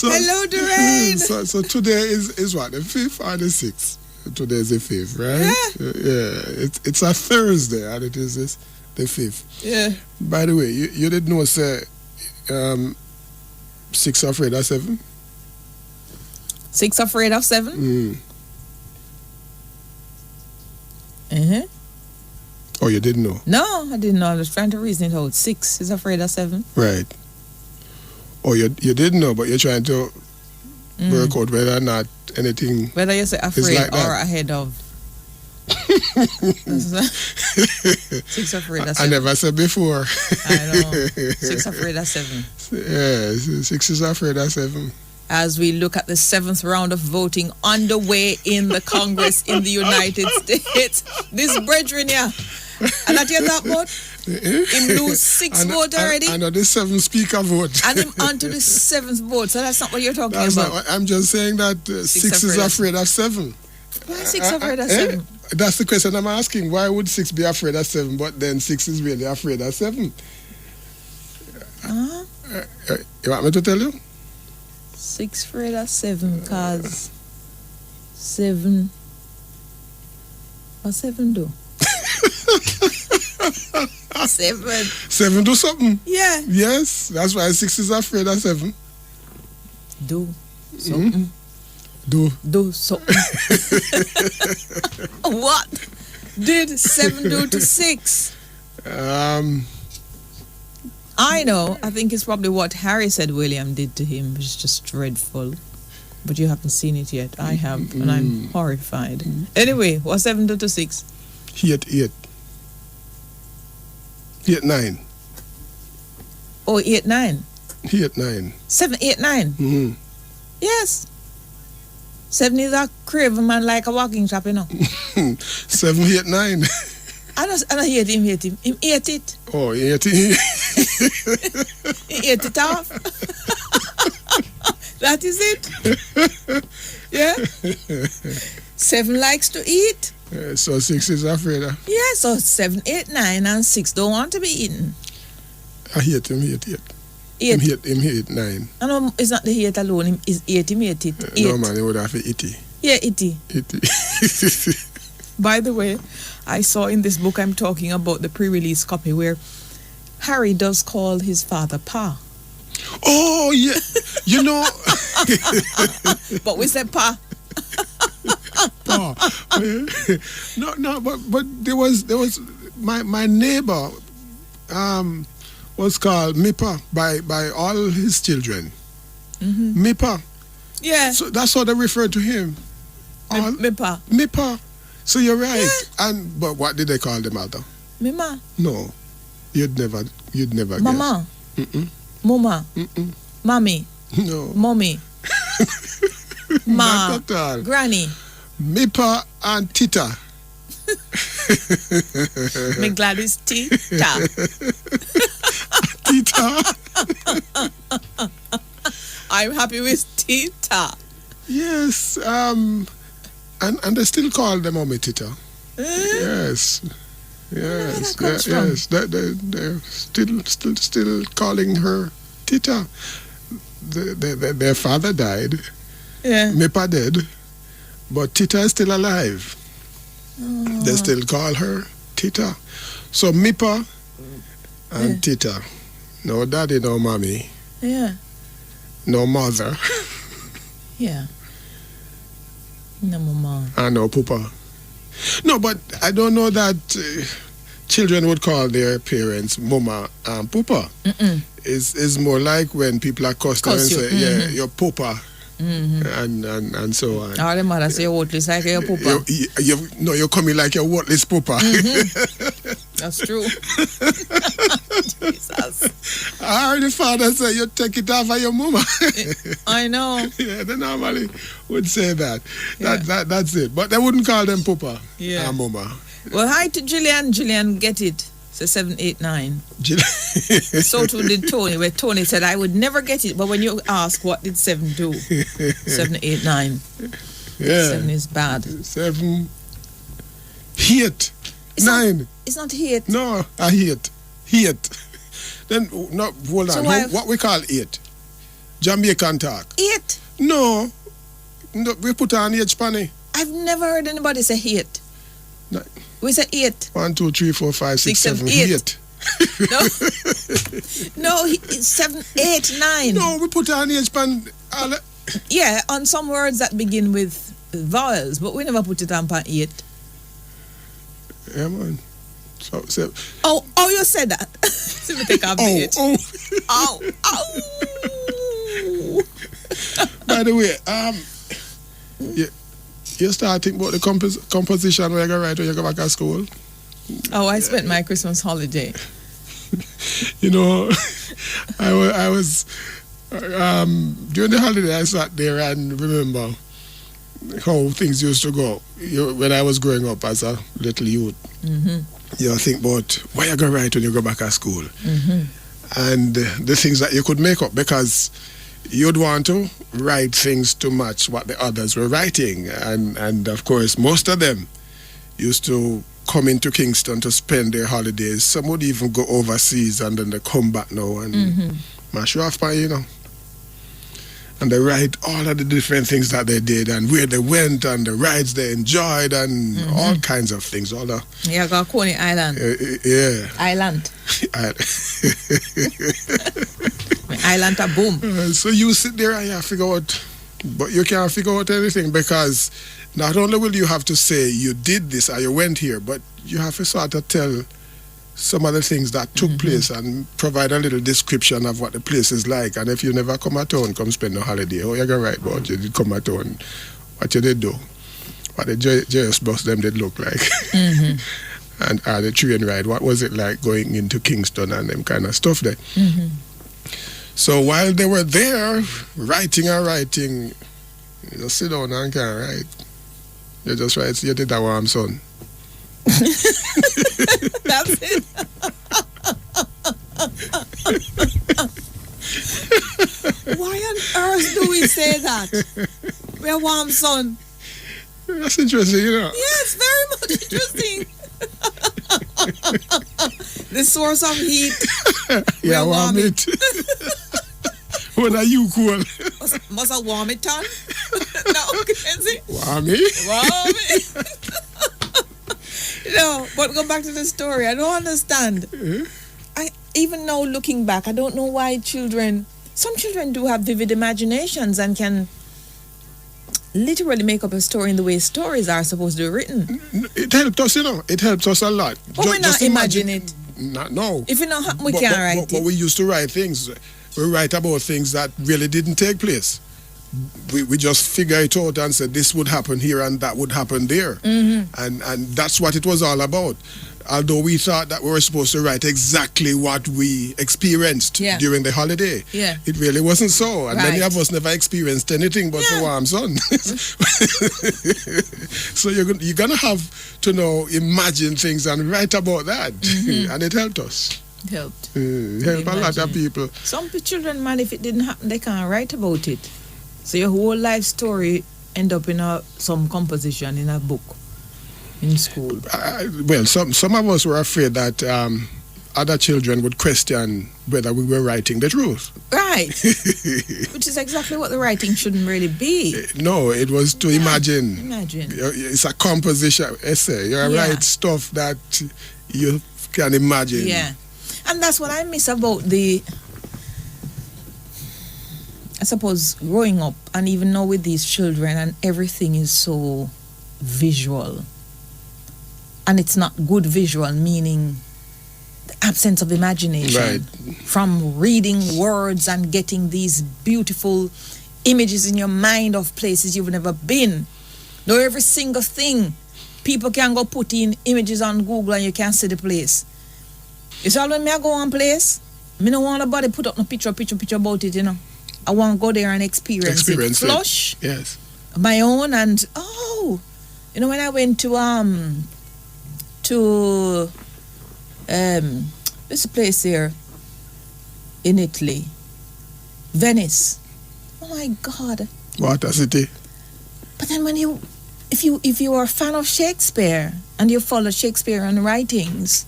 Hello, Doreen. So today is what, the 5th or the 6th? Today is the 5th, right? Yeah. It's a Thursday, and it is the 5th. Yeah. By the way, you didn't know, say, 6 afraid of 7? 6 afraid of 7? Oh, you didn't know? No, I didn't know. I was trying to reason it out. 6 is afraid of 7. Right. Oh, you didn't know, but you're trying to work out whether or not anything. Whether you say afraid like or ahead of. 6 afraid of 7. I never said before. I know. 6 afraid of 7. Yeah, 6 is afraid of 7. As we look at the 7th round of voting underway in the Congress in the United States. This brethren here, and that you talk about? Him lose 6 votes already? I know the 7th speaker vote. And him on to the 7th vote. So that's not what you're talking about. I'm just saying that 6 is afraid of 7. Why 6 afraid of 7? That's the question I'm asking. Why would 6 be afraid of 7, but then 6 is really afraid of 7? You want me to tell you? 6 afraid of 7 because 7. What 7 do? 7 do something. Yeah. Yes, that's why 6 is afraid of 7. Do something. Do something. What did 7 do to 6? I know. I think it's probably what Harry said William did to him, which is just dreadful. But you haven't seen it yet. I have, and I'm horrified. Anyway, what 7 do to 6? He at 8. He at 9. Oh, 8, 9. He at 9. 7, 8, 9. Yes. 7 is a craven man like a walking shop, you know. 7, 8, 9. I don't hate him. Him ate it. Oh, he ate it. He ate it off. That is it. Yeah. 7 likes to eat. So 6 is afraid of. Yeah, so 7, 8, 9, and 6 don't want to be eaten. I hate him, hate 8. Him hate 9. I know it's not the hate alone, him is 8, him hate it. 8. No man, he would have to eat it. Yeah, itty. By the way, I saw in this book I'm talking about the pre-release copy where Harry does call his father Pa. Oh, yeah. You know. But we said Pa. Pa. No, but there was my neighbor was called Mipa by all his children. Mipa. Yeah. So that's how they refer to him. Mipa. Mipa. So you're right. Yeah. But what did they call the mother? Mima. No. You'd never Mama. Guess. Mama. Mommy. No. Mommy. Ma. Not at all. Granny. Mipa and Tita. Me glad it's Tita. Tita. I'm happy with Tita. Yes. And they still call them Mommy Tita. Yes. Yes. Yes. They're still calling her Tita. Their father died. Yeah. Mipa did. But Tita is still alive. Oh. They still call her Tita. So Mipa and Tita. No daddy, no mommy. Yeah. No mother. Yeah. No mama. And no papa. No, but I don't know that children would call their parents mama and papa. It's more like when people are cussed and say, yeah, your papa. And so on. All the mother say you're worthless like your papa. You're coming like your worthless papa. That's true. Jesus. I heard the father say you take it off of your mama. I know. Yeah, they normally would say that. That's it. But they wouldn't call them papa and mama. Well, hi to Gillian. Gillian, get it. So 7, 8, 9. So too did Tony, where Tony said, I would never get it. But when you ask, what did 7 do? 7, 8, 9. Yeah. 7 is bad. 7. 8. 9. It's not 8. No, I hate. 8. Then, no, hold on. So what we call 8? Jamaican talk. 8? No, we put on age panny. I've never heard anybody say 8. No. We say 8. 1, 2, 3, 4, 5, 6, 7, 8. No, it's 7, 8, 9. No, we put on age pan. Yeah, on some words that begin with vowels, but we never put it on pan 8. Yeah, man. So. Oh, you said that. So we take off the 8. Oh. By the way, you start thinking about the composition when you go right when you go back to school. Oh, I spent my Christmas holiday. You know, I was during the holiday. I sat there and remember how things used to go when I was growing up as a little youth. Mm-hmm. You think about why you go right when you go back to school, and the things that you could make up because you'd want to write things to match what the others were writing, and of course most of them used to come into Kingston to spend their holidays. Some would even go overseas and then they come back now and mash off by, you know. And they write all of the different things that they did and where they went and the rides they enjoyed and all kinds of things. All the Yeah, go Coney Island. Yeah. Island. Island a boom. So you sit there and you figure out, but you can't figure out anything because not only will you have to say you did this or you went here, but you have to sort of tell some of the things that took place and provide a little description of what the place is like. And if you never come at town, come spend a holiday. Oh, you're right, but you did come at town. What you did do? What the JS bus them did look like. And the train ride, what was it like going into Kingston and them kind of stuff there. So while they were there, writing, you just sit down and can't write. You just write, you did that warm son. That's it. Why on earth do we say that? We're warm son. That's interesting, you know. Yes, very much interesting. The source of heat. Yeah, warm it. When are you cool? Must I warm it on? No, Kenzie. Warm it? Warm it. No, but go back to the story. I don't understand. I even now looking back, I don't know why some children do have vivid imaginations and can literally make up a story in the way stories are supposed to be written. It helped us, you know. It helps us a lot. But we not imagine it. No. If it not happen, we can't write it. But we used to write things. We write about things that really didn't take place. We just figure it out and say this would happen here and that would happen there. And that's what it was all about. Although we thought that we were supposed to write exactly what we experienced during the holiday. Yeah. It really wasn't so. And many of us never experienced anything but the warm sun. So you're going to have to imagine things and write about that. And it helped us. It helped. It helped a lot of people. Some children, man, if it didn't happen, they can't write about it. So your whole life story end up in some composition in a book in school. Well, some of us were afraid that other children would question whether we were writing the truth. Right. Which is exactly what the writing shouldn't really be. No, it was to imagine. Imagine. It's a composition essay. You write stuff that you can imagine. Yeah. And that's what I miss about I suppose growing up and even now with these children, and everything is so visual. And it's not good visual, meaning the absence of imagination. Right. From reading words and getting these beautiful images in your mind of places you've never been. Now every single thing, people can go put in images on Google and you can see the place. It's all when I go on place, I don't want nobody put up no picture about it, you know. I want to go there and experience it. Flush. Yes. My own and when I went to this place here in Italy, Venice. Oh my God. What a city. But then if you are a fan of Shakespeare and you follow Shakespearean writings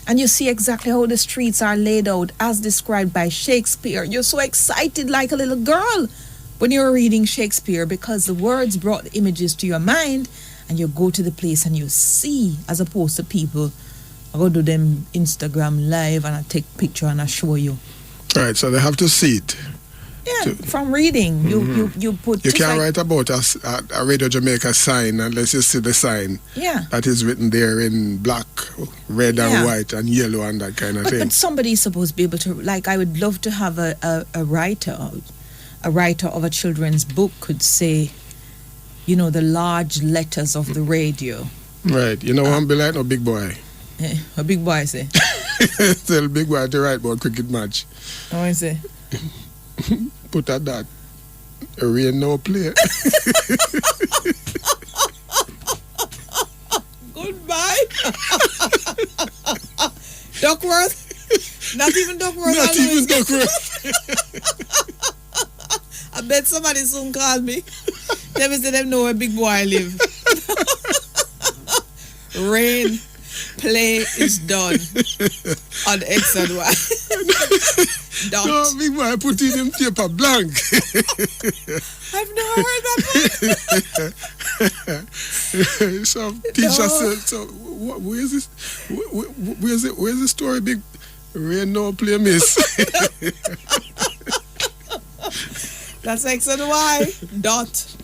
and you see exactly how the streets are laid out as described by Shakespeare, you're so excited like a little girl when you're reading Shakespeare because the words brought the images to your mind and you go to the place and you see, as opposed to people, I go do them Instagram live and I take picture and I show you. Right, so they have to see it. Yeah, from reading, you put. You can't write about a Radio Jamaica sign unless you see the sign. Yeah. That is written there in black, red and white and yellow and that kind of thing. But somebody is supposed to be able to, like, I would love to have a writer of a children's book could say, you know, the large letters of the radio. Right. You know, I'm be like no big boy. A big boy say. Tell big boy to write about cricket match. Oh, I say. Put at that. A rain no play. Goodbye. Duckworth? Not even Duckworth. Not even Duckworth. I bet somebody soon call me. Let me say them know where big boy live. Rain play is done on X and Y. Dot. No, big boy, put in them paper blank. I've never heard that one. Some teacher said, so where's this? Where's the story, big? Rain no play miss. That's X and Y. Dot.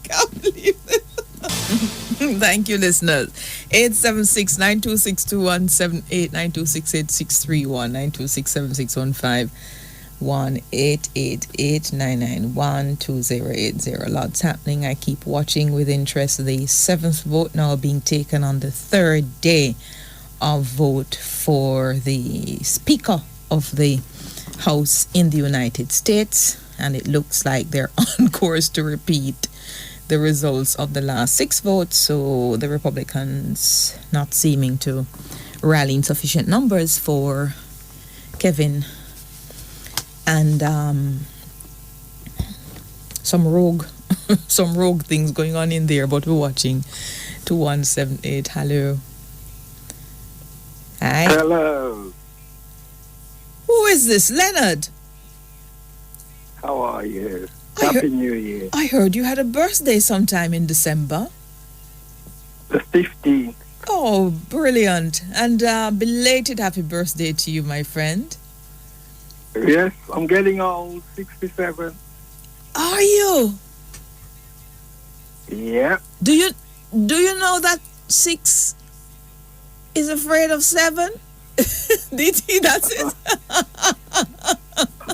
Can't believe it. Thank you, listeners. 876-926-2178, 926-8631, 926-7615, 1-888-991-2080. Lots happening. I keep watching with interest. The seventh vote now being taken on the third day of vote for the Speaker of the House in the United States. And it looks like they're on course to repeat the results of the last 6 votes, so the Republicans not seeming to rally in sufficient numbers for Kevin, and some rogue things going on in there, but we're watching. 2178. Hello. Hi. Hello. Who is this? Leonard? How are you? Happy New Year. I heard you had a birthday sometime in December. The 15th. Oh, brilliant. And belated happy birthday to you, my friend. Yes, I'm getting old, 67. Are you? Yeah. Do you know that 6 is afraid of 7? DT, that's it.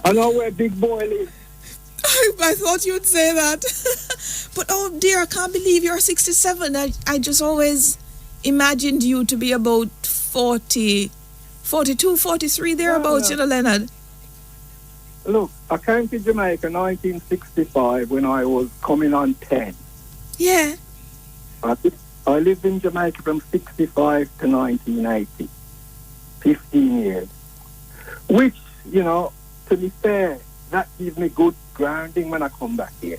I know where Big Boy lives. I thought you'd say that. But oh dear, I can't believe you're 67. I just always imagined you to be about 40, 42, 43 thereabouts, you know, Leonard. Look, I came to Jamaica in 1965 when I was coming on 10. Yeah. I lived in Jamaica from 65 to 1980. 15 years. Which, you know, to be fair, that gives me good grounding when I come back here.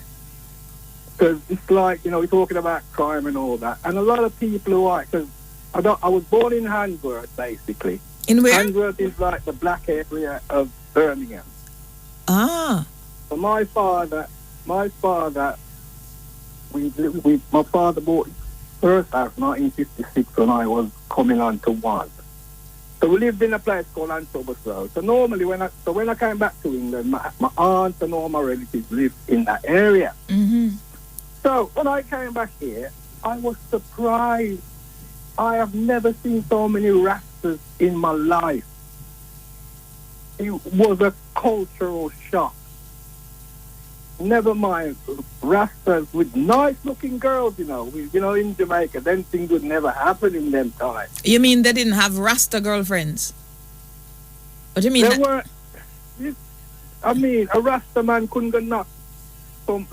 Because it's like, you know, we're talking about crime and all that. And a lot of people who are, because I was born in Handsworth, basically. In where? Handsworth is like the black area of Birmingham. Ah. So my father, my father bought his first house in 1956 when I was coming on to 1. So we lived in a place called Antobus Road. So normally when I came back to England, my aunts and all my relatives lived in that area. Mm-hmm. So when I came back here, I was surprised. I have never seen so many Rastas in my life. It was a cultural shock. Never mind Rastas with nice-looking girls, you know. In Jamaica, them things would never happen in them times. You mean they didn't have Rasta girlfriends? What do you mean? There weren't. I mean, a Rasta man couldn't go knock some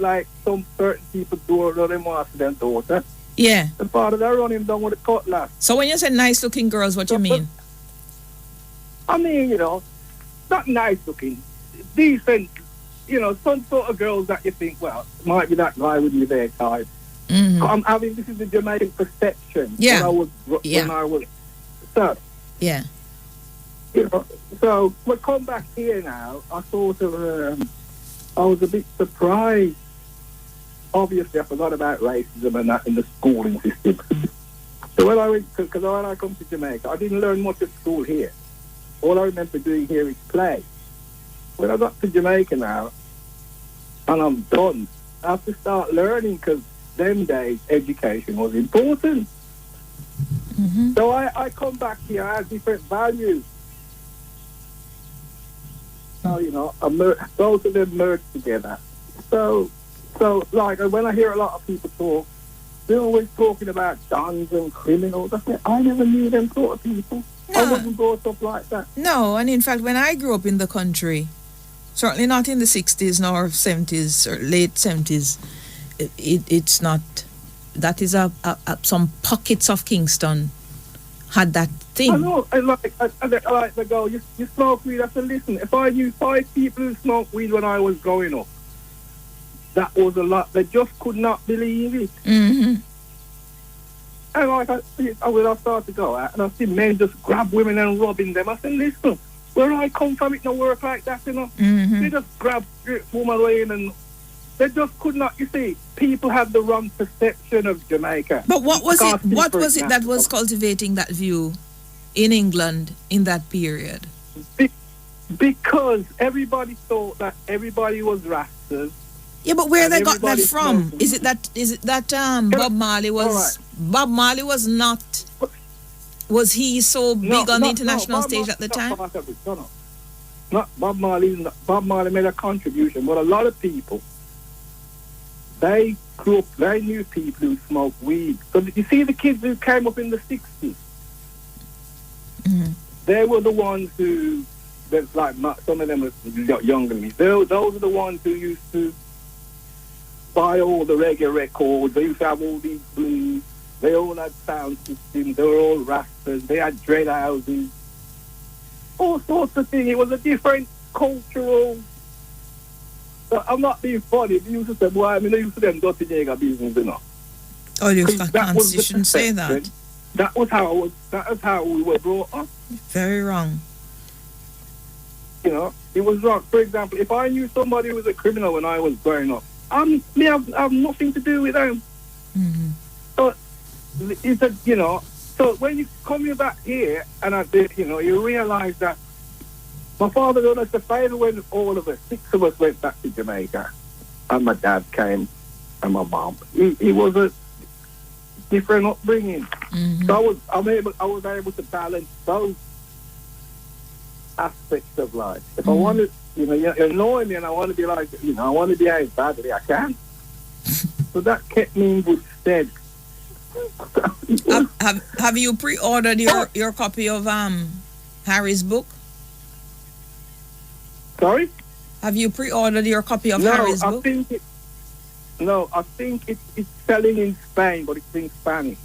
certain people's door or them after their daughter. Yeah. The father they run him down with a cutlass. So when you say nice-looking girls, what do you mean? I mean, you know, not nice-looking, decent. some sort of girls that you think, well, might be that guy with you their type. Mm-hmm. This is the Jamaican perception. Yeah. When I was so. Yeah. So when I come back here now, I sort of, I was a bit surprised. Obviously, I forgot about racism and that in the schooling system. So when I come to Jamaica, I didn't learn much at school here. All I remember doing here is play. When I got to Jamaica now, and I'm done, I have to start learning because them days education was important. Mm-hmm. So I come back here, I have different values. So, both of them merge together. So like when I hear a lot of people talk, they're always talking about dons and criminals. I never knew them sort of people. No. I wasn't brought up like that. No, and in fact, when I grew up in the country, certainly not in the 60s nor 70s or late 70s, it's not. That is some pockets of Kingston had that thing. I know. I like the girl. You smoke weed. I said, listen, if I knew 5 people who smoked weed when I was growing up, that was a lot. They just could not believe it. Mm-hmm. And when I started to go out, and I see men just grab women and robbing them, I said, listen, where I come from, it don't work like that, Mm-hmm. They just grab woman away and they just could not. You see, people have the wrong perception of Jamaica. But what was it? What was it that was cultivating that view in England in that period? Because everybody thought that everybody was Rastas. Yeah, but where they got that from? Is it that Bob Marley was? Right. Bob Marley was not. Was he so big on the international stage at the time? Not Bob Marley. Bob Marley made a contribution, but a lot of people, they grew up. They knew people who smoked weed. So you see, the kids who came up in the 60s, they were the ones who. Like some of them were younger than me. Those are the ones who used to buy all the reggae records. They used to have all these blues. They all had sound systems. They were all rastas. They had dread houses. All sorts of things. It was a different cultural... I'm not being funny. They used to say, boy, they used to them dirty nigger business, Oh, you shouldn't say that. That was how we were brought up. Very wrong. It was wrong. For example, if I knew somebody who was a criminal when I was growing up, I have nothing to do with them. Mm-hmm. So it's so when you come back here and you realize that my father done us a favor when all of us, 6 of us, went back to Jamaica, and my dad came and my mom. It was a different upbringing. Mm-hmm. So I was able to balance those aspects of life. If I want to, you annoy me and I want to be like, I want to behave badly, I can. So that kept me in good stead. Have you pre-ordered your copy of Harry's book? Sorry? Have you pre-ordered your copy of Harry's book? I think it's selling in Spain, but it's in Spanish.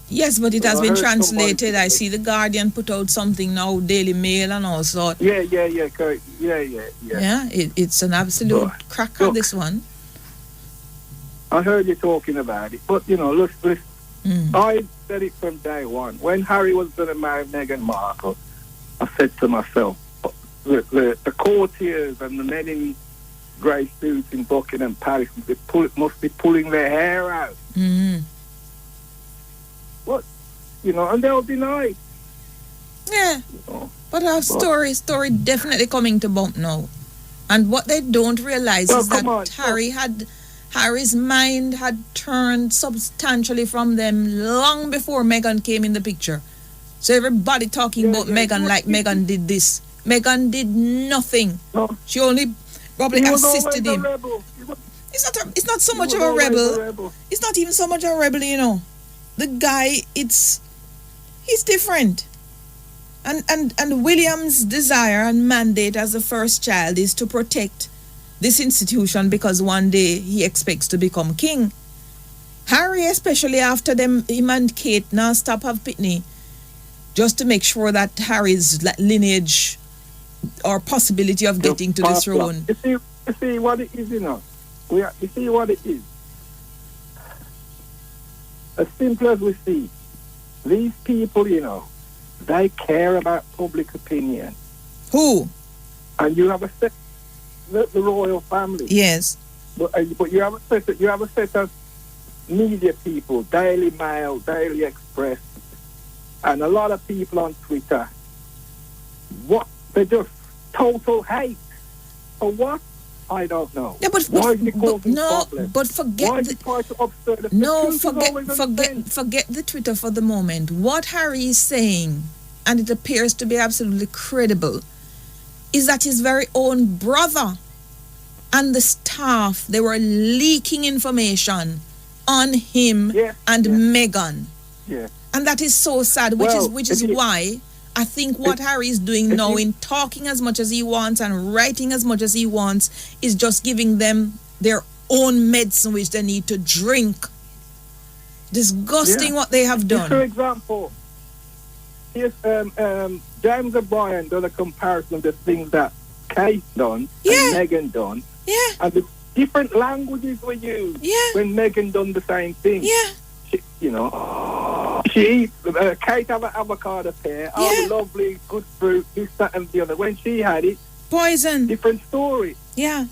Yes, but it has been translated. I see the Guardian put out something now, Daily Mail and all sorts. Yeah, correct. Yeah. Yeah, it's an absolute cracker, this one. I heard you talking about it, but listen, I said it from day one. When Harry was going to marry Meghan Markle, I said to myself, the courtiers and the men in grey suits in Buckingham Palace must be pulling their hair out. Mm-hmm. What? And they'll deny. Yeah. But our story definitely coming to bump now. And what they don't realize is that Harry's mind had turned substantially from them long before Meghan came in the picture. So everybody talking about Meghan like Meghan did this. Meghan did nothing. No. She only probably assisted him. It's not so much of a rebel. It's not even so much of a rebel, The guy, he's different. And William's desire and mandate as the first child is to protect this institution because one day he expects to become king. Harry, especially after him and Kate now stop have pitney, just to make sure that Harry's lineage or possibility of getting to the throne You see what it is, you know. You see what it is. As simple as we see, these people, you know, they care about public opinion. Who? And you have a set, the royal family. Yes. But you have a set of media people, Daily Mail, Daily Express, and a lot of people on Twitter. What? They just total hate. For what? I don't know. Yeah, but why is it causing no, problems? but forget. Why is it trying to obscure the No, truth is always forget the Twitter for the moment. What Harry is saying, and it appears to be absolutely credible, is that his very own brother and the staff, they were leaking information on him and Meghan. Yeah. And that is so sad, which is why I think what Harry is doing now in talking as much as he wants and writing as much as he wants is just giving them their own medicine which they need to drink. Disgusting what they have done. For example, yes, James O'Brien done a comparison of the things that Kate done and Meghan done. Yeah. And the different languages were used when Meghan done the same thing. Yeah. You know, Kate have an avocado pear. Oh, lovely, good fruit, this, that, and the other. When she had it, poison. Different story. Yeah.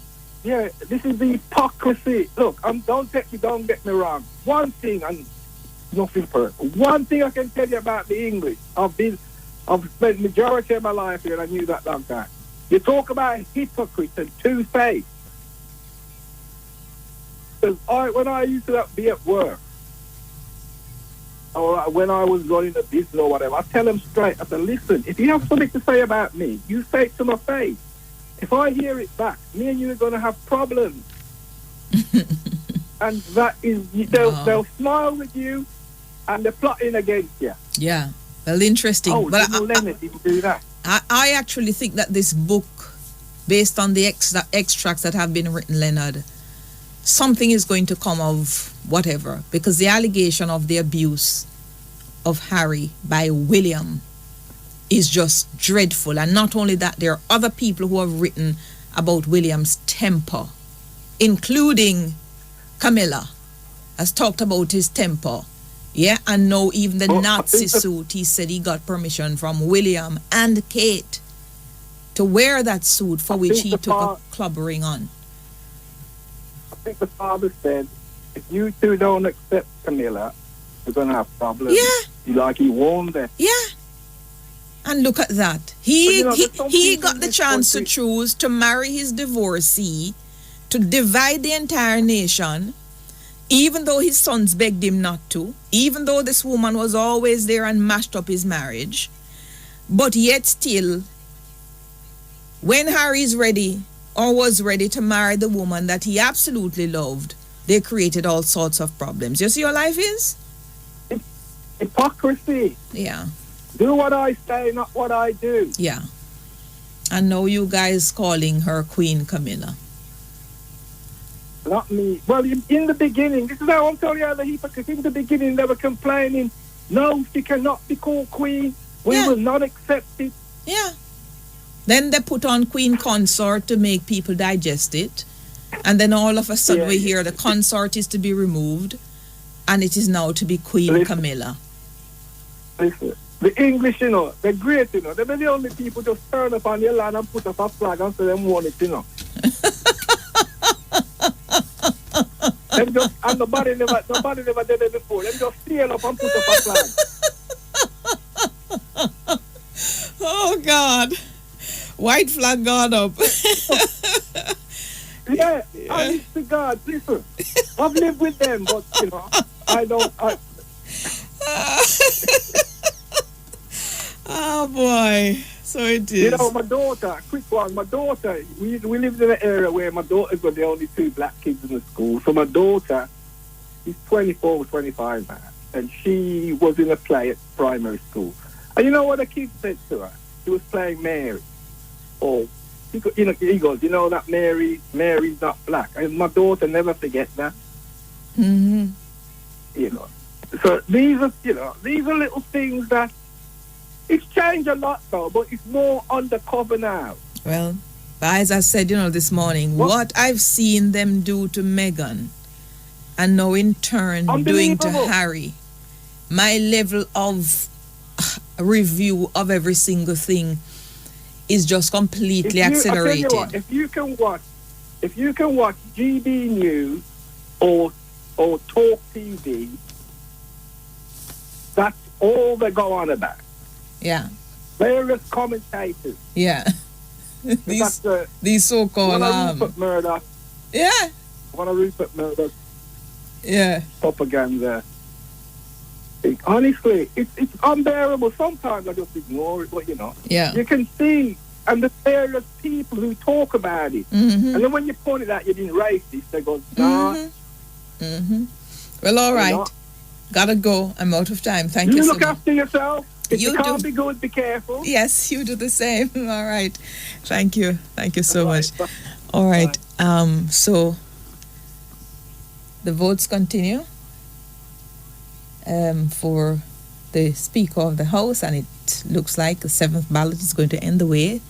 Yeah, this is the hypocrisy. Look, don't get me wrong. One thing, and nothing personal. One thing I can tell you about the English. I've spent majority of my life here, and I knew that long time. You talk about hypocrites and two-faced. Because when I used to be at work, or when I was running a business or whatever, I tell them straight, I said, listen, if you have something to say about me, you say it to my face. If I hear it back, me and you are going to have problems. And that is, they'll smile with you and they're plotting against you. Yeah, well, interesting. Oh, but Leonard didn't do that. I actually think that this book, based on the extracts that have been written, Leonard, something is going to come of whatever, because the allegation of the abuse of Harry by William is just dreadful. And not only that, there are other people who have written about William's temper, including Camilla has talked about his temper. Yeah, and now even the Nazi suit, he said he got permission from William and Kate to wear that suit for which he took a clubbering on. I think the father said, if you two don't accept Camilla, we're going to have problems. Yeah. Like he warned them. Yeah. And look at that. He got the chance to choose to marry his divorcee, to divide the entire nation, even though his sons begged him not to, even though this woman was always there and mashed up his marriage. But yet still, when Harry's ready or was ready to marry the woman that he absolutely loved, they created all sorts of problems. You see what life is? Hypocrisy. Yeah. Do what I say, not what I do. Yeah. And now you guys calling her Queen Camilla. Not me. Well, in the beginning, this is how I'm telling you the hypocrites. In the beginning, they were complaining, no, she cannot be called Queen. We will not accept it. Yeah. Then they put on Queen Consort to make people digest it. And then all of a sudden we hear the consort is to be removed and it is now to be Queen Camilla. Listen, the English, you know, they're great, you know. They're the only people just turn up on your land and put up a flag and say them want it, you know. Them just, and nobody never did it before. Them just steal up and put up a flag. Oh, God. White flag gone up. Yeah, honest to God, listen, I've lived with them, but, you know, Oh, boy. So it is. You know, my daughter, quick one, we lived in an area where my daughters were the only two black kids in the school. So my daughter is 24, 25 now, and she was in a play at primary school. And you know what the kid said to her? She was playing Mary. Oh, he goes, you know that Mary's not black. And my daughter never forget that. Mm-hmm. You know. So these are little things that it's changed a lot though, but it's more undercover now. Well, But as I said, this morning, what I've seen them do to Meghan and now in turn doing to Harry, my level of review of every single thing is just completely accelerated. I tell you what, if you can watch GB News or Talk TV, that's all they go on about. Yeah. Various commentators. Yeah. These so-called Rupert Murdoch. Yeah. One of Rupert Murdoch. Yeah. Propaganda. Honestly, it's unbearable. Sometimes I just ignore it, but Yeah. You can see, and the various people who talk about it, and then when you point it out, you're being racist. They go, nah. Well, all right. Gotta go. I'm out of time. Thank you so much. You look after yourself. If you can't do. Be good, be careful. Yes, you do the same. All right. Thank you. Thank you so much. All right. So the votes continue for the Speaker of the House, and it looks like the 7th ballot is going to end the way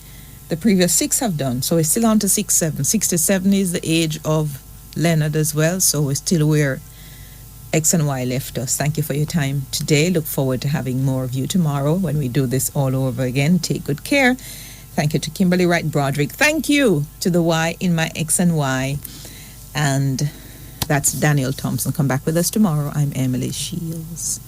the previous 6 have done. So we're still on to 67. 67 is the age of Leonard as well, so we're still where X and Y left us. Thank you for your time today. Look forward to having more of you tomorrow when we do this all over again. Take good care. Thank you to Kimberly Wright Broderick. Thank you to the Y in my X and Y. And that's Daniel Thompson. Come back with us tomorrow. I'm Emily Shields.